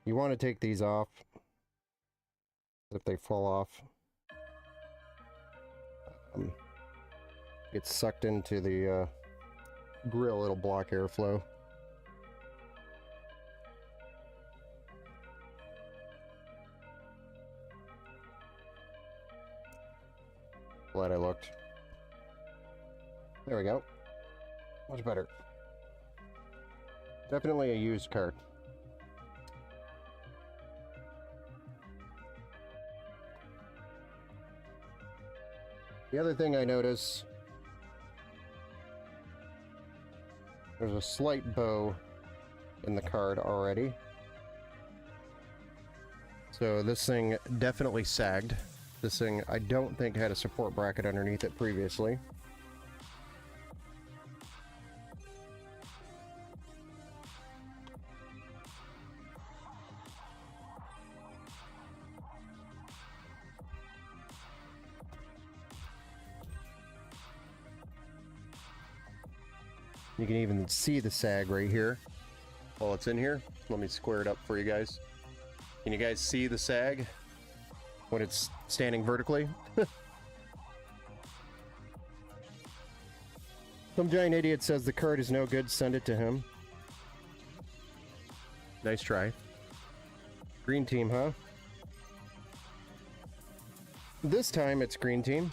Speaker 1: You want to take these off if they fall off. Get sucked into the grill, it'll block airflow. Glad I looked. There we go. Much better. Definitely a used card. The other thing I notice, there's a slight bow in the card already. So this thing definitely sagged. This thing I don't think had a support bracket underneath it previously. You can even see the sag right here while it's in here. Let me square it up for you guys. Can you guys see the sag when it's standing vertically? Some giant idiot says the card is no good, send it to him. Nice try. Green team, huh? This time it's green team.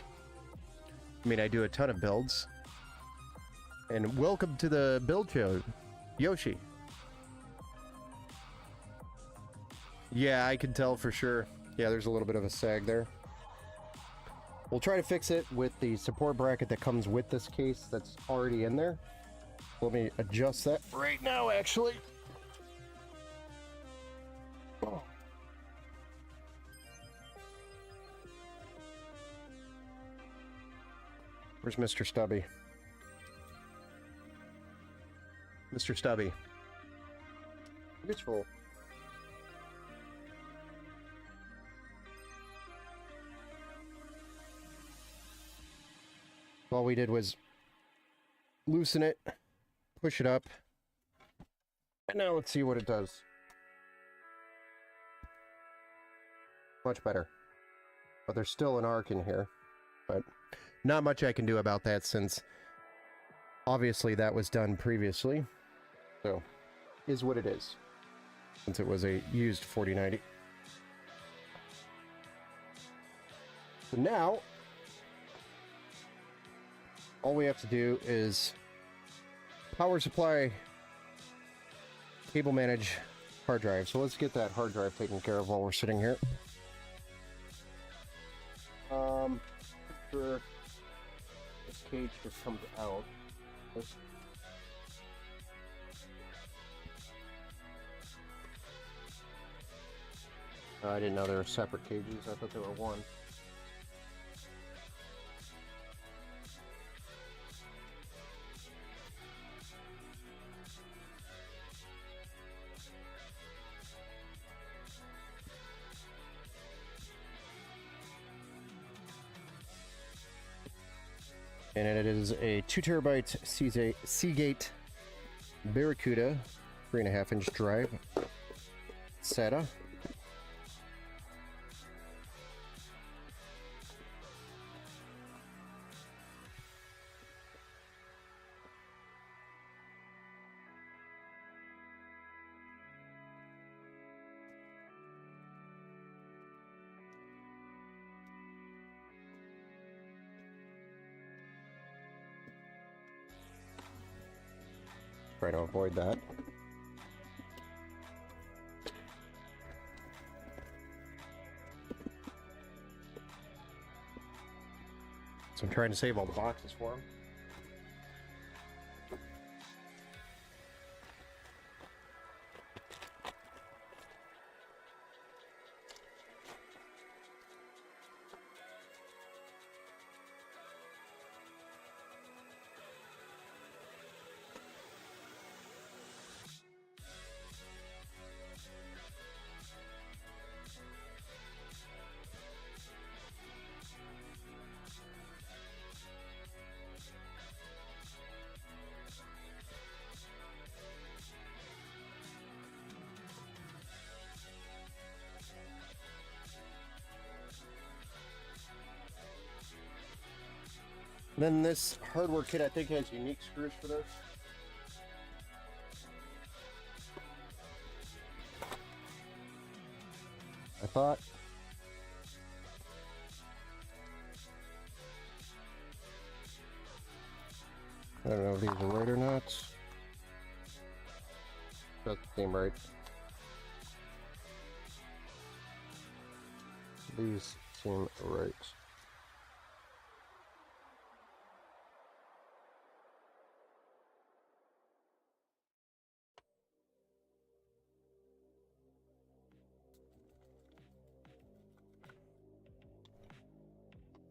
Speaker 1: I mean, I do a ton of builds. And welcome to the build show, Yoshi. Yeah, I can tell for sure. Yeah, there's a little bit of a sag there. We'll try to fix it with the support bracket that comes with this case that's already in there. Let me adjust that right now, actually. Oh. Where's Mr. Stubby? Mr. Stubby. Useful. All we did was loosen it, push it up, and now let's see what it does. Much better. But there's still an arc in here, but not much I can do about that since obviously that was done previously. So, is what it is, since it was a used 4090. So now, all we have to do is power supply, cable manage, hard drive. So let's get that hard drive taken care of while we're sitting here. Sure, this cage just comes out. I didn't know they were separate cages. I thought they were one. And it is a 2 terabyte Seagate Barracuda 3.5-inch drive SATA. Try to avoid that. So I'm trying to save all the boxes for him. Then this hardware kit, I think, has unique screws for this. I thought. I don't know if these are right or not. Doesn't seem right. These seem right.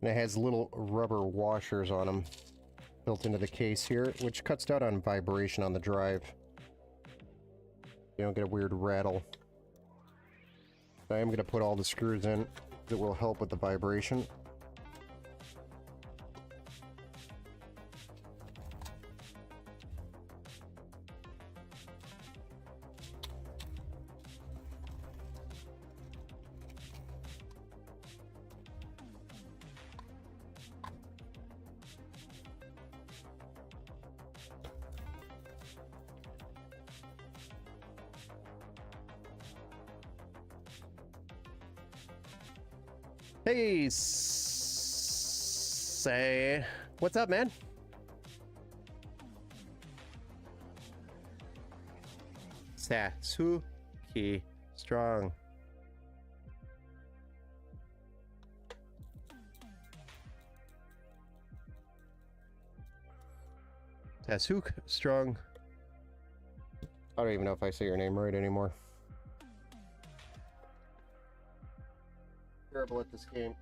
Speaker 1: And it has little rubber washers on them built into the case here, which cuts down on vibration on the drive. You don't get a weird rattle. I am going to put all the screws in that will help with the vibration. Hey, say, what's up, man? Satsuki Strong. Tasuk Strong. I don't even know if I say your name right anymore. Terrible at this game.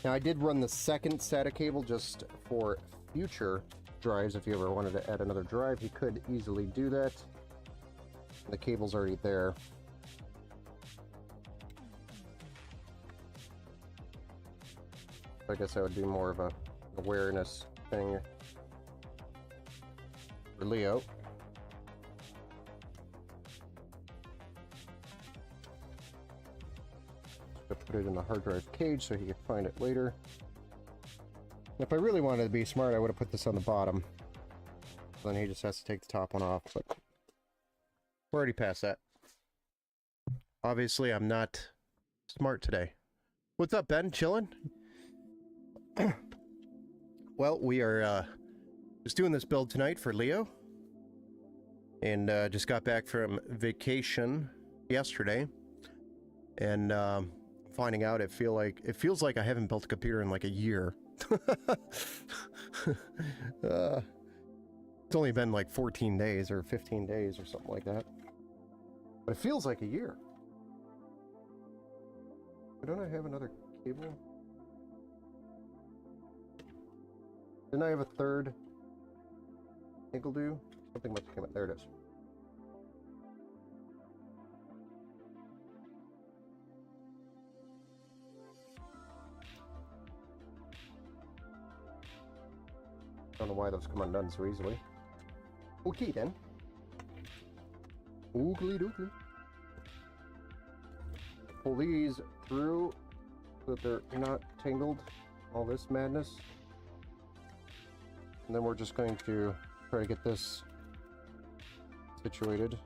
Speaker 1: Now I did run the second SATA cable just for future drives. If you ever wanted to add another drive, you could easily do that. The cable's already there. I guess that would be more of a awareness thing for Leo. Put it in the hard drive cage so he could find it later. If I really wanted to be smart, I would have put this on the bottom. Then he just has to take the top one off, but we're already past that. Obviously, I'm not smart today. What's up, Ben? Chilling? Well, we are just doing this build tonight for Leo. And just got back from vacation yesterday. And finding out it feels like I haven't built a computer in like a year. It's only been like 14 days or 15 days or something like that. But it feels like a year. Don't I have another cable? Didn't I have a third Igloo? Something must have come up. There it is. Don't know why those come undone so easily. Okay then. Oogly doogly. Pull these through so that they're not tangled. All this madness. And then we're just going to try to get this situated.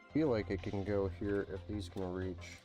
Speaker 1: I feel like it can go here if these can reach.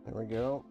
Speaker 1: There we go.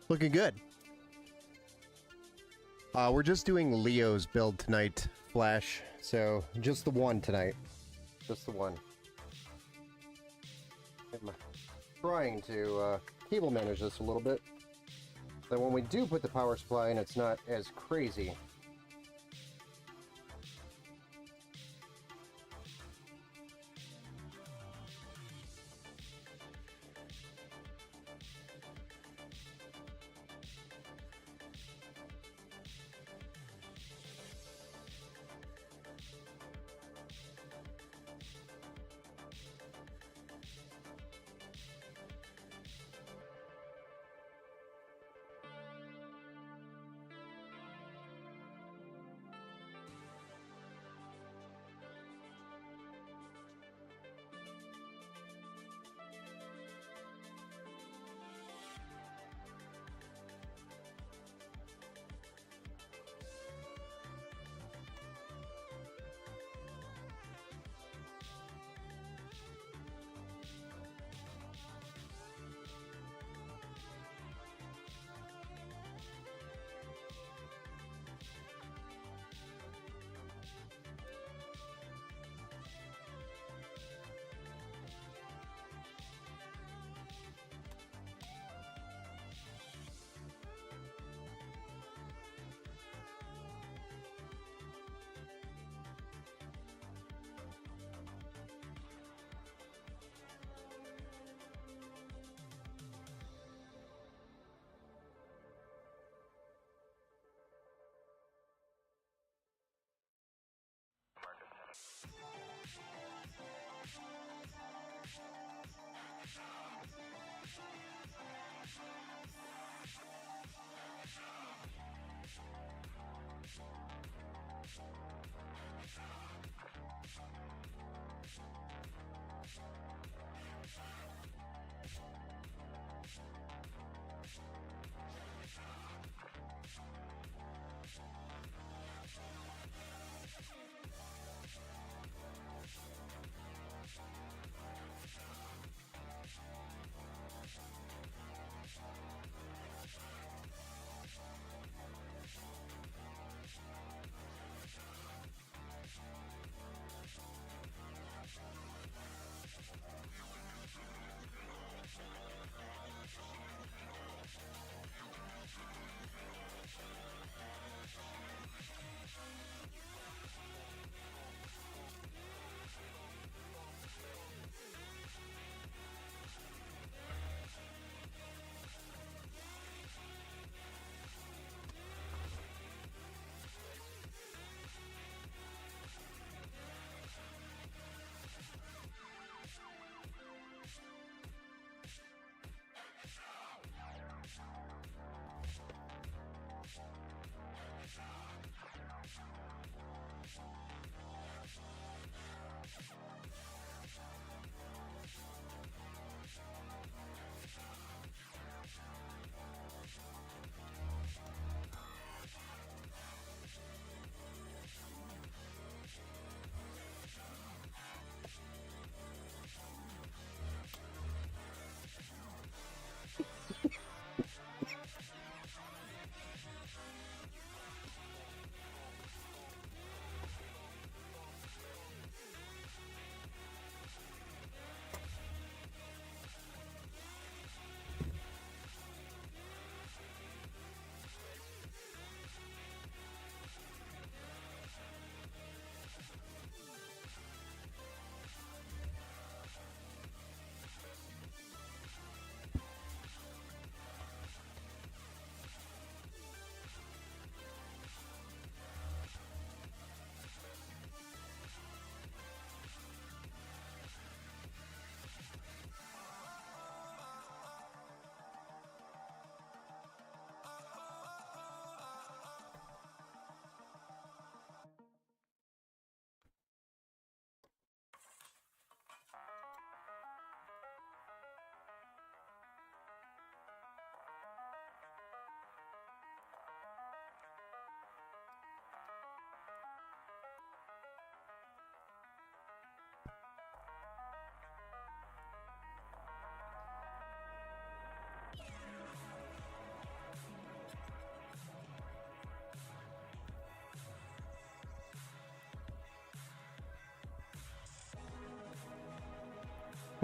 Speaker 1: Looking good. We're just doing Leo's build tonight, Flash. So, just the one tonight. Just the one. I'm trying to cable manage this a little bit. So when we do put the power supply in, it's not as crazy.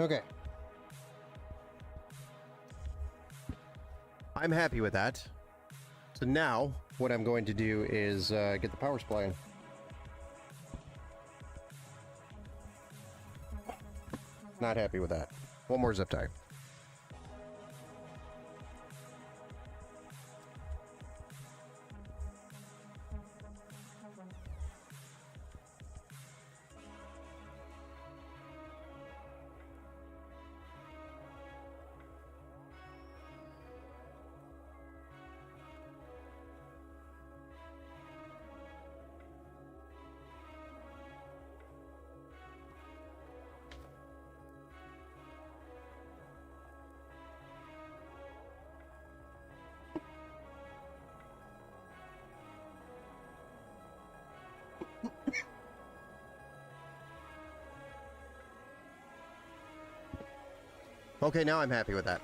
Speaker 1: Okay. I'm happy with that. So now, what I'm going to do is get the power supply in. Not happy with that. One more zip tie. Okay, now I'm happy with that.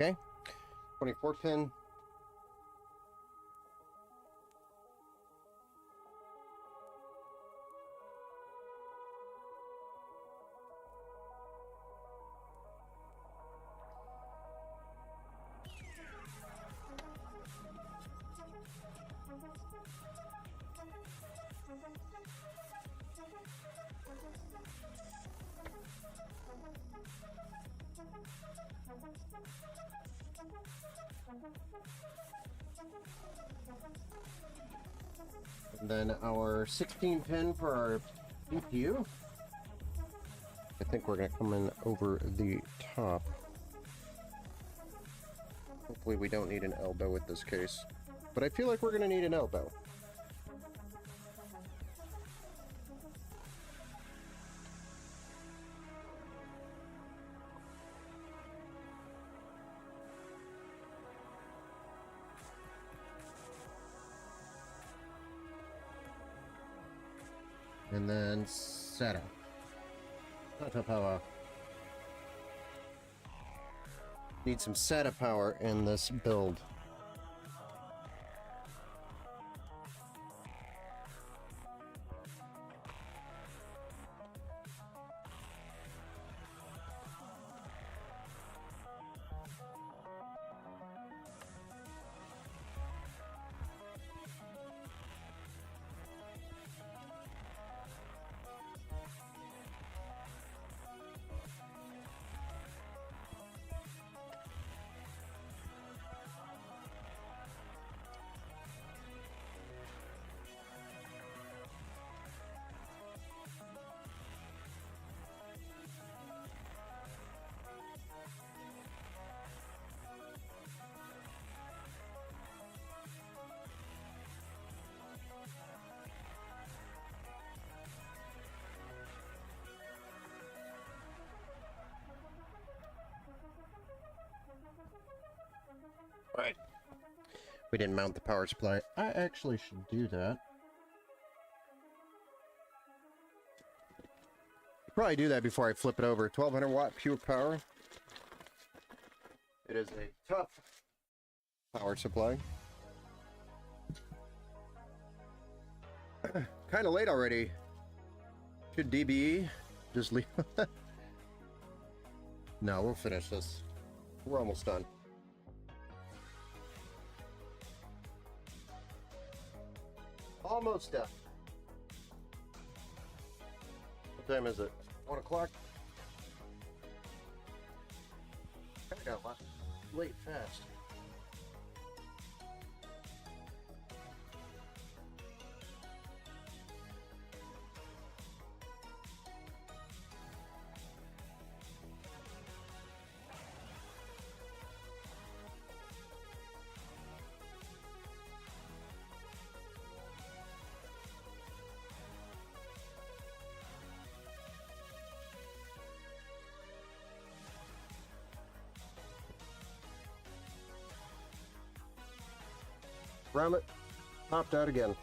Speaker 1: Okay, 24 pin. And then our 16 pin for our CPU. I think we're going to come in over the top. Hopefully we don't need an elbow with this case. But I feel like we're going to need an elbow. And then SATA. SATA power. Need some SATA power in this build. Right. We didn't mount the power supply. I actually should do that. Probably do that before I flip it over. 1200 watt pure power. It is a tough power supply. Kind of late already. Should DBE just leave? No, we'll finish this. We're almost done. Almost done. time is it? 1 o'clock? I got late fast. Grommet popped out again.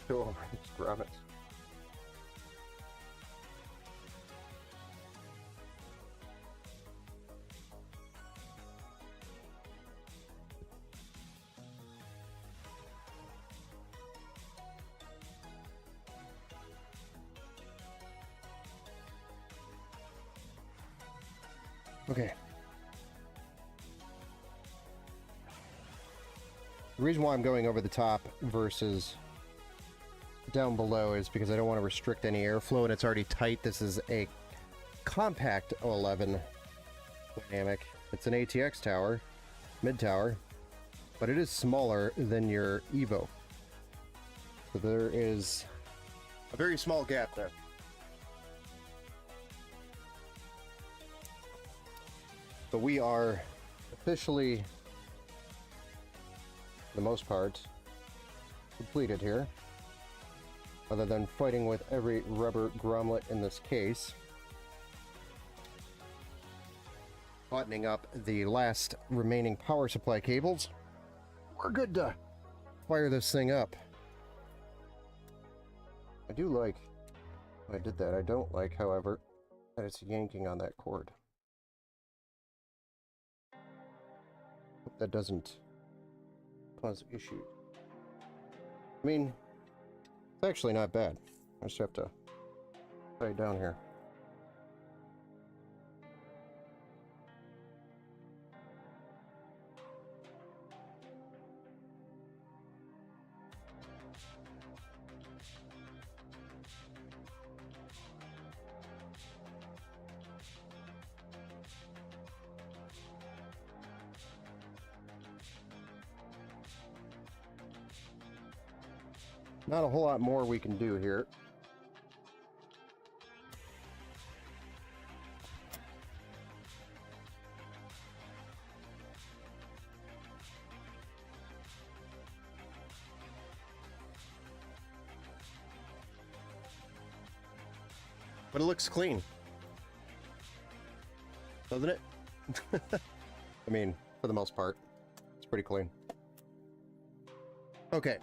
Speaker 1: Oh, it's Grommet. Okay. The reason why I'm going over the top versus down below is because I don't want to restrict any airflow, and it's already tight. This is a compact O11 dynamic. It's an ATX tower, mid tower, but it is smaller than your Evo. So there is a very small gap there. But we are officially, for the most part, completed here. Other than fighting with every rubber grommet in this case. Buttoning up the last remaining power supply cables. We're good to fire this thing up. I do like I did that. I don't like, however, that it's yanking on that cord. Hope that doesn't cause issues. I mean, it's actually not bad. I just have to tie it down here. Not a whole lot more we can do here. But it looks clean, doesn't it? I mean, for the most part, it's pretty clean. Okay.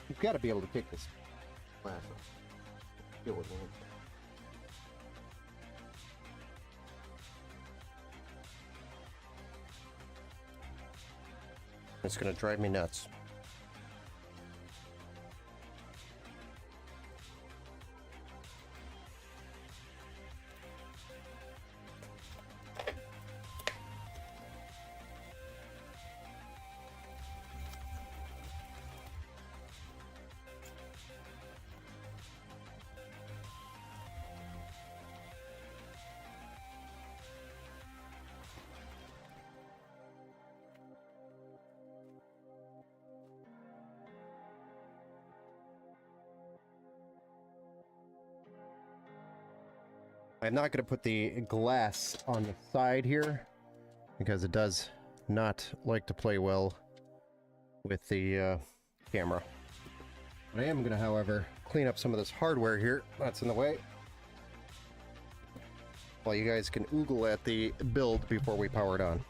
Speaker 1: You've got to be able to kick this glass off. Deal with it. It's going to drive me nuts. I'm not going to put the glass on the side here because it does not like to play well with the camera. I am going to, however, clean up some of this hardware here that's in the way, while you guys can oogle at the build before we power it on.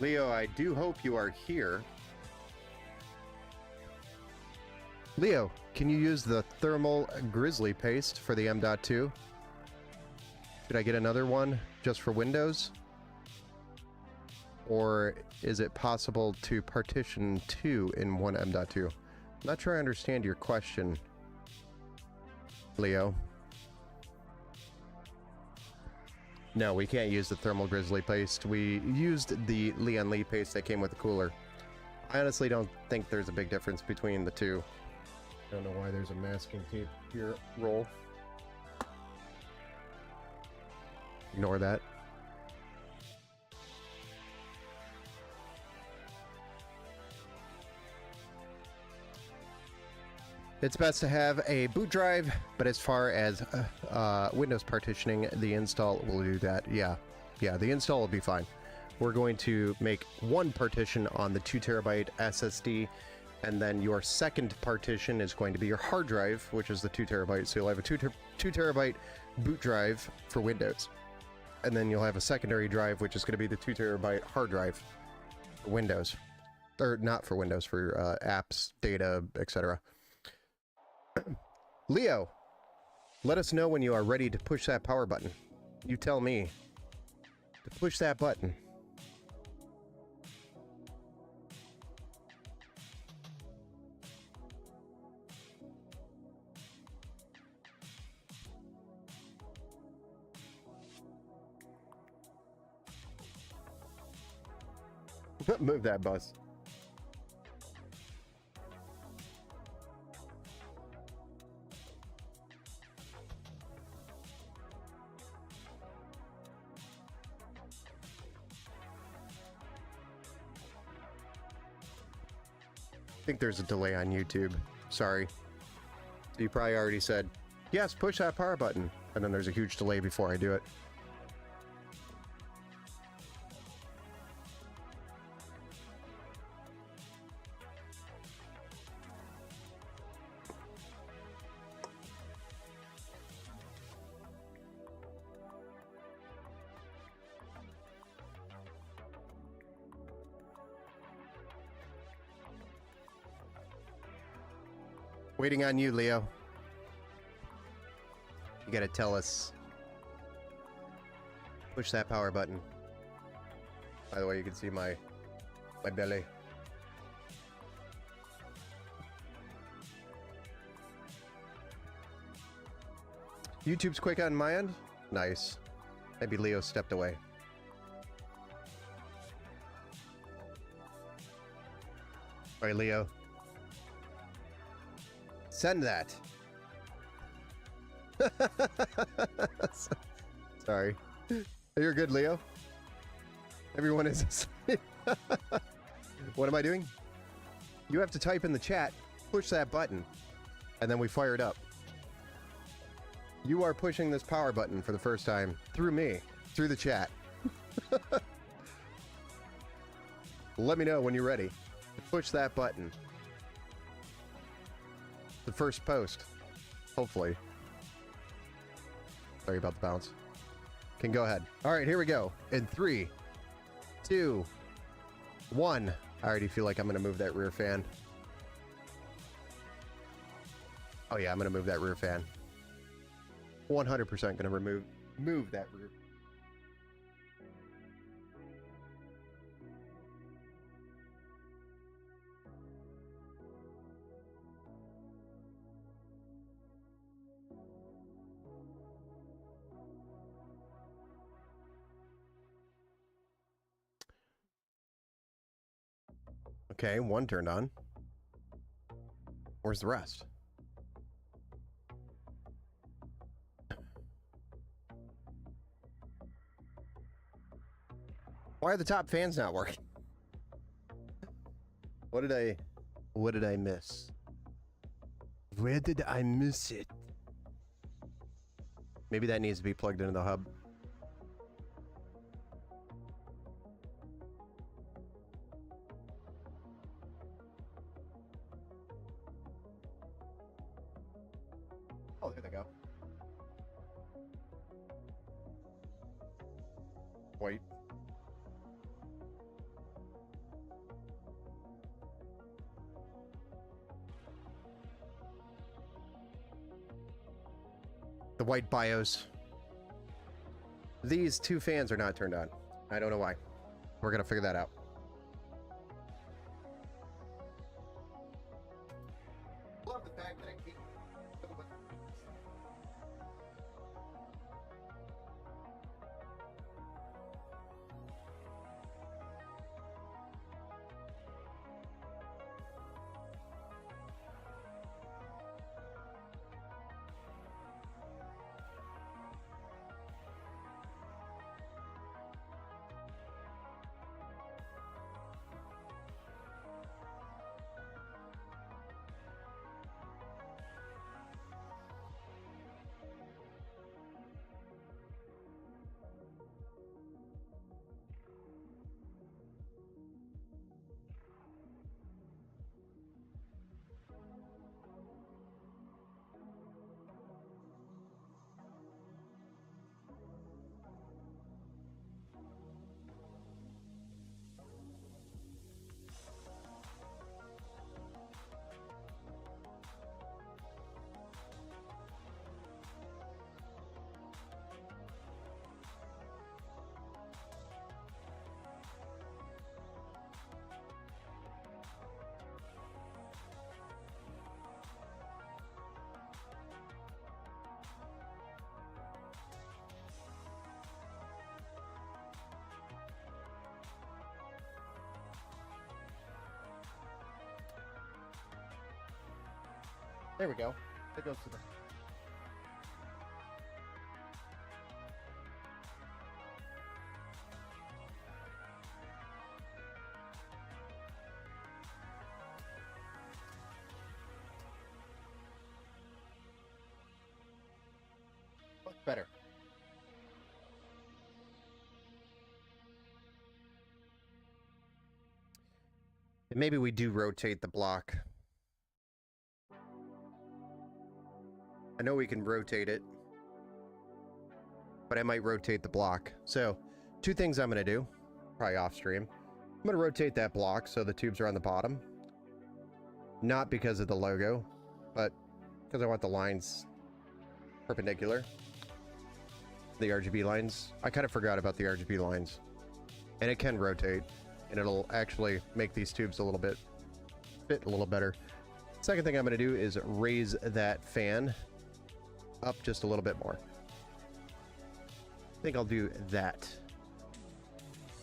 Speaker 1: Leo, I do hope you are here. Leo, can you use the thermal grizzly paste for the M.2? Should I get another one just for Windows? Or is it possible to partition two in one M.2? I'm not sure I understand your question, Leo. No, we can't use the thermal grizzly paste. We used the Lian Li paste that came with the cooler. I honestly don't think there's a big difference between the two. Don't know why there's a masking tape here roll. Ignore that. It's best to have a boot drive, but as far as Windows partitioning, the install will do that. Yeah, the install will be fine. We're going to make one partition on the 2 terabyte SSD, and then your second partition is going to be your hard drive, which is the 2 terabyte. So you'll have a 2 terabyte boot drive for Windows, and then you'll have a secondary drive, which is going to be the 2 terabyte hard drive for Windows, or not for Windows, for apps, data, etc. Leo, let us know when you are ready to push that power button. You tell me to push that button. Move that bus. think there's a delay on YouTube. Sorry. So you probably already said, yes, push that power button. And then there's a huge delay before I do it. Waiting on you, Leo. You gotta tell us. Push that power button. By the way, you can see my belly. YouTube's quick on my end? Nice. Maybe Leo stepped away. Alright, Leo. Send that. Sorry. You're good, Leo. Everyone is asleep. What am I doing? You have to type in the chat, push that button, and then we fire it up. You are pushing this power button for the first time through me, through the chat. Let me know when you're ready. Push that button. The first post, hopefully. Sorry about the bounce. Can go ahead. All right, here we go. In 3, 2, 1. I already feel like I'm going to move that rear fan. Oh yeah, I'm going to move that rear fan. 100% going to move that rear. Okay, one turned on. Where's the rest? Why are the top fans not working? What did I miss? Where did I miss it? Maybe that needs to be plugged into the hub. Oh, there they go. Wait. The white BIOS. These two fans are not turned on. I don't know why. We're gonna figure that out. Love the fact that I keep... There we go. It goes to the... Better. And maybe we do rotate the block. I know we can rotate it, but I might rotate the block. So, two things I'm going to do, probably off stream. I'm going to rotate that block so the tubes are on the bottom. Not because of the logo, but because I want the lines perpendicular. The RGB lines. I kind of forgot about the RGB lines. And it can rotate, and it'll actually make these tubes a little bit fit a little better. Second thing I'm going to do is raise that fan up just a little bit more. I think I'll do that.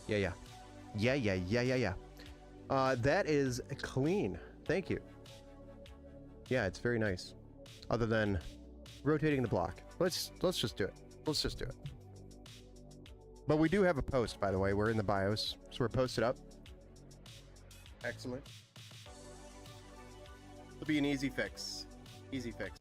Speaker 1: Yeah. That is clean. Thank you. Yeah, it's very nice. Other than rotating the block. Let's just do it. Let's just do it. But we do have a post, by the way. We're in the BIOS, so we're posted up. Excellent. It'll be an easy fix. Easy fix.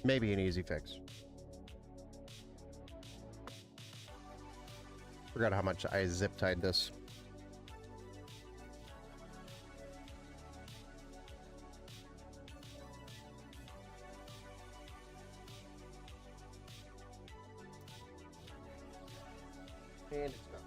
Speaker 1: Maybe an easy fix. Forgot how much I zip tied this. And it's gone.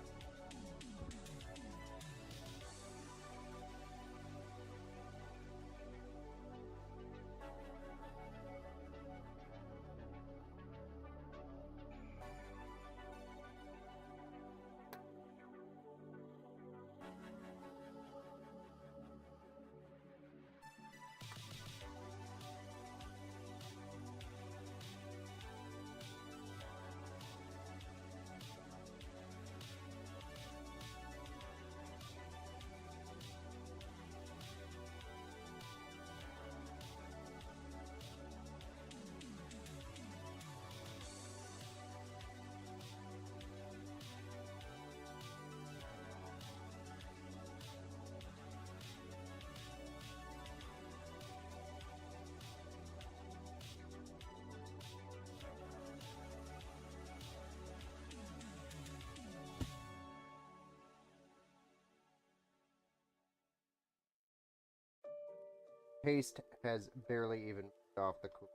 Speaker 1: Paste has barely even off the cool.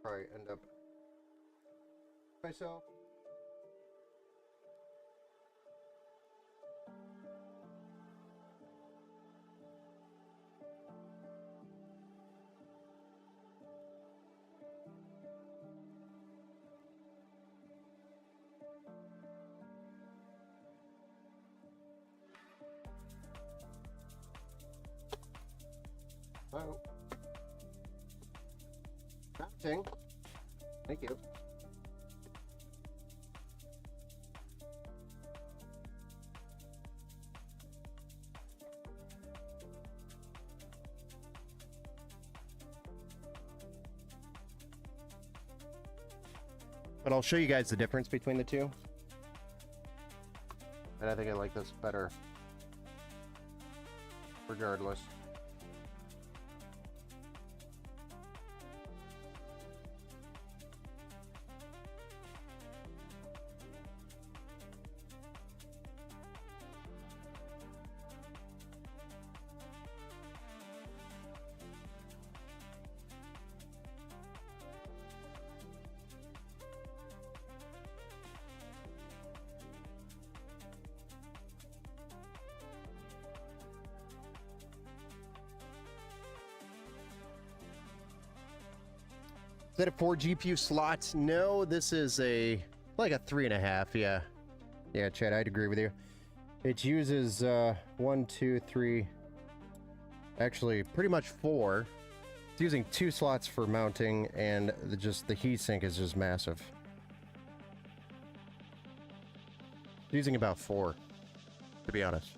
Speaker 1: Probably end up myself. Oh. Mounting. Thank you. But I'll show you guys the difference between the two. And I think I like this better. Regardless. Is that a 4 GPU slots? No, this is like a 3.5. Yeah. Yeah, Chad, I'd agree with you. It uses 1, 2, 3, actually pretty much 4. It's using 2 slots for mounting, and the heatsink is just massive. It's using about 4, to be honest.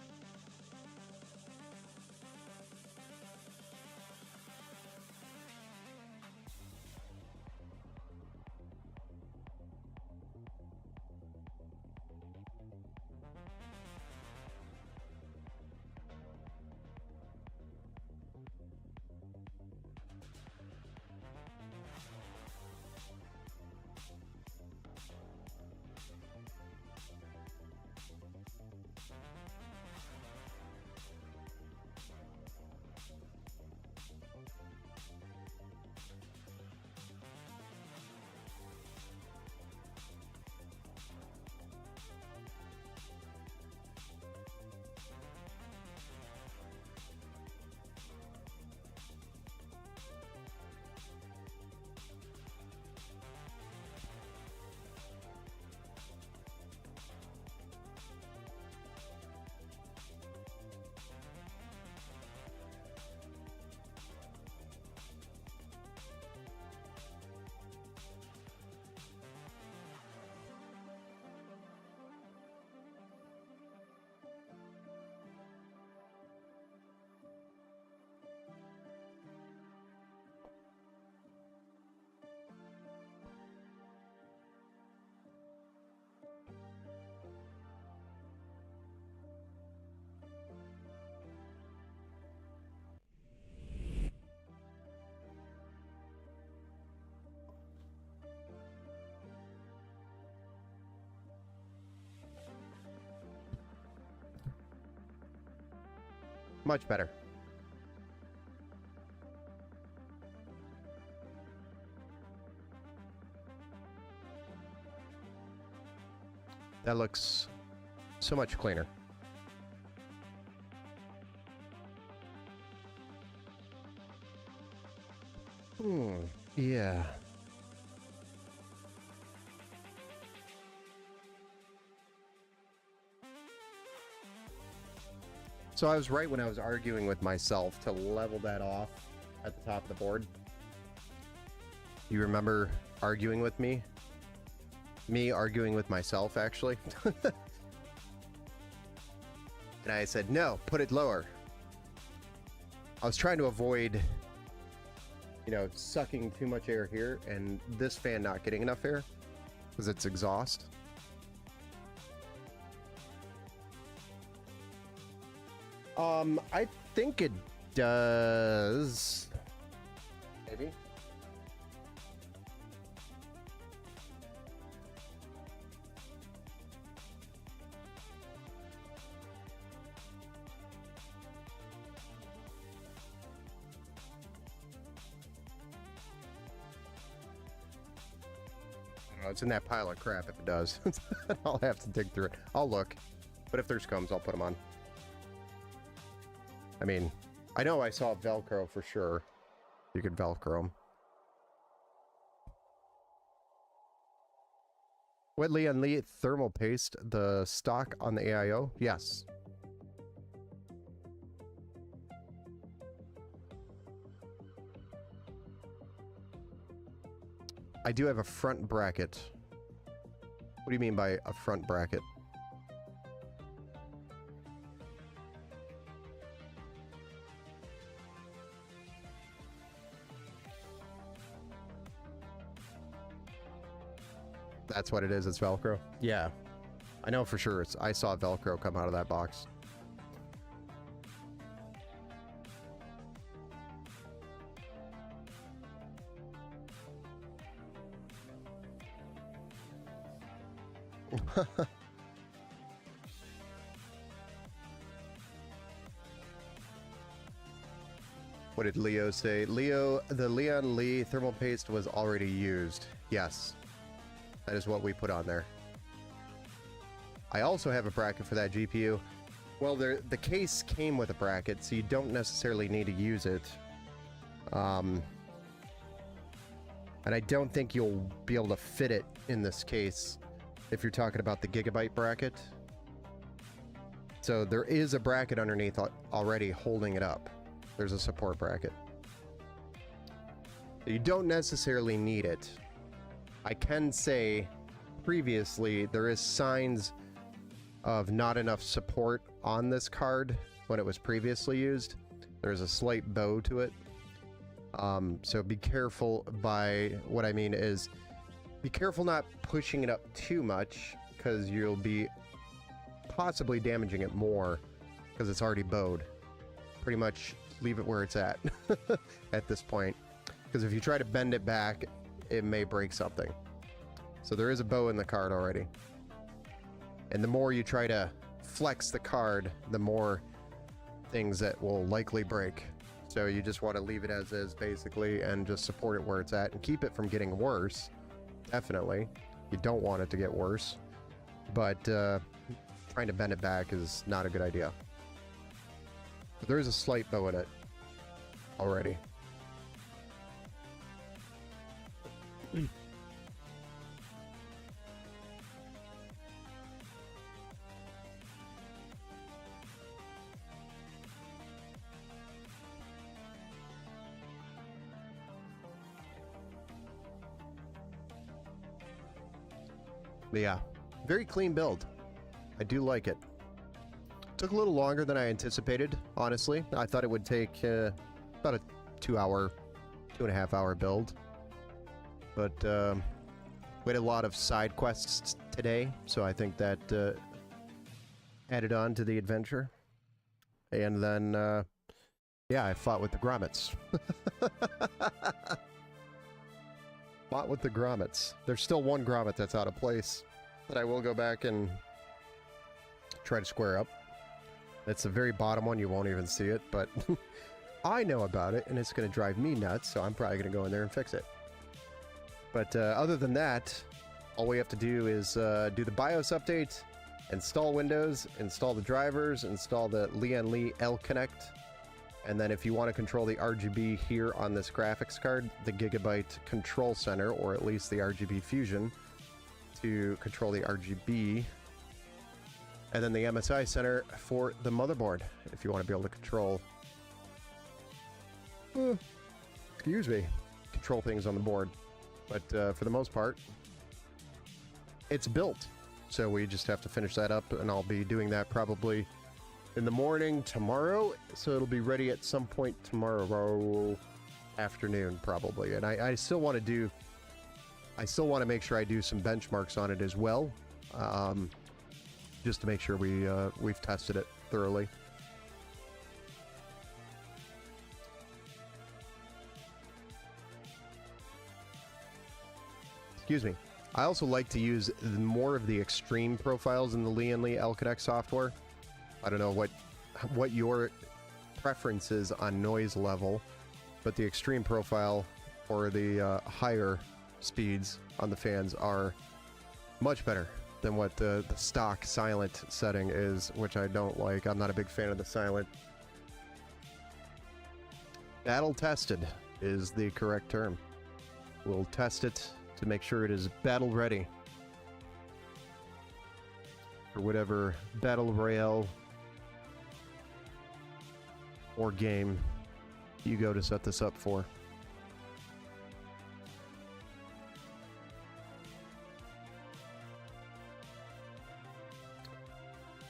Speaker 1: Much better. That looks so much cleaner. Yeah. So I was right when I was arguing with myself to level that off at the top of the board. You remember arguing with me? Me arguing with myself, actually. And I said, no, put it lower. I was trying to avoid, you know, sucking too much air here and this fan not getting enough air because it's exhaust. I think it does. Maybe. I don't know, it's in that pile of crap if it does. I'll have to dig through it. I'll look. But if there's combs, I'll put them on. I mean, I know I saw Velcro for sure. You could Velcro them. What, Leon Lee thermal paste the stock on the AIO? Yes. I do have a front bracket. What do you mean by a front bracket? That's what it is, it's Velcro? Yeah. I know for sure. I saw Velcro come out of that box. What did Leo say? Leo, the Leon Lee thermal paste was already used. Yes. That is what we put on there. I also have a bracket for that GPU. Well, the case came with a bracket, so you don't necessarily need to use it. I And I don't think you'll be able to fit it in this case if you're talking about the Gigabyte bracket. So there is a bracket underneath already holding it up. There's a support bracket. You don't necessarily need it. I can say previously there is signs of not enough support on this card when it was previously used. There's a slight bow to it. So be careful. By what I mean is be careful not pushing it up too much, because you'll be possibly damaging it more because it's already bowed. Pretty much leave it where it's at at this point, because if you try to bend it back, it may break something. So there is a bow in the card already. And the more you try to flex the card, the more things that will likely break. So you just want to leave it as is, basically, and just support it where it's at and keep it from getting worse. Definitely. You don't want it to get worse. But trying to bend it back is not a good idea. But there is a slight bow in it already. But yeah, very clean build. I do like it. Took a little longer than I anticipated, honestly. I thought it would take about a 2.5 hour build. But we had a lot of side quests today, so I think that added on to the adventure. And then, yeah, I fought with the grommets. Fought with the grommets. There's still one grommet that's out of place that I will go back and try to square up. It's the very bottom one. You won't even see it, but I know about it, and it's going to drive me nuts, so I'm probably going to go in there and fix it. But other than that, all we have to do is do the BIOS update, install Windows, install the drivers, install the Lian Li L-Connect, and then if you want to control the RGB here on this graphics card, the Gigabyte Control Center, or at least the RGB Fusion, to control the RGB, and then the MSI Center for the motherboard, if you want to be able to control, control things on the board. But for the most part, it's built. So we just have to finish that up, and I'll be doing that probably in the morning tomorrow. So it'll be ready at some point tomorrow afternoon, probably. And I still want to make sure I do some benchmarks on it as well, just to make sure we've tested it thoroughly. Excuse me. I also like to use more of the extreme profiles in the Lian Li L-Connect software. I don't know what your preference is on noise level, but the extreme profile or the higher speeds on the fans are much better than what the stock silent setting is, which I don't like. I'm not a big fan of the silent. Battle tested is the correct term. We'll test it to make sure it is battle ready for whatever battle royale or game you go to set this up for.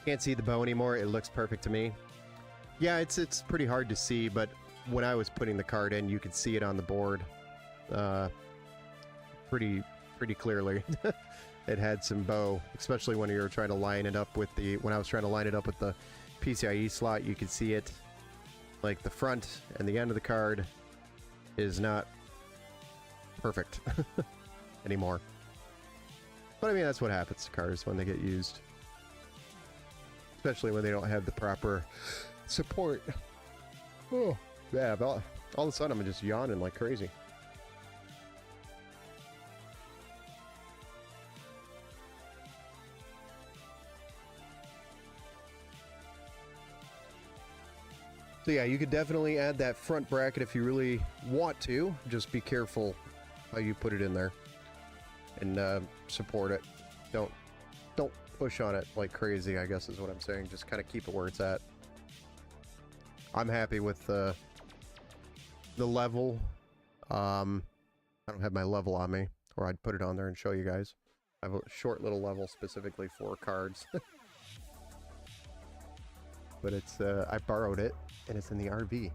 Speaker 1: Can't see the bow anymore. It looks perfect to me. Yeah, it's pretty hard to see, but when I was putting the card in, you could see it on the board pretty clearly. It had some bow, especially when you were trying to line it up with when I was trying to line it up with the PCIe slot. You could see it, like the front and the end of the card is not perfect anymore. But I mean, that's what happens to cards when they get used, especially when they don't have the proper support. Oh, yeah, all of a sudden I'm just yawning like crazy. So yeah, you could definitely add that front bracket if you really want to. Just be careful how you put it in there and support it. Don't push on it like crazy, I guess is what I'm saying. Just kind of keep it where it's at. I'm happy with the level. I don't have my level on me, or I'd put it on there and show you guys. I have a short little level specifically for cards. But it's, I borrowed it, and it's in the RV.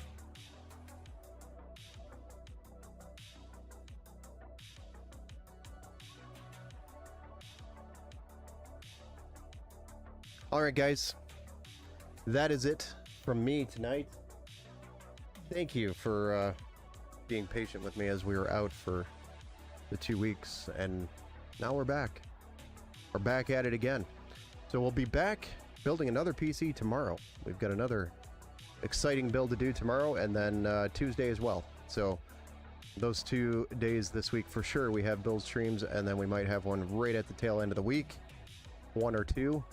Speaker 1: Alright guys, that is it from me tonight. Thank you for being patient with me as we were out for the 2 weeks, and now we're back. We're back at it again. So we'll be back building another PC tomorrow. We've got another exciting build to do tomorrow, and then Tuesday as well. So those 2 days this week for sure we have build streams, and then we might have one right at the tail end of the week. 1 or 2.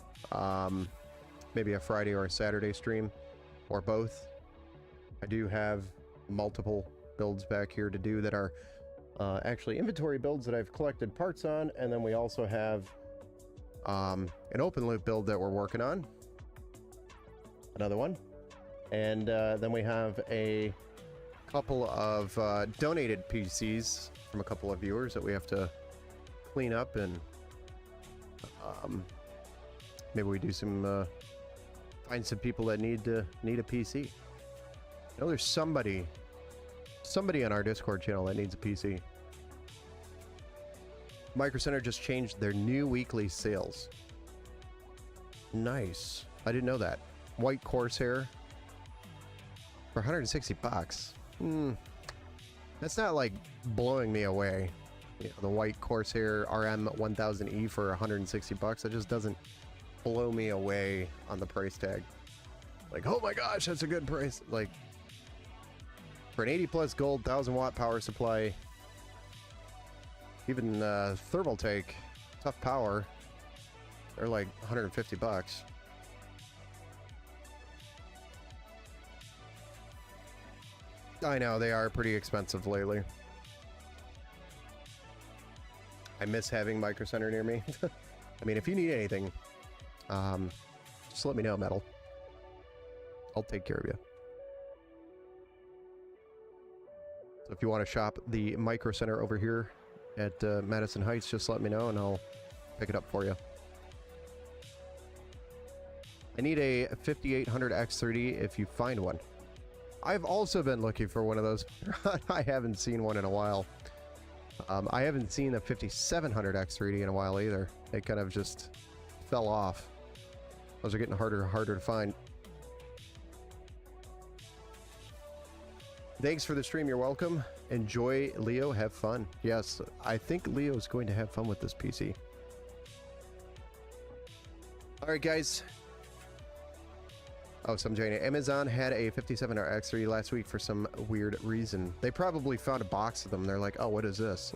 Speaker 1: Maybe a Friday or a Saturday stream, or both. I do have multiple builds back here to do that are actually inventory builds that I've collected parts on, and then we also have an open loop build that we're working on. Another one. And then we have a couple of donated PCs from a couple of viewers that we have to clean up, and maybe we do some find some people that need a PC. I know there's somebody on our Discord channel that needs a PC. Micro Center just changed their new weekly sales. Nice. I didn't know that. White Corsair for 160 bucks. That's not like blowing me away. You know, the White Corsair RM1000E for 160 bucks. That just doesn't blow me away on the price tag. Like, oh my gosh, that's a good price. Like, for an 80 plus gold 1000 watt power supply, even Thermaltake, tough power, they're like 150 bucks. I know they are pretty expensive lately. I miss having Micro Center near me. I mean, if you need anything, just let me know, Metal. I'll take care of you. So if you want to shop the Micro Center over here at Madison Heights, just let me know and I'll pick it up for you. I need a 5800X30 if you find one. I've also been looking for one of those. I haven't seen one in a while. I haven't seen a 5700X3D in a while either. It kind of just fell off. Those are getting harder and harder to find. Thanks for the stream. You're welcome. Enjoy, Leo. Have fun. Yes, I think Leo is going to have fun with this PC. All right, guys. Oh, some Jane. Amazon had a 5700X3 last week for some weird reason. They probably found a box of them. They're like, oh, what is this?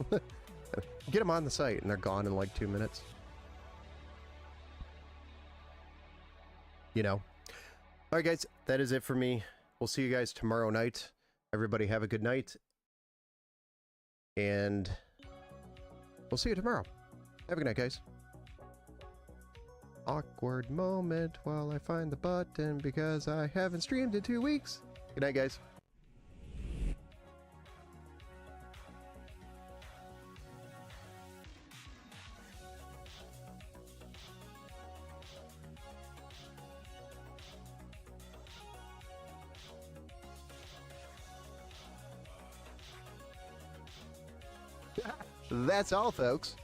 Speaker 1: Get them on the site, and they're gone in like 2 minutes. You know. All right, guys. That is it for me. We'll see you guys tomorrow night. Everybody have a good night. And we'll see you tomorrow. Have a good night, guys. Awkward moment while I find the button because I haven't streamed in 2 weeks. Good night, guys. That's all, folks.